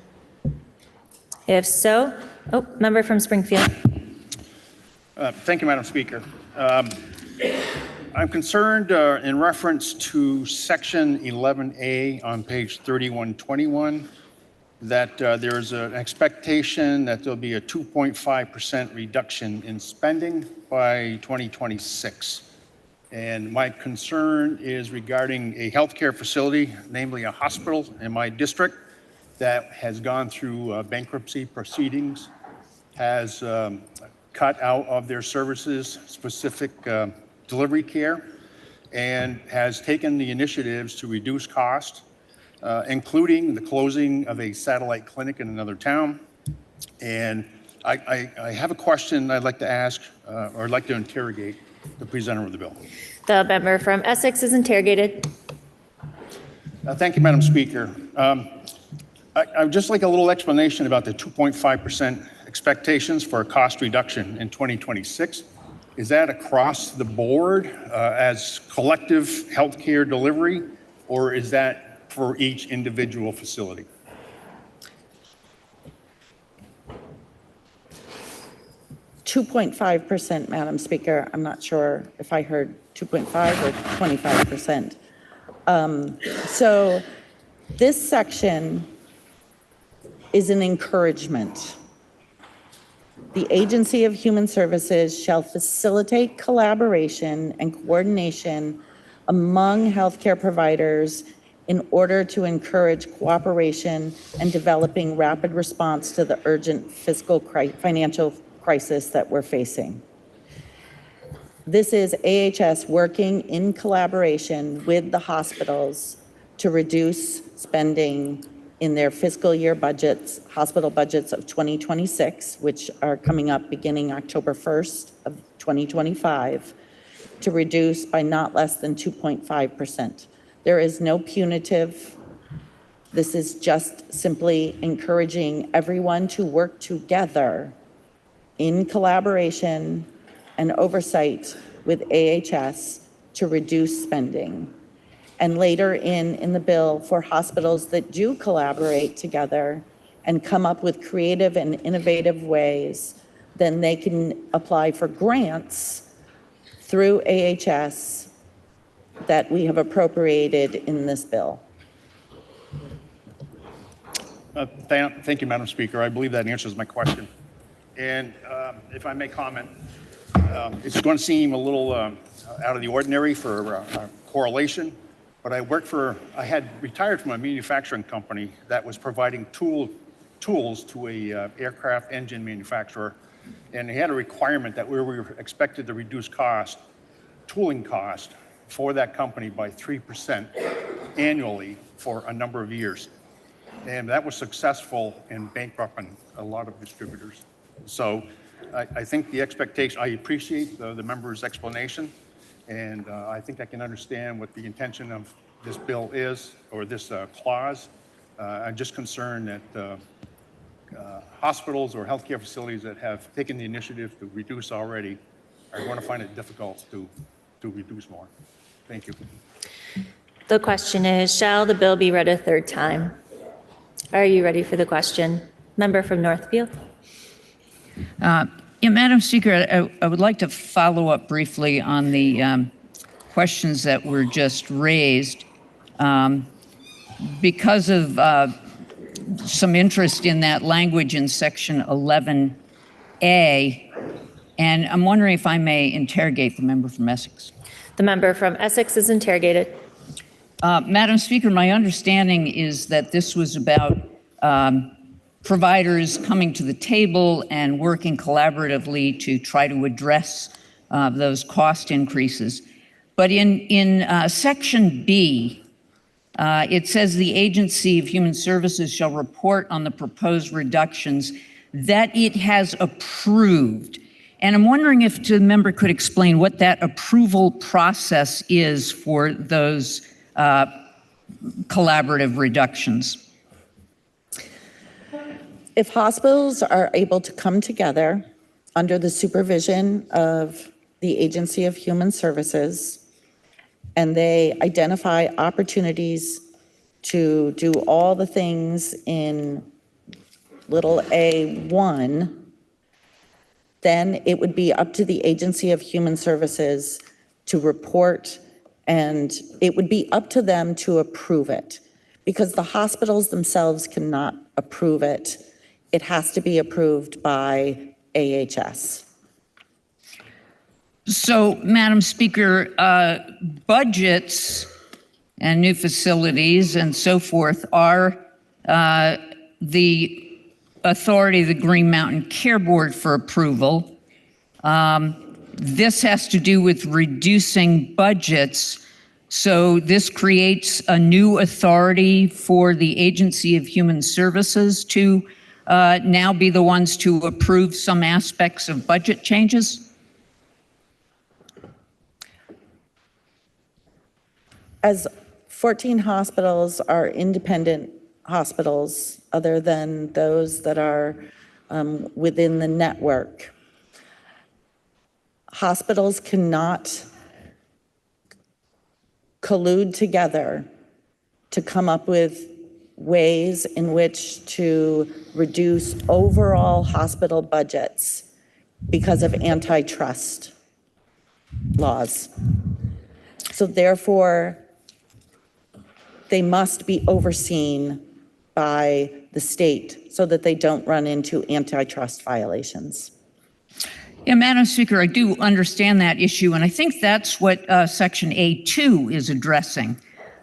If so, member from Springfield. Thank you, Madam Speaker. I'm concerned in reference to section 11A on page 3121 that there's an expectation that there'll be a 2.5% reduction in spending by 2026. And my concern is regarding a healthcare facility, namely a hospital in my district that has gone through bankruptcy proceedings, has cut out of their services specific delivery care, and has taken the initiatives to reduce cost, including the closing of a satellite clinic in another town. And I have a question I'd like to ask, or I'd like to interrogate the presenter of the bill. The member from Essex is interrogated. Thank you, Madam Speaker. I'd just like a little explanation about the 2.5% expectations for a cost reduction in 2026. Is that across the board as collective healthcare delivery, or is that for each individual facility? 2.5%, Madam Speaker. I'm not sure if I heard 2.5 or 25%. So this section is an encouragement. The Agency of Human Services shall facilitate collaboration and coordination among healthcare providers in order to encourage cooperation and developing rapid response to the urgent financial crisis that we're facing. This is AHS working in collaboration with the hospitals to reduce spending in their fiscal year budgets, hospital budgets of 2026, which are coming up beginning October 1st of 2025, to reduce by not less than 2.5%. There is no punitive. This is just simply encouraging everyone to work together in collaboration and oversight with AHS to reduce spending. And later in the bill, for hospitals that do collaborate together and come up with creative and innovative ways, then they can apply for grants through AHS that we have appropriated in this bill. Thank you, Madam Speaker. I believe that answers my question. And if I may comment, it's going to seem a little out of the ordinary for correlation, but I had retired from a manufacturing company that was providing tools to a aircraft engine manufacturer, and they had a requirement that we were expected to reduce tooling cost for that company by 3% annually for a number of years. And that was successful in bankrupting a lot of distributors. So I think the expectation, I appreciate the member's explanation, and I think I can understand what the intention of this bill is, or this clause. I'm just concerned that hospitals or healthcare facilities that have taken the initiative to reduce already are going to find it difficult to reduce more. Thank you. The question is, shall the bill be read a third time? Are you ready for the question? Member from Northfield. Yeah, Madam Speaker, I would like to follow up briefly on the questions that were just raised. Because of some interest in that language in section 11A, and I'm wondering if I may interrogate the member from Essex. The member from Essex is interrogated. Madam Speaker, my understanding is that this was about providers coming to the table and working collaboratively to try to address those cost increases. But in section B, it says the Agency of Human Services shall report on the proposed reductions that it has approved. And I'm wondering if the member could explain what that approval process is for those collaborative reductions. If hospitals are able to come together under the supervision of the Agency of Human Services, and they identify opportunities to do all the things in little a1, then it would be up to the Agency of Human Services to report, and it would be up to them to approve it, because the hospitals themselves cannot approve it. It has to be approved by AHS. So, Madam Speaker, budgets and new facilities and so forth are the authority of the Green Mountain Care Board for approval. This has to do with reducing budgets. So this creates a new authority for the Agency of Human Services to now be the ones to approve some aspects of budget changes? As 14 hospitals are independent hospitals, other than those that are within the network, hospitals cannot collude together to come up with ways in which to reduce overall hospital budgets because of antitrust laws. So therefore, they must be overseen by the state so that they don't run into antitrust violations. Yeah, Madam Speaker, I do understand that issue, and I think that's what Section A2 is addressing.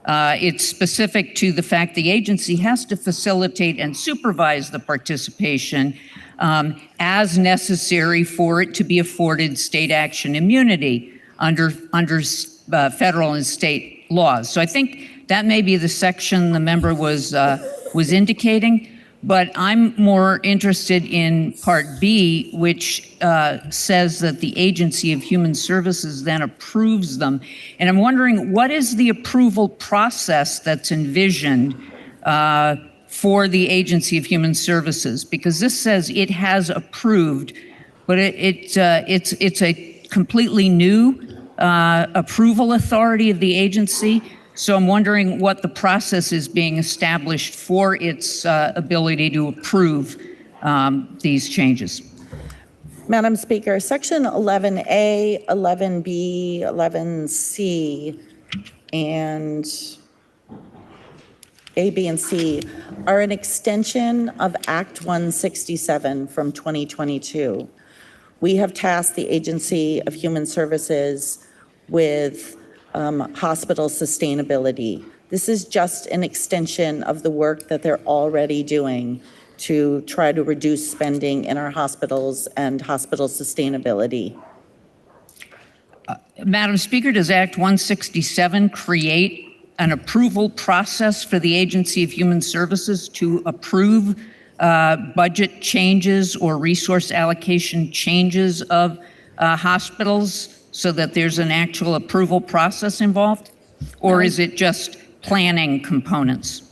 It's specific to the fact the agency has to facilitate and supervise the participation as necessary for it to be afforded state action immunity under federal and state laws. So I think that may be the section the member was indicating. But I'm more interested in Part B, which says that the Agency of Human Services then approves them. And I'm wondering, what is the approval process that's envisioned for the Agency of Human Services? Because this says it has approved, but it's a completely new approval authority of the agency. So I'm wondering what the process is being established for its ability to approve these changes. Madam Speaker, Section 11A, 11B, 11C, and A, B, and C are an extension of Act 167 from 2022. We have tasked the Agency of Human Services with hospital sustainability. This is just an extension of the work that they're already doing to try to reduce spending in our hospitals and hospital sustainability. Madam Speaker, does Act 167 create an approval process for the Agency of Human Services to approve budget changes or resource allocation changes of hospitals, so that there's an actual approval process involved? Or is it just planning components?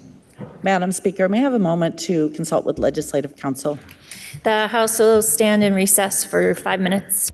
Madam Speaker, may I have a moment to consult with Legislative Counsel? The House will stand in recess for 5 minutes.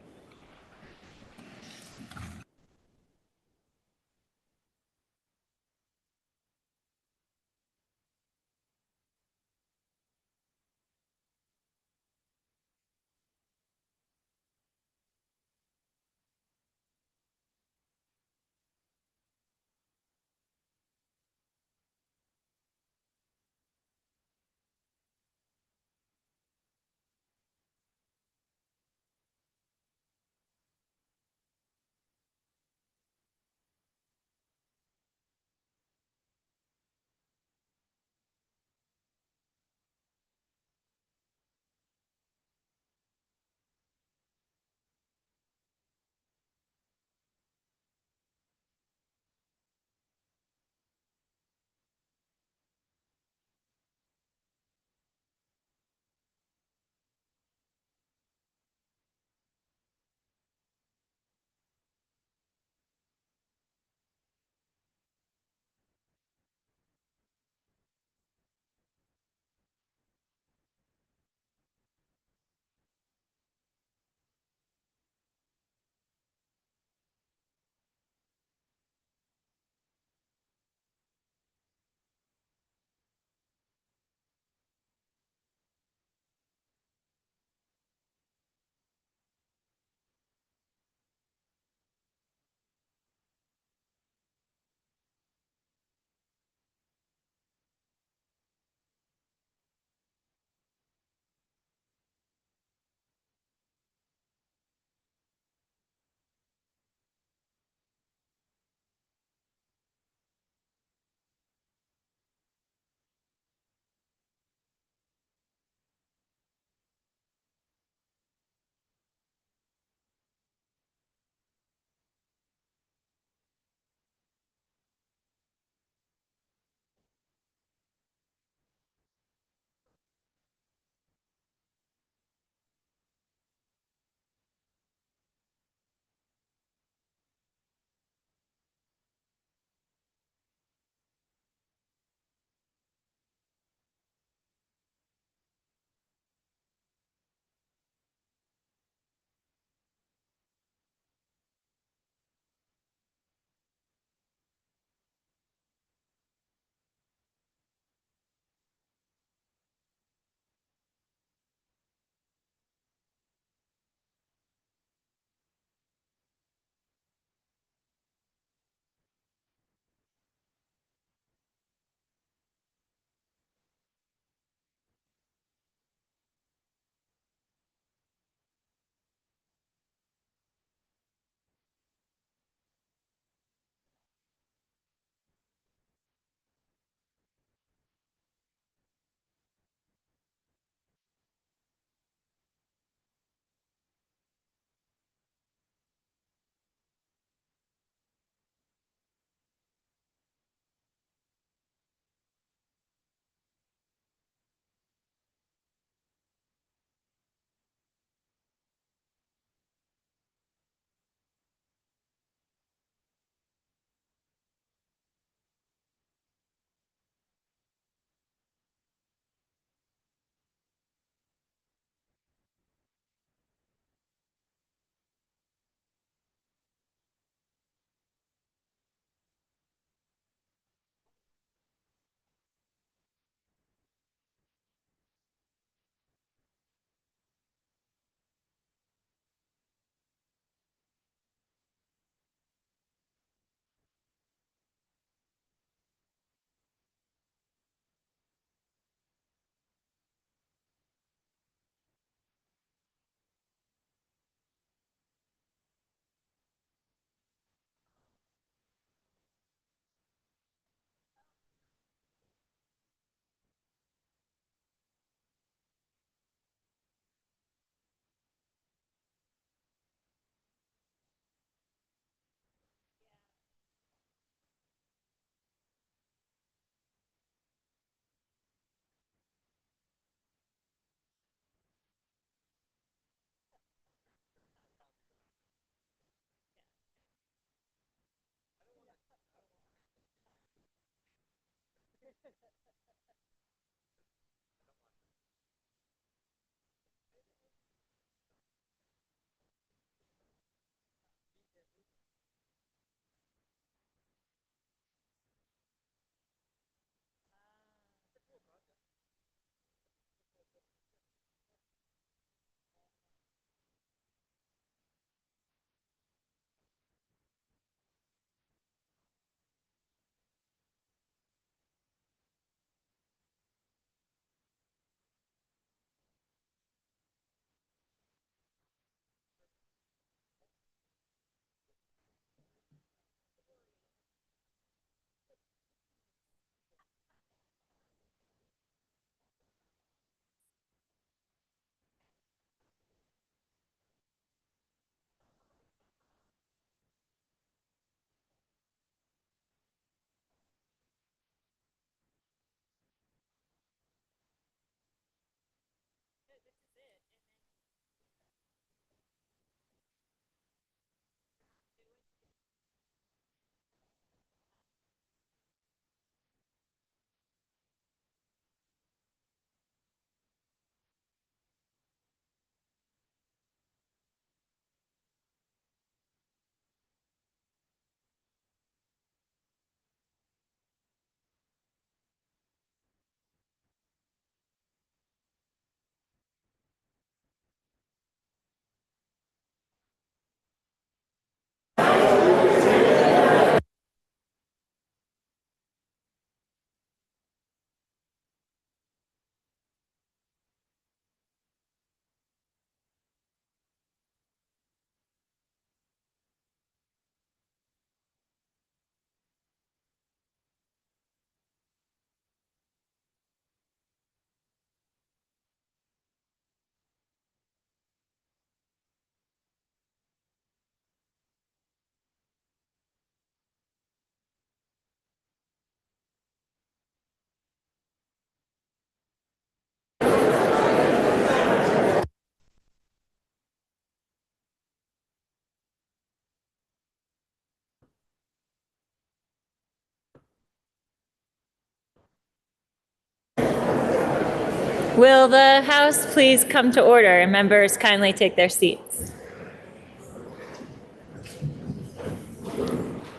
Will the House please come to order and members kindly take their seats?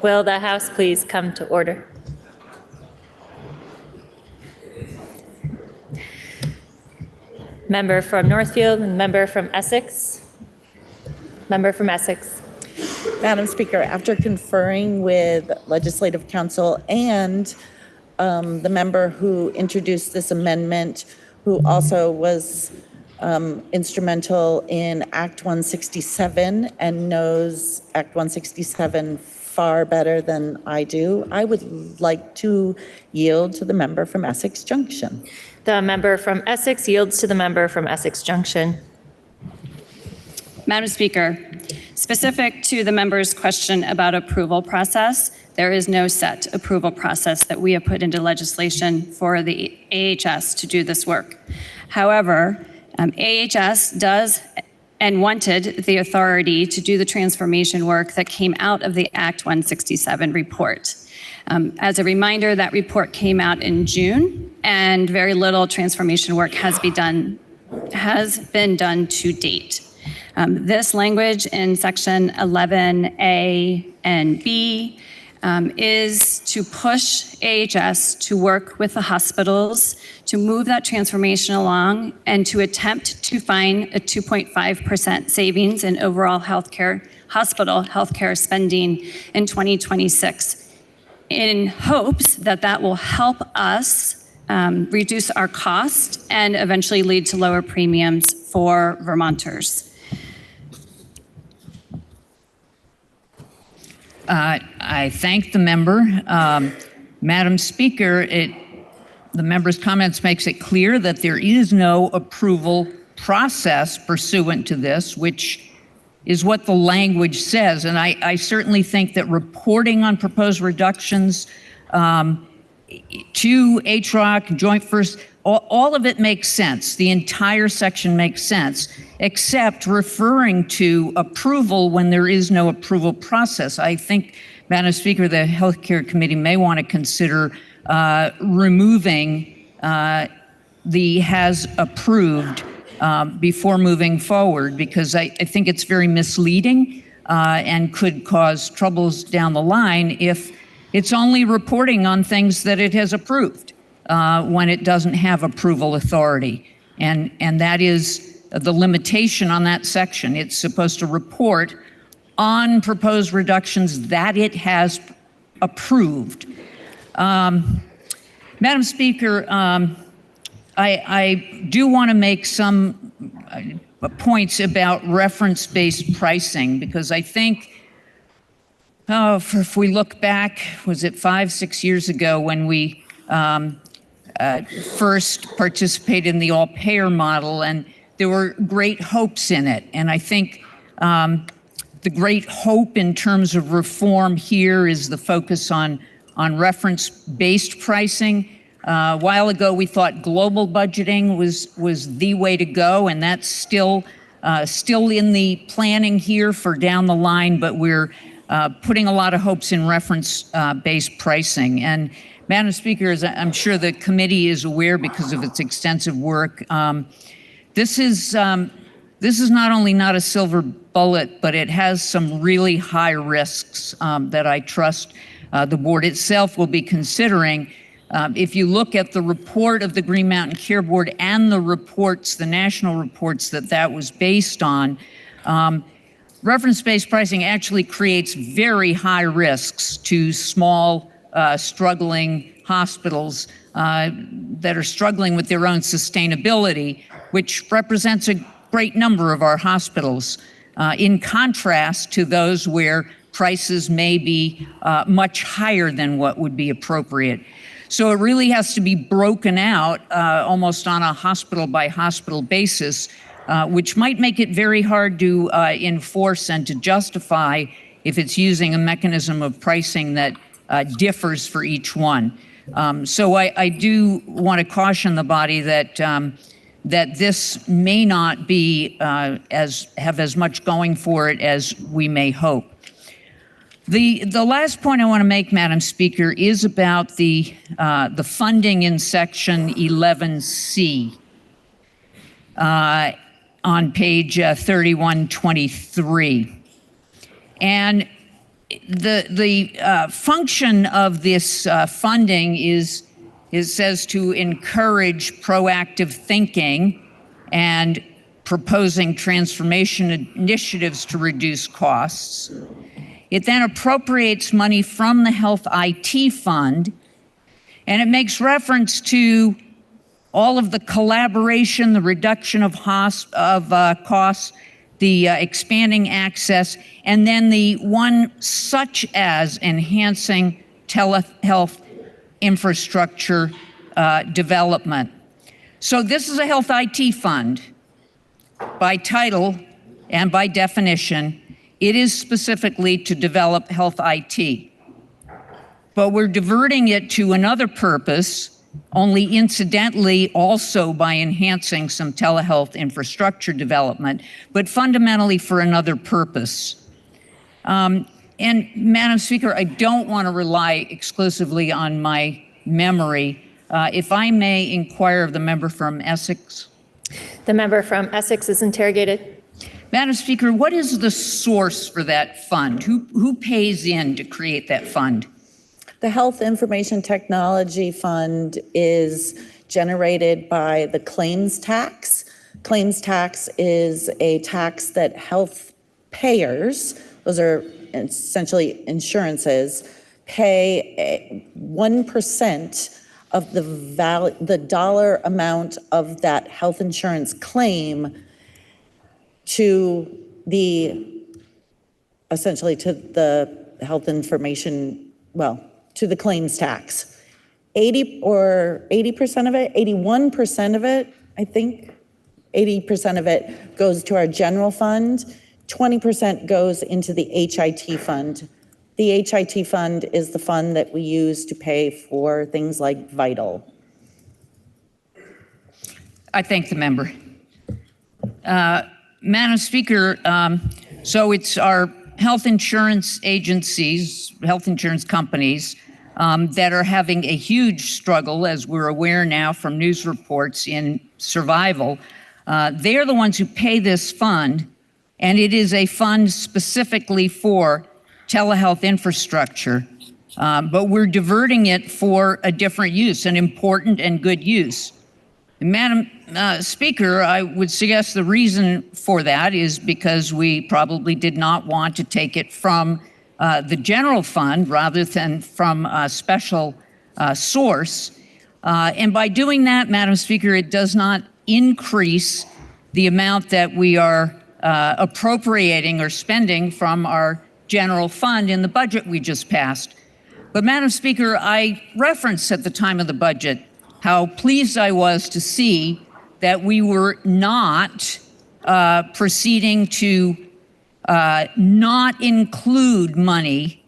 Will the House please come to order? Member from Northfield and member from Essex. Member from Essex. Madam Speaker, after conferring with Legislative Counsel and the member who introduced this amendment, who also was instrumental in Act 167 and knows Act 167 far better than I do, I would like to yield to the member from Essex Junction. The member from Essex yields to the member from Essex Junction. Madam Speaker, specific to the member's question about approval process, there is no set approval process that we have put into legislation for the AHS to do this work. However, AHS does and wanted the authority to do the transformation work that came out of the Act 167 report. As a reminder, that report came out in June, and very little transformation work has been done to date. This language in section 11A and B is to push AHS to work with the hospitals to move that transformation along and to attempt to find a 2.5% savings in overall hospital healthcare spending in 2026, in hopes that that will help us reduce our cost and eventually lead to lower premiums for Vermonters. I thank the member. Madam Speaker, the member's comments makes it clear that there is no approval process pursuant to this, which is what the language says. And I certainly think that reporting on proposed reductions to HROC, Joint First, all of it makes sense. The entire section makes sense, except referring to approval when there is no approval process. I think, Madam Speaker, the Healthcare Committee may want to consider removing the has approved before moving forward, because I think it's very misleading and could cause troubles down the line if it's only reporting on things that it has approved when it doesn't have approval authority. And that is the limitation on that section. It's supposed to report on proposed reductions that it has approved. Madam Speaker, I do want to make some points about reference-based pricing, because I think, if we look back, was it 5-6 years ago when we first participated in the all-payer model, and there were great hopes in it. And I think the great hope in terms of reform here is the focus on reference-based pricing. A while ago, we thought global budgeting was the way to go, and that's still in the planning here for down the line, but we're putting a lot of hopes in reference-based pricing. And Madam Speaker, as I'm sure the committee is aware because of its extensive work, this is not only not a silver bullet, but it has some really high risks that I trust the board itself will be considering. If you look at the report of the Green Mountain Care Board and the reports, the national reports that was based on, reference-based pricing actually creates very high risks to small, struggling hospitals that are struggling with their own sustainability, which represents a great number of our hospitals, in contrast to those where prices may be much higher than what would be appropriate. So it really has to be broken out almost on a hospital-by-hospital basis, which might make it very hard to enforce and to justify if it's using a mechanism of pricing that differs for each one. So I do want to caution the body that this may not be have as much going for it as we may hope. The last point I want to make, Madam Speaker, is about the funding in Section 11C on page 3123. And the function of this funding is says to encourage proactive thinking and proposing transformation initiatives to reduce costs. It then appropriates money from the Health IT Fund, and it makes reference to all of the collaboration, the reduction of costs, the expanding access, and then the one such as enhancing telehealth infrastructure development. So this is a Health IT Fund. By title and by definition, it is specifically to develop health IT. But we're diverting it to another purpose, only incidentally also by enhancing some telehealth infrastructure development, but fundamentally for another purpose. And Madam Speaker, I don't want to rely exclusively on my memory. If I may inquire of the member from Essex. The member from Essex is interrogated. Madam Speaker, what is the source for that fund? Who pays in to create that fund? The Health Information Technology Fund is generated by the claims tax. Claims tax is a tax that health payers, those are essentially insurances, pay 1% of the dollar amount of that health insurance claim to essentially to the health information, to the claims tax. 80% of it, 81% of it, I think, 80% of it goes to our general fund, 20% goes into the HIT fund. The HIT fund is the fund that we use to pay for things like Vital. I thank the member. Madam Speaker, so it's our health insurance agencies, health insurance companies, that are having a huge struggle, as we're aware now from news reports, in survival. They're the ones who pay this fund, and it is a fund specifically for telehealth infrastructure. But we're diverting it for a different use, an important and good use. Madam Speaker, I would suggest the reason for that is because we probably did not want to take it from the general fund rather than from a special source. And by doing that, Madam Speaker, it does not increase the amount that we are appropriating or spending from our general fund in the budget we just passed. But Madam Speaker, I referenced at the time of the budget how pleased I was to see that we were not proceeding to not include money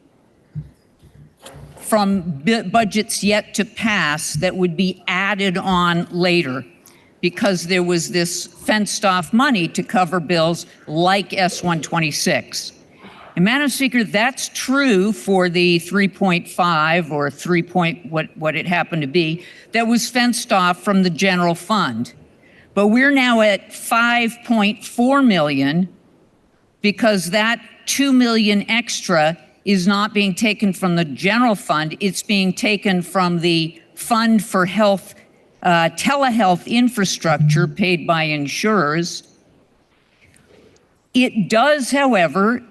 from budgets yet to pass that would be added on later, because there was this fenced off money to cover bills like S-126. And Madam Speaker, that's true for the 3.5 or 3 point, what it happened to be, that was fenced off from the general fund. But we're now at 5.4 million because that 2 million extra is not being taken from the general fund. It's being taken from the Fund for Health, telehealth infrastructure paid by insurers. It does, however,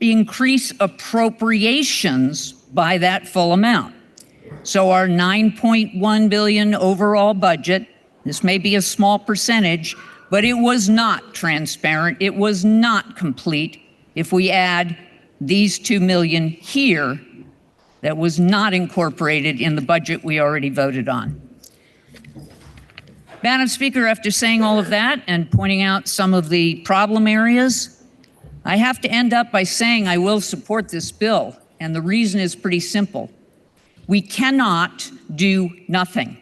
increase appropriations by that full amount. So our 9.1 billion overall budget, this may be a small percentage, but it was not transparent. It was not complete. If we add these 2 million here, that was not incorporated in the budget we already voted on. Madam Speaker, after saying all of that and pointing out some of the problem areas, I have to end up by saying I will support this bill, and the reason is pretty simple. We cannot do nothing.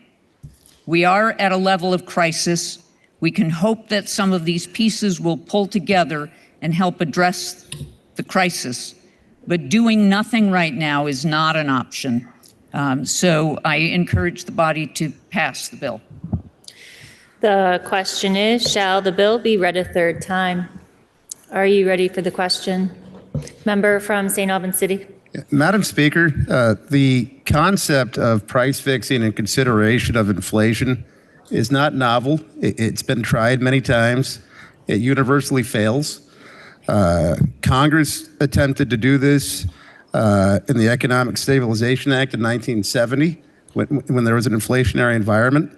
We are at a level of crisis. We can hope that some of these pieces will pull together and help address the crisis, but doing nothing right now is not an option. So I encourage the body to pass the bill. The question is, shall the bill be read a third time? Are you ready for the question? Member from St. Albans City. Madam Speaker, the concept of price fixing and consideration of inflation is not novel. It's been tried many times. It universally fails. Congress attempted to do this in the Economic Stabilization Act in 1970 when there was an inflationary environment.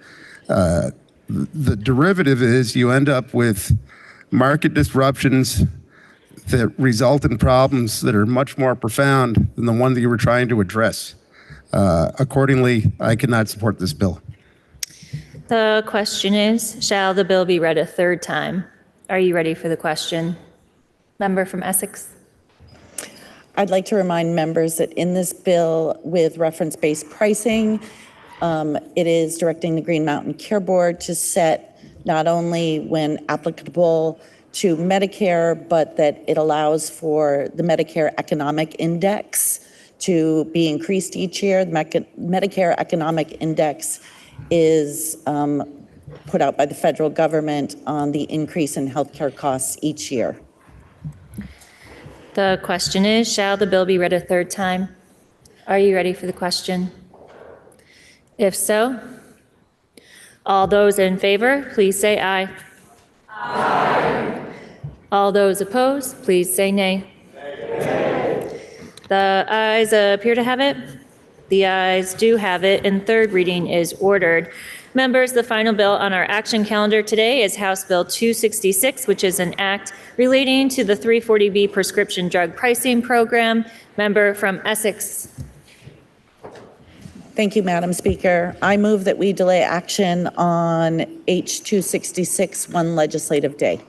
The derivative is you end up with market disruptions that result in problems that are much more profound than the one that you were trying to address. Accordingly, I cannot support this bill. The question is, shall the bill be read a third time? Are you ready for the question? Member from Essex. I'd like to remind members that in this bill with reference-based pricing, it is directing the Green Mountain Care Board to set not only when applicable to Medicare, but that it allows for the Medicare Economic Index to be increased each year. The Medicare Economic Index is put out by the federal government on the increase in healthcare costs each year. The question is, shall the bill be read a third time? Are you ready for the question? If so, all those in favor, please say aye. Aye. All those opposed, please say nay. Nay. The ayes appear to have it. The ayes do have it, and third reading is ordered. Members, the final bill on our action calendar today is House Bill 266, which is an act relating to the 340B prescription drug pricing program. Member from Essex. Thank you, Madam Speaker. I move that we delay action on H266 one legislative day.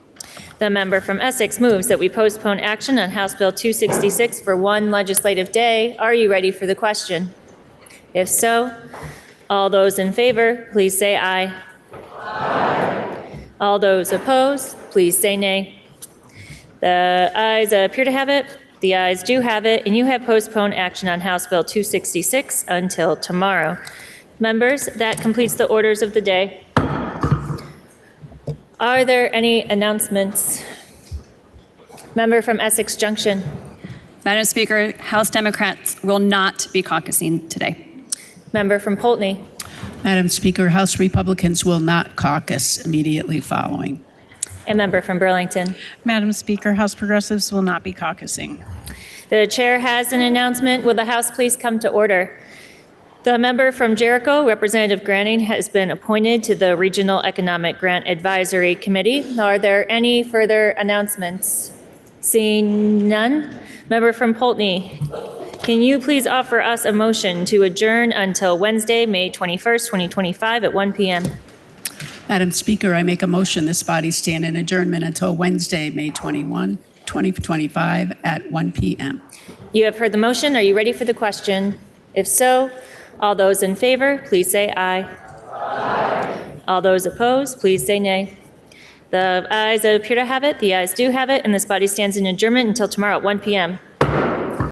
The member from Essex moves that we postpone action on House Bill 266 for one legislative day. Are you ready for the question? If so, all those in favor, please say aye. Aye. All those opposed, please say nay. The ayes appear to have it. The ayes do have it, and you have postponed action on House Bill 266 until tomorrow. Members, that completes the orders of the day. Are there any announcements? Member from Essex Junction. Madam Speaker, House Democrats will not be caucusing today. Member from Poultney. Madam Speaker, House Republicans will not caucus immediately following. A member from Burlington. Madam Speaker, House Progressives will not be caucusing. The chair has an announcement. Will the House please come to order? The member from Jericho, Representative Granning, has been appointed to the Regional Economic Grant Advisory Committee. Are there any further announcements? Seeing none. Member from Poultney, can you please offer us a motion to adjourn until Wednesday, May 21st, 2025 at 1 p.m.? Madam Speaker, I make a motion this body stand in adjournment until Wednesday, May 21, 2025 at 1 p.m. You have heard the motion. Are you ready for the question? If so, all those in favor, please say aye. Aye. All those opposed, please say nay. The ayes appear to have it. The ayes do have it, and this body stands in adjournment until tomorrow at 1 p.m.